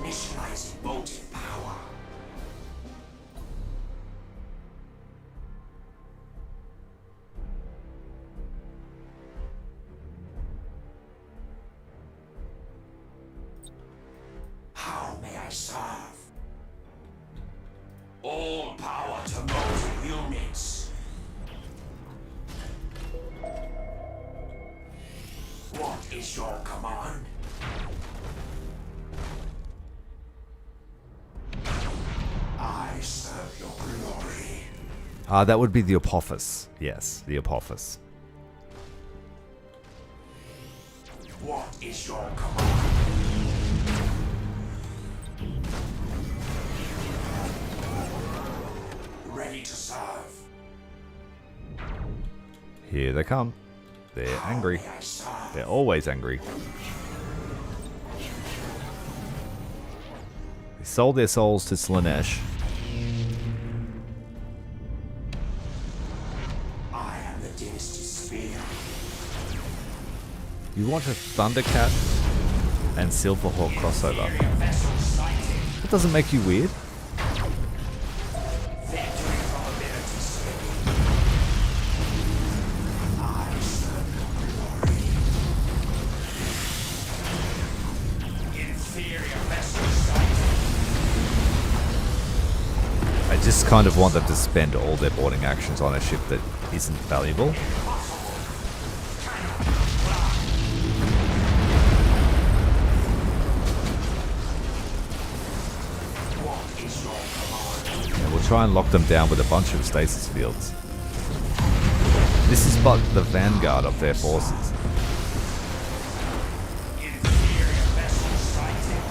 Initializing motive power. How may I serve? All power to motive units. is your command? I serve your glory. That would be the Apophis. Yes, the Apophis. What is your command? Ready to serve. Here they come. They're angry. May I serve? They're always angry. They sold their souls to Slaanesh. I am the Dynasty Spear. You want a Thundercat and Silverhawk crossover. Inferior vessel sighted. That doesn't make you weird. Victory probability slipping. I serve your glory. Inferior vessel sighted. I just kind of want them to spend all their boarding actions on a ship that isn't valuable. What is your command? And we'll try and lock them down with a bunch of stasis fields. This is but the vanguard of their forces. Inferior vessel sighted.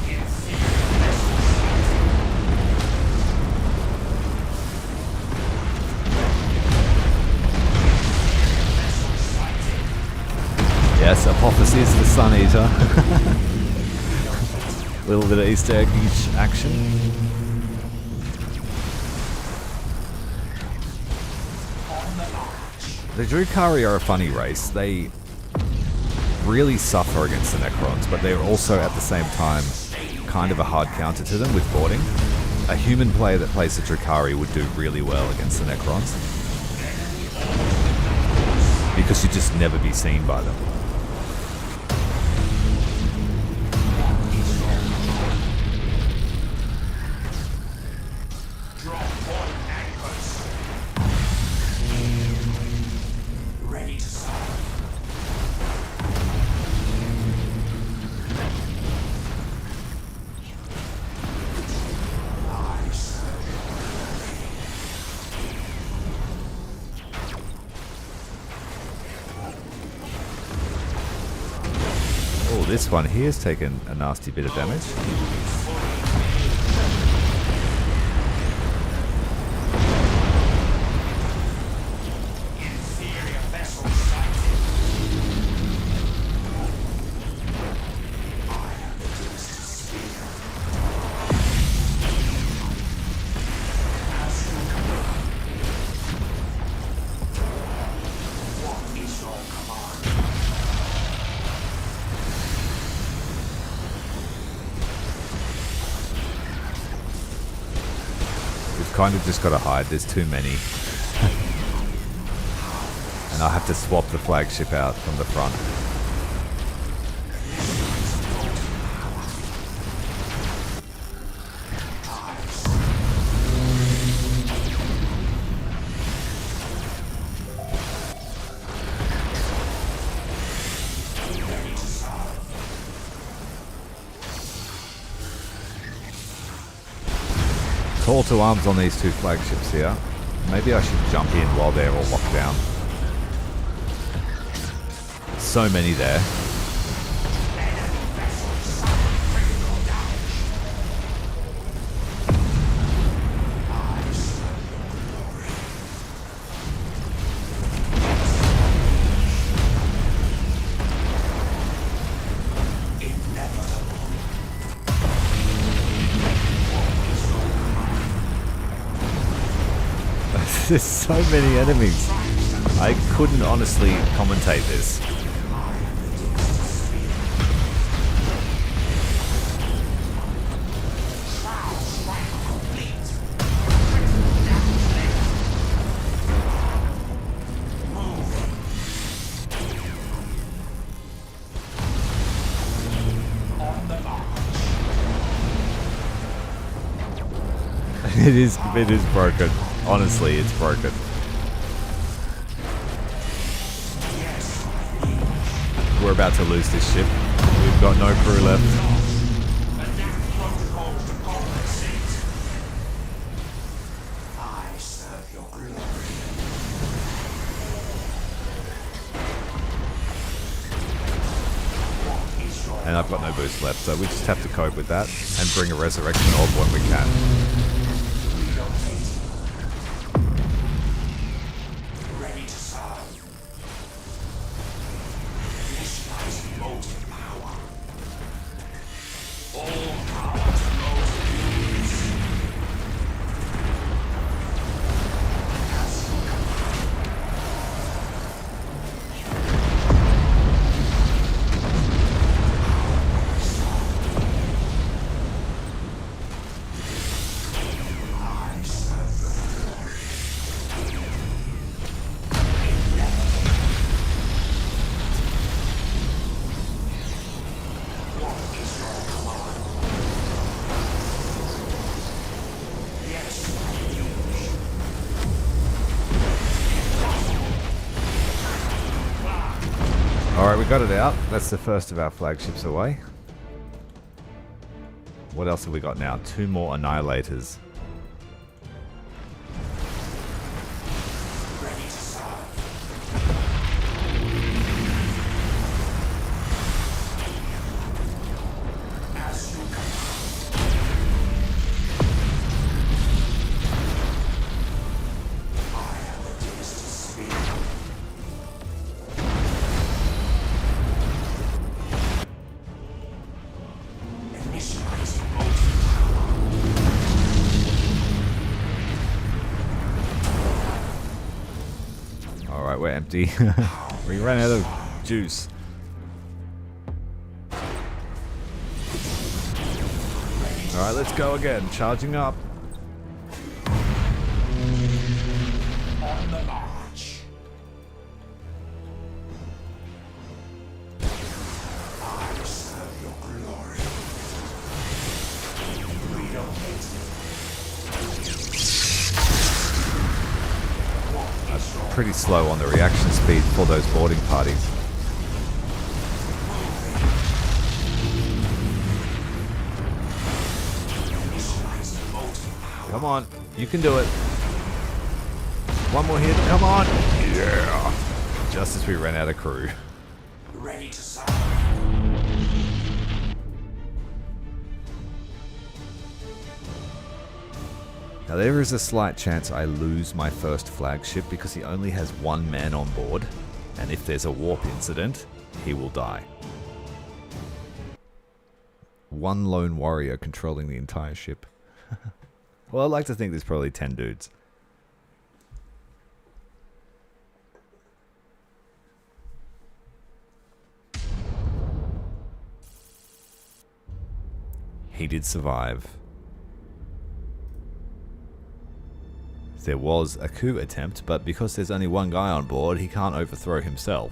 Inferior vessel sighted. Yes, Apophis is the Sun Eater. Little bit of Easter egg action. The Drukhari are a funny race. They really suffer against the Necrons, but they're also at the same time kind of a hard counter to them with boarding. A human player that plays the Drukhari would do really well against the Necrons because you'd just never be seen by them. Drop point anchors. Ready to serve. I serve Oh, this one here's taken a nasty bit of damage. inferior vessel sighted. I am the Dynasty Spear. As you command. What is your command? We've kind of just got to hide. There's too many. And I'll have to swap the flagship out from the front. Call to arms on these two flagships here. Maybe I should jump in while they're all locked down. So many there. There's so many enemies. I couldn't honestly commentate this. It is broken. Honestly, it's broken. we're about to lose this ship. We've got no crew left. I serve your glory. And I've got no boost left, so we just have to cope with that and bring a resurrection orb when we can. Ready to serve. Initialize molten power. All power to molten beings. As you command. I serve your glory. What is your command? Yes, Alright, we got it out. That's the first of our flagships away. What else have we got now? 2 more Annihilators. ready to serve. As you command. I am the Dynasty speed. Initializing molten power. Alright, we're empty. We ran out of juice. Alright, let's go again. Charging up. On the march. I serve your glory. Relocate. Pretty slow on the reaction speed for those boarding parties. Initializing molten power. Come on, you can do it. One more hit, come on. Yeah. Just as we ran out of crew. Ready to serve. Now there is a slight chance I lose my first flagship because he only has 1 man on board, and if there's a warp incident, he will die. 1 lone warrior controlling the entire ship. Well, I'd like to think there's probably 10 dudes. He did survive. There was a coup attempt, but because there's only 1 guy on board, he can't overthrow himself.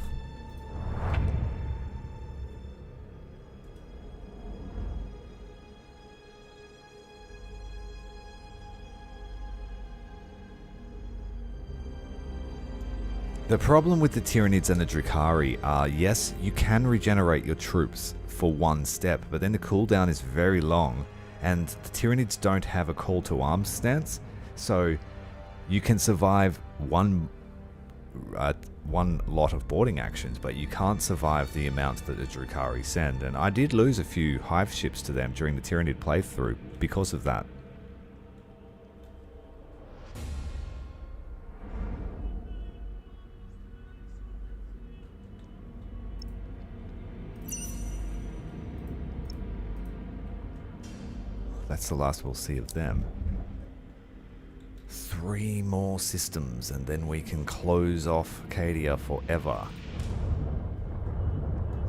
The problem with the Tyranids and the Drukhari are, yes, you can regenerate your troops for 1 step, but then the cooldown is very long, and the Tyranids don't have a call to arms stance, so you can survive one lot of boarding actions, but you can't survive the amounts that the Drukhari send, and I did lose a few hive ships to them during the Tyranid playthrough because of that. That's the last we'll see of them. 3 more systems and then we can close off Cadia forever.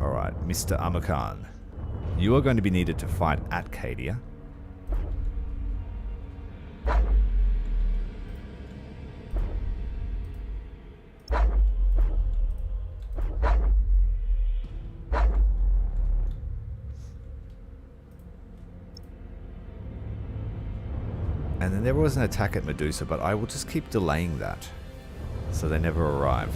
Alright, Mr. Amakan. You are going to be needed to fight at Cadia. And then there was an attack at Medusa, but I will just keep delaying that, so they never arrive.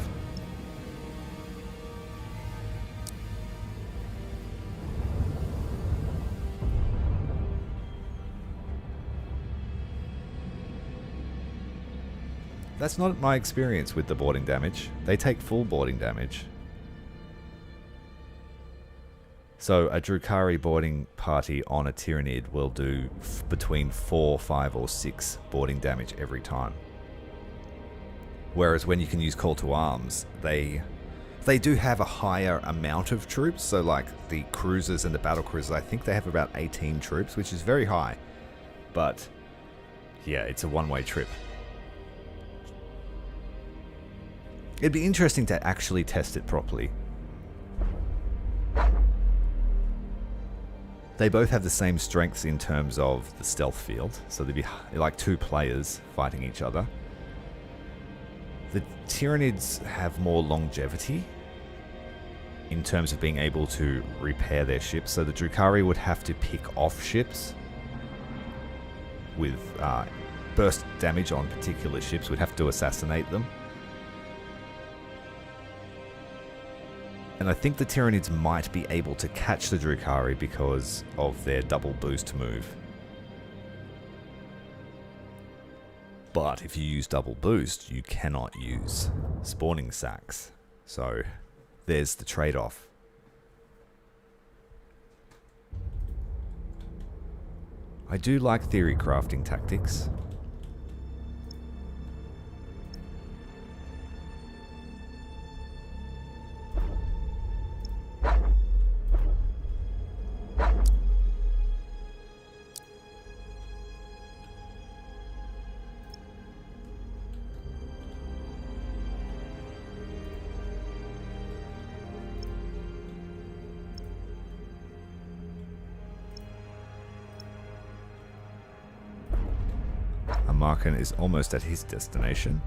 That's not my experience with the boarding damage. They take full boarding damage. So a Drukhari boarding party on a Tyrannid will do between 4, 5 or 6 boarding damage every time. Whereas when you can use Call to Arms, they do have a higher amount of troops. So like the cruisers and the battle cruisers, I think they have about 18 troops, which is very high. But yeah, it's a one-way trip. It'd be interesting to actually test it properly. They both have the same strengths in terms of the stealth field, so they'd be like 2 players fighting each other. The Tyranids have more longevity in terms of being able to repair their ships, so the Drukhari would have to pick off ships with burst damage on particular ships, would have to assassinate them. And I think the Tyranids might be able to catch the Drukhari because of their double boost move. But if you use double boost, you cannot use spawning sacks. So there's the trade-off. I do like theory crafting tactics. Markin is almost at his destination.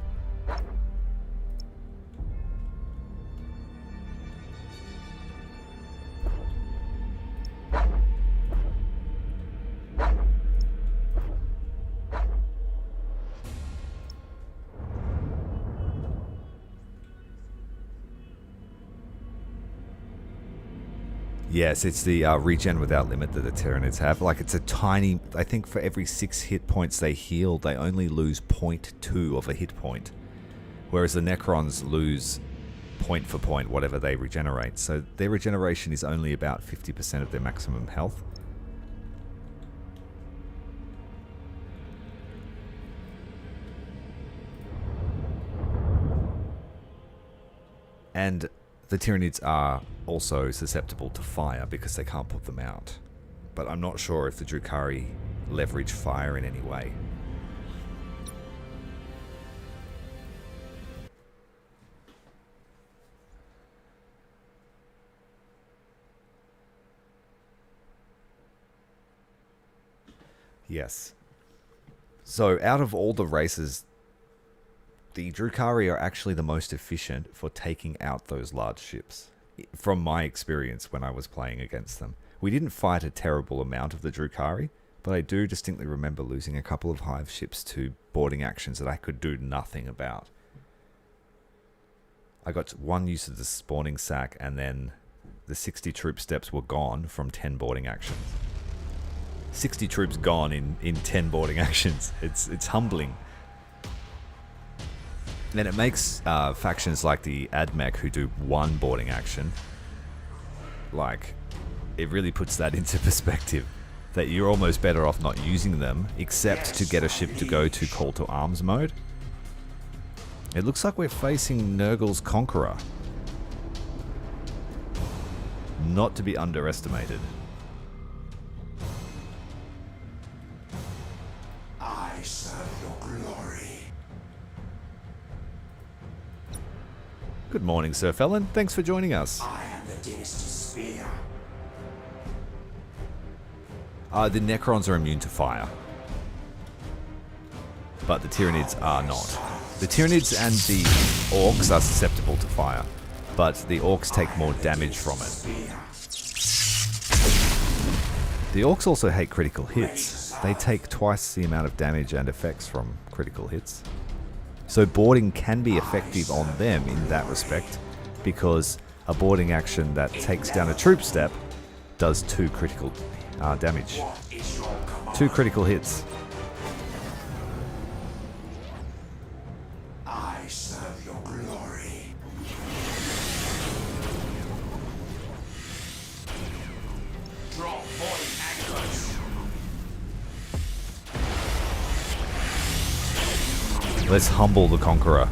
Yes, it's the regen without limit that the Tyranids have. Like, it's a tiny... I think for every 6 hit points they heal, they only lose 0.2 of a hit point. Whereas the Necrons lose point for point, whatever they regenerate. So their regeneration is only about 50% of their maximum health. And the Tyranids are also susceptible to fire because they can't put them out. But I'm not sure if the Drukhari leverage fire in any way. Yes. So out of all the races, the Drukhari are actually the most efficient for taking out those large ships, from my experience when I was playing against them. We didn't fight a terrible amount of the Drukhari, but I do distinctly remember losing a couple of hive ships to boarding actions that I could do nothing about. I got one use of the spawning sack, and then the 60 troop steps were gone from 10 boarding actions. 60 troops gone in 10 boarding actions. It's humbling. Then it makes factions like the Admech who do 1 boarding action, like, it really puts that into perspective, that you're almost better off not using them, except to get a ship to go to Call to Arms mode. It looks like we're facing Nurgle's Conqueror. Not to be underestimated. I serve your glory. Good morning, Sir Felon. Thanks for joining us. I am the Dynasty Spear. The Necrons are immune to fire, but the Tyranids are not. The Tyranids and the Orcs are susceptible to fire, but the Orcs take more damage from it. The Orcs also hate critical hits. They take twice the amount of damage and effects from critical hits. So boarding can be effective on them in that respect, because a boarding action that takes down a troop step does 2 critical damage. 2 critical hits. Let's humble the Conqueror.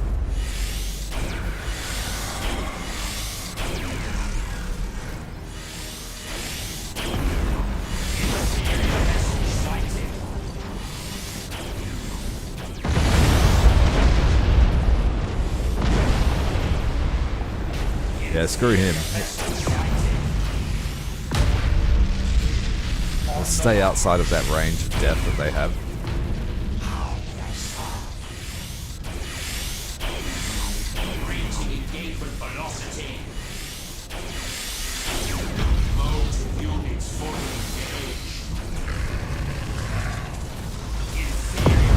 Yeah, screw him. I'll stay outside of that range of death that they have.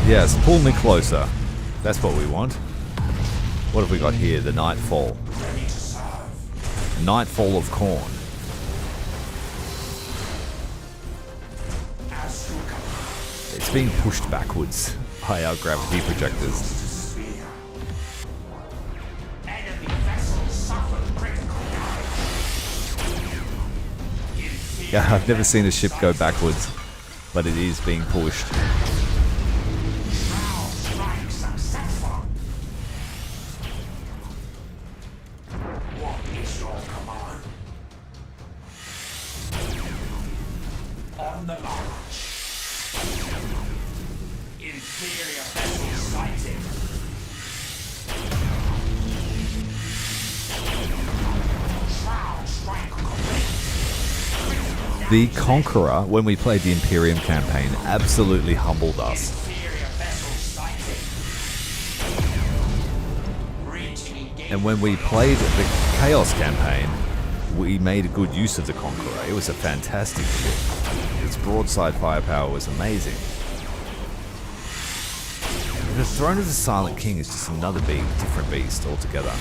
Yes, pull me closer. That's what we want. What have we got here? The Nightfall. Nightfall of Corn. It's being pushed backwards by our gravity projectors. Yeah, I've never seen a ship go backwards, but it is being pushed. The Conqueror, when we played the Imperium campaign, absolutely humbled us. And when we played the Chaos campaign, we made good use of the Conqueror. It was a fantastic ship. Its broadside firepower was amazing. The Throne of the Silent King is just another different beast altogether.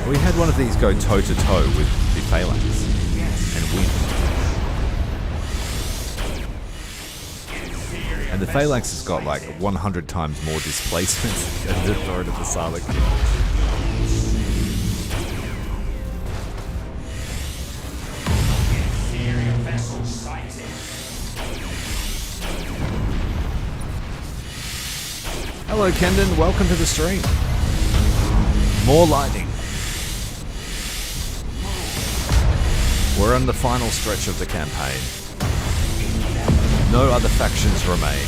We had one of these go toe-to-toe with the Phalanx and win. And the Phalanx has got like 100 times more displacement than the Throne of the Silent King. Hello Kendon, welcome to the stream. More lightning. We're on the final stretch of the campaign. No other factions remain.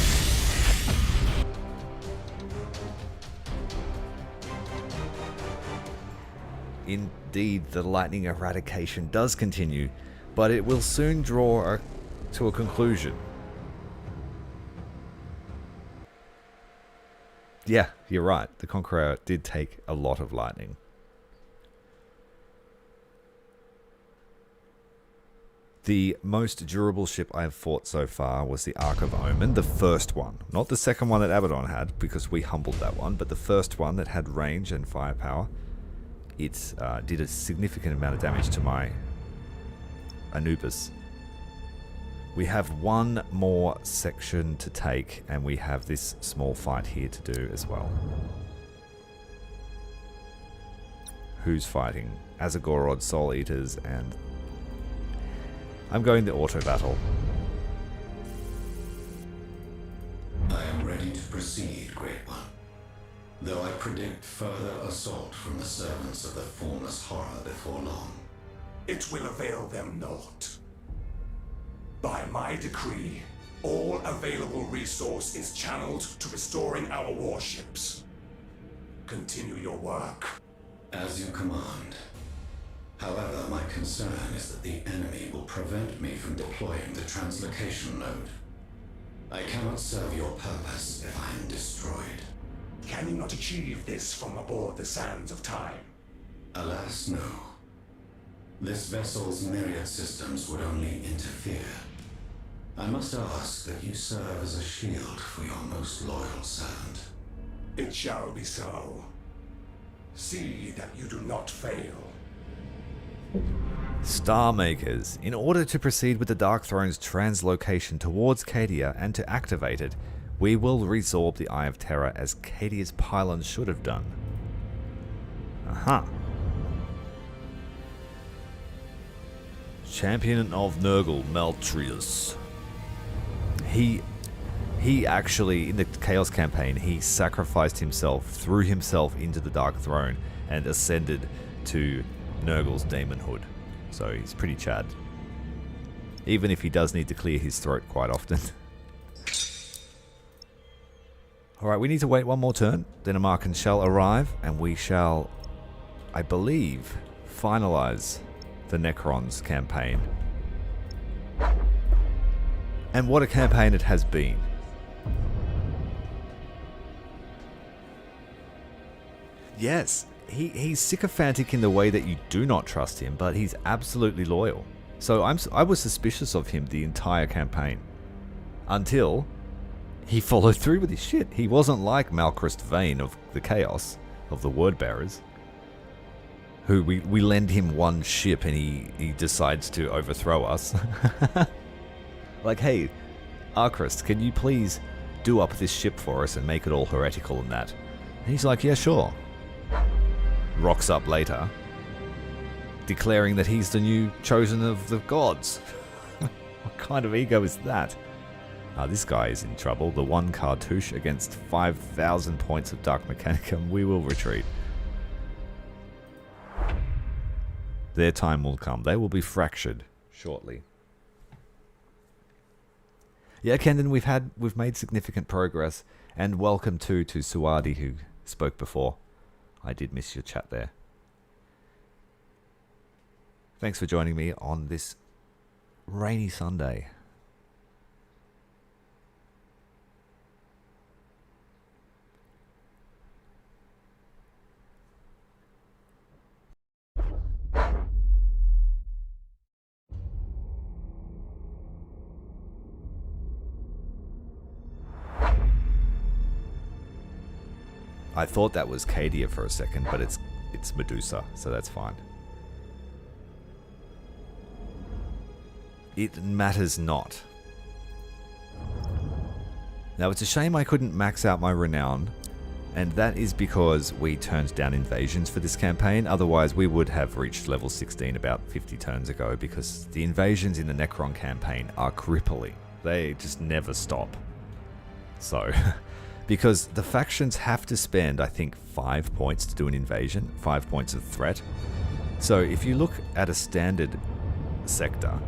Indeed, the lightning eradication does continue, but it will soon draw to a conclusion. Yeah, you're right. The Conqueror did take a lot of lightning. The most durable ship I have fought so far was the Ark of Omen, the first one. Not the second one that Abaddon had, because we humbled that one, but the first one that had range and firepower. It did a significant amount of damage to my Anubis. We have one more section to take, and we have this small fight here to do as well. Who's fighting? Azagorod, Soul Eaters, and... I'm going the auto battle. I am ready to proceed, Great One. Though I predict further assault from the servants of the formless horror before long. It will avail them naught. By my decree, all available resource is channeled to restoring our warships. Continue your work. As you command. However, my concern is that the enemy will prevent me from deploying the translocation node. I cannot serve your purpose if I am destroyed. Can you not achieve this from aboard the sands of time? Alas, no. This vessel's myriad systems would only interfere. I must ask that you serve as a shield for your most loyal servant. It shall be so. See that you do not fail. Star Makers. In order to proceed with the Dark Throne's translocation towards Cadia and to activate it, we will resorb the Eye of Terror as Cadia's pylons should have done. Aha. Champion of Nurgle, Maltrius. He actually, in the Chaos campaign, he sacrificed himself, threw himself into the Dark Throne, and ascended to Nurgle's daemonhood. So he's pretty Chad. Even if he does need to clear his throat quite often. Alright, we need to wait one more turn. Then a Markin shall arrive, and we shall, I believe, finalize the Necrons campaign. And what a campaign it has been. Yes, he's sycophantic in the way that you do not trust him, but he's absolutely loyal. So I was suspicious of him the entire campaign. Until he followed through with his shit. He wasn't like Malchrist Vane of the Chaos, of the Wordbearers, who we lend him one ship and he decides to overthrow us. Like, hey, Archrist, can you please do up this ship for us and make it all heretical and that? And he's like, yeah, sure. Rocks up later, declaring that he's the new chosen of the gods. What kind of ego is that? This guy is in trouble. The one cartouche against 5,000 points of Dark Mechanicum. We will retreat. Their time will come. They will be fractured shortly. Yeah, Kendon, we've made significant progress, and welcome to Suadi, who spoke before. I did miss your chat there. Thanks for joining me on this rainy Sunday. I thought that was Cadia for a second, but it's Medusa, so that's fine. It matters not. Now, it's a shame I couldn't max out my renown, and that is because we turned down invasions for this campaign. Otherwise, we would have reached level 16 about 50 turns ago, because the invasions in the Necron campaign are crippling. They just never stop. So... because the factions have to spend, I think, 5 points to do an invasion, 5 points of threat. So if you look at a standard sector,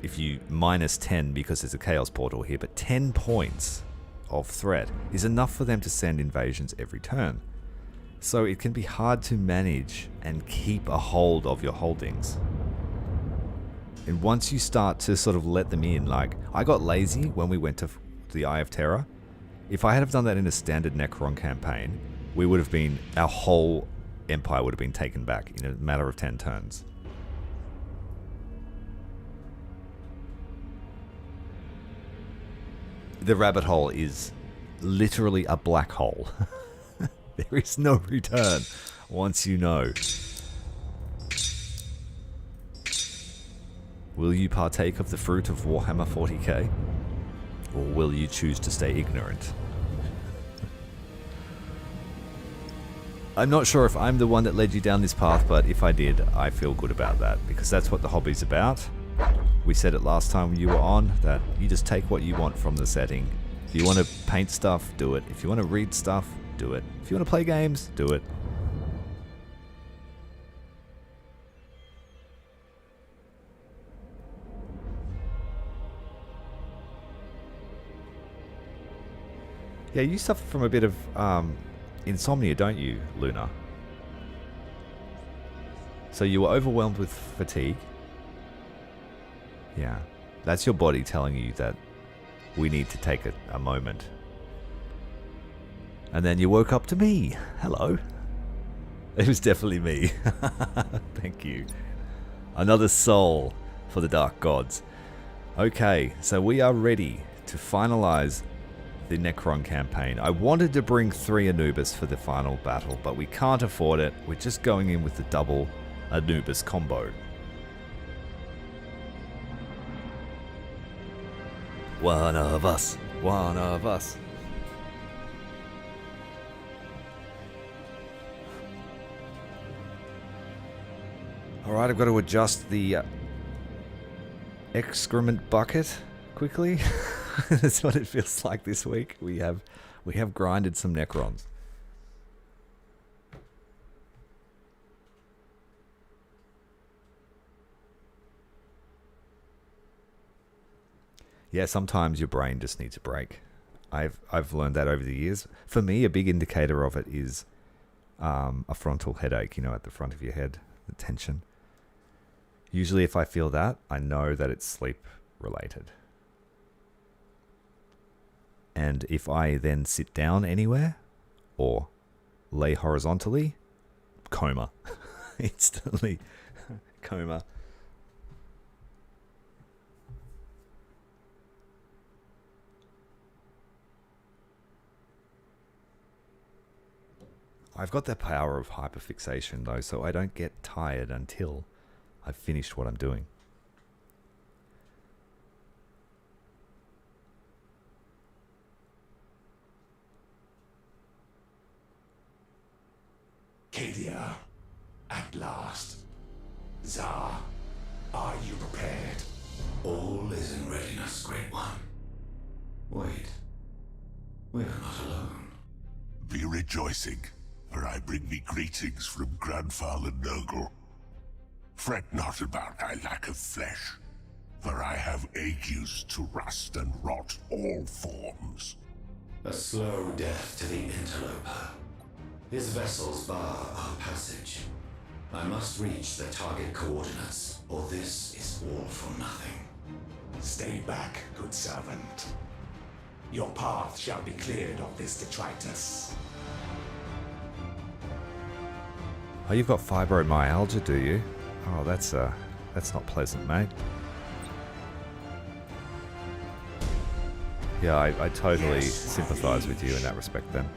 if you minus 10 because there's a chaos portal here, but 10 points of threat is enough for them to send invasions every turn. So it can be hard to manage and keep a hold of your holdings. And once you start to sort of let them in, like, I got lazy when we went to the Eye of Terror. If I had have done that in a standard Necron campaign, we would have been, our whole empire would have been taken back in a matter of 10 turns. The rabbit hole is literally a black hole. There is no return once you know. Will you partake of the fruit of Warhammer 40k? Or will you choose to stay ignorant? I'm not sure if I'm the one that led you down this path, but if I did, I feel good about that, because that's what the hobby's about. We said it last time you were on, that you just take what you want from the setting. If you want to paint stuff, do it. If you want to read stuff, do it. If you want to play games, do it. Yeah, you suffer from a bit of insomnia, don't you, Luna? So you were overwhelmed with fatigue. Yeah, that's your body telling you that we need to take a moment. And then you woke up to me. Hello. It was definitely me. Thank you. Another soul for the Dark Gods. Okay, so we are ready to finalize the Necron campaign. I wanted to bring 3 Anubis for the final battle, but we can't afford it. We're just going in with the double Anubis combo. One of us. One of us. Alright, I've got to adjust the excrement bucket quickly. That's what it feels like this week. We have grinded some Necrons. Yeah, sometimes your brain just needs a break. I've learned that over the years. For me, a big indicator of it is a frontal headache, at the front of your head, the tension. Usually if I feel that, I know that it's sleep related. And if I then sit down anywhere or lay horizontally, coma. Instantly coma. I've got the power of hyperfixation though, so I don't get tired until I've finished what I'm doing. Cmdr, at last. Tsar, are you prepared? All is in readiness, Great One. Wait. We are not alone. Be rejoicing, for I bring thee greetings from Grandfather Nurgle. Fret not about thy lack of flesh, for I have agues to rust and rot all forms. A slow death to the interloper. His vessels bar our passage. I must reach the target coordinates, or this is all for nothing. Stay back, good servant. Your path shall be cleared of this detritus. Oh, you've got fibromyalgia, do you? Oh, that's not pleasant, mate. Yeah, I totally sympathize with you in that respect then.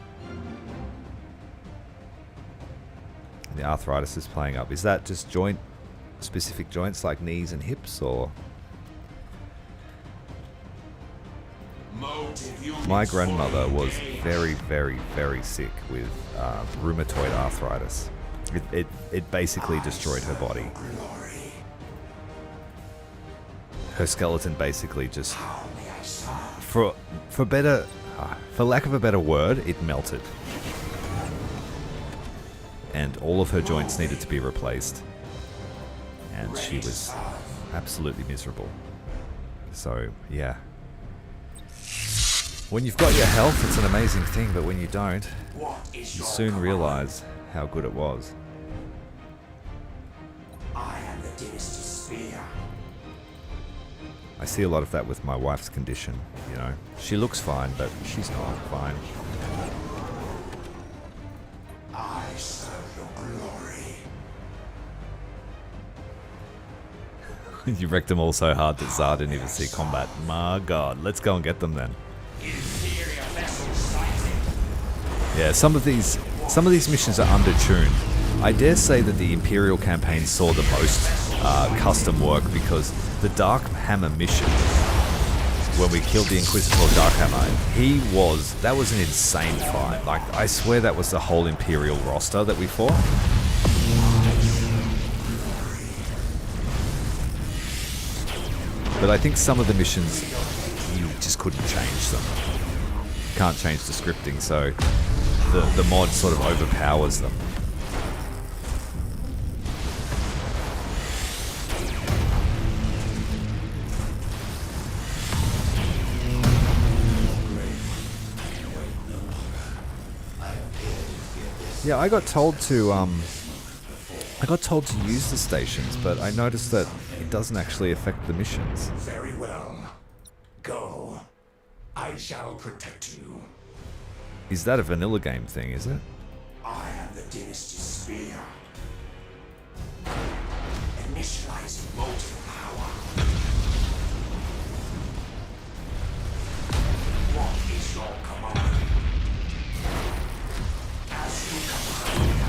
The arthritis is playing up. Is that just specific joints like knees and hips, or? My grandmother was very, very, very sick with rheumatoid arthritis. It basically destroyed her body. Her skeleton basically just, for lack of a better word, it melted. And all of her joints needed to be replaced. And she was absolutely miserable. So, yeah. When you've got your health, it's an amazing thing, but when you don't, you soon realize how good it was. I am the Dynasty Spear. I see a lot of that with my wife's condition, She looks fine, but she's not fine. I serve your glory. You wrecked them all so hard that Tsar didn't even see combat. My god, let's go and get them then. Inferior vessels sighted. Yeah, some of these missions are undertuned. I dare say that the Imperial campaign saw the most custom work, because the Dark Hammer mission, when we killed the Inquisitor of Dark Hammer, that was an insane fight. Like, I swear that was the whole Imperial roster that we fought. But I think some of the missions, you just couldn't change them. Can't change the scripting, so the mod sort of overpowers them. Yeah, I got told to use the stations, but I noticed that it doesn't actually affect the missions. Very well. Go. I shall protect you. Is that a vanilla game thing, is it? I am the Dynasty Spear. Initializing motive power. What is your command? As you command.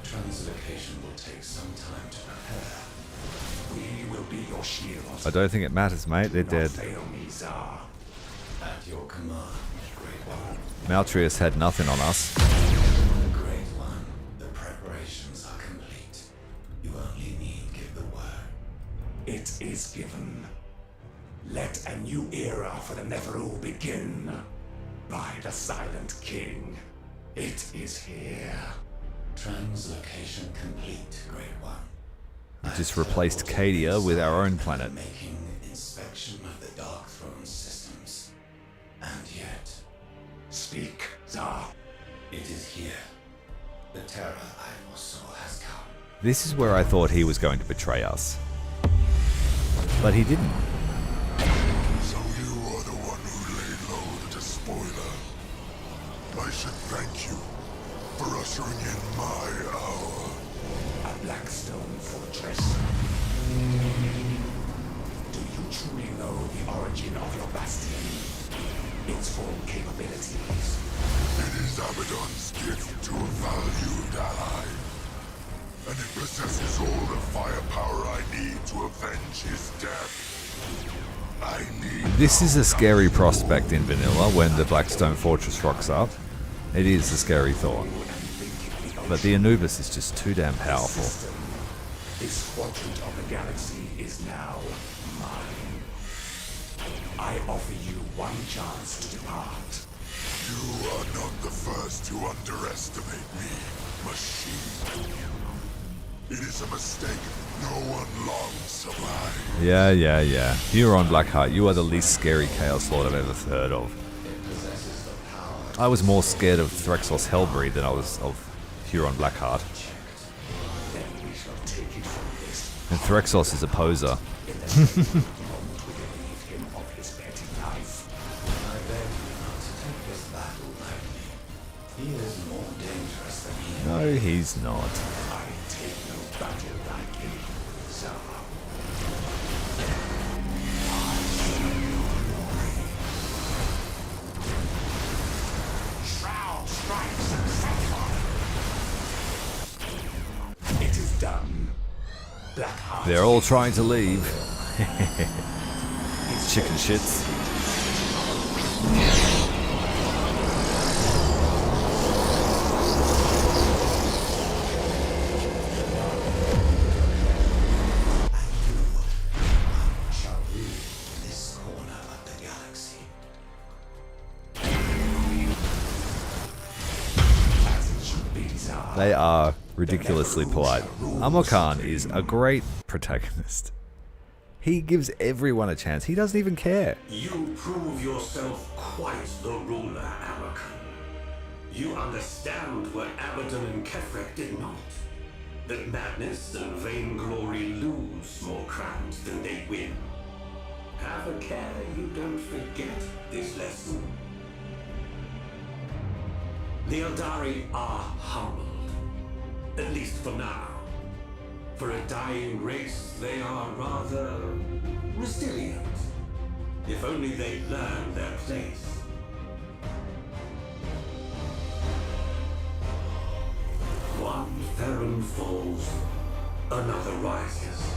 Translocation will take some time to prepare. We will be your shield. I don't think it matters, mate. They're Do dead. not fail me, Tsar. At your command, Great One. Maltrius had nothing on us. Great One, the preparations are complete. You only need give the word. It is given. Let a new era for the Nepheru begin. By the Silent King. It is here. Translocation complete, Great One. We just replaced Cadia with our own planet. Making inspection of the Dark Throne systems. And yet, Speak, Tsar. it is here. The terror I foresaw has come. This is where I thought he was going to betray us. But he didn't. So you are the one who laid low the despoiler. I should thank you for ushering in my hour. A Blackstone fortress. Do you truly know the origin of your bastion? Its full capabilities? It is Abaddon's gift to a valued ally. And it possesses all the firepower I need to avenge his death. I need... This is a scary prospect in vanilla when the Blackstone Fortress rocks up. It is a scary thought. But the Anubis is just too damn powerful. This quadrant of the galaxy is now mine. I offer you one chance to depart. You are not the first to underestimate me, machine. It is a mistake no one long survived. Yeah. Huron Blackheart, you are the least scary Chaos Lord I've ever heard of. I was more scared of Threxos Hellbreed than I was of Huron Blackheart. Then we shall take it from this. And Threxos is a poser. In the moment we relieve him of his petty life. I beg you not to take this battle lightly. He is more dangerous than he No, he's not. I take no battle lightly, Tsar. Shroud strikes successful. It is done. Blackheart. They're all trying to leave. Chicken shits. shall rule this corner of the galaxy. As it should be, Tsar. They are ridiculously polite. Amor Khan is a great protagonist. He gives everyone a chance. He doesn't even care. You prove yourself quite the ruler, Awaken. You understand what Abaddon and Kefrek did not. That madness and vainglory lose more crowns than they win. Have a care you don't forget this lesson. The Eldari are humbled. At least for now. For a dying race, they are rather resilient. If only they learn their place. One Theron falls, another rises,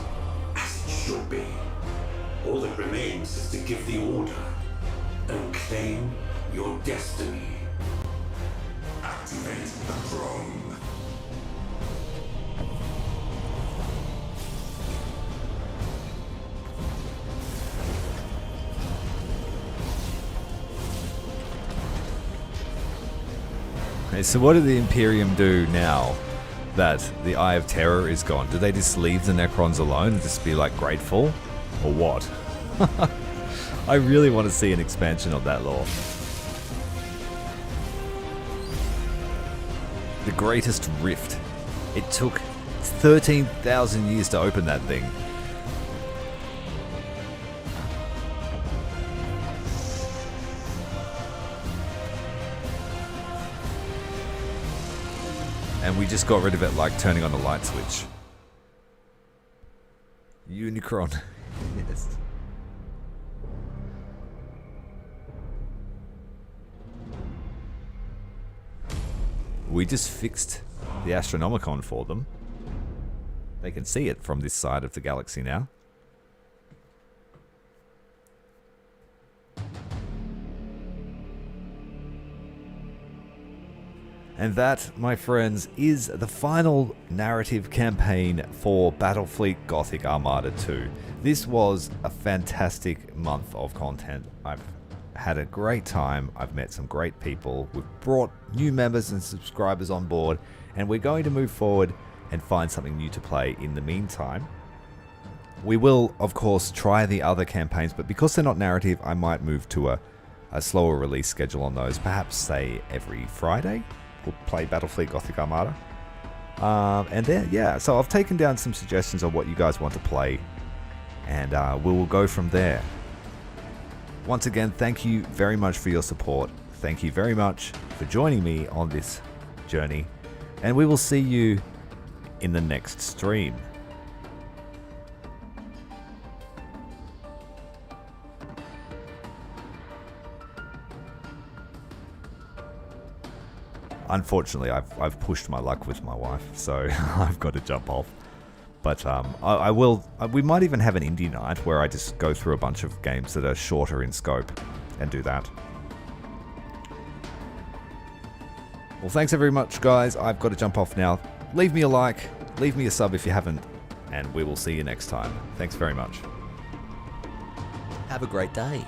as it should be. All that remains is to give the order and claim your destiny. Activate the throne. Okay, so what do the Imperium do now that the Eye of Terror is gone? Do they just leave the Necrons alone and just be like grateful? Or what? I really want to see an expansion of that lore. The Greatest Rift. It took 13,000 years to open that thing. And we just got rid of it like turning on the light switch. Unicron. Yes. We just fixed the Astronomicon for them. They can see it from this side of the galaxy now. And that, my friends, is the final narrative campaign for Battlefleet Gothic Armada 2. This was a fantastic month of content. I've had a great time. I've met some great people. We've brought new members and subscribers on board, and we're going to move forward and find something new to play in the meantime. We will, of course, try the other campaigns, but because they're not narrative, I might move to a slower release schedule on those. Perhaps, say, every Friday. We'll play Battlefleet Gothic Armada. And then, yeah, so I've taken down some suggestions on what you guys want to play, and we will go from there. Once again, thank you very much for your support. Thank you very much for joining me on this journey, and we will see you in the next stream. Unfortunately, I've pushed my luck with my wife, so I've got to jump off. But I will. We might even have an indie night where I just go through a bunch of games that are shorter in scope and do that. Well, thanks very much, guys. I've got to jump off now. Leave me a like, leave me a sub if you haven't, and we will see you next time. Thanks very much. Have a great day.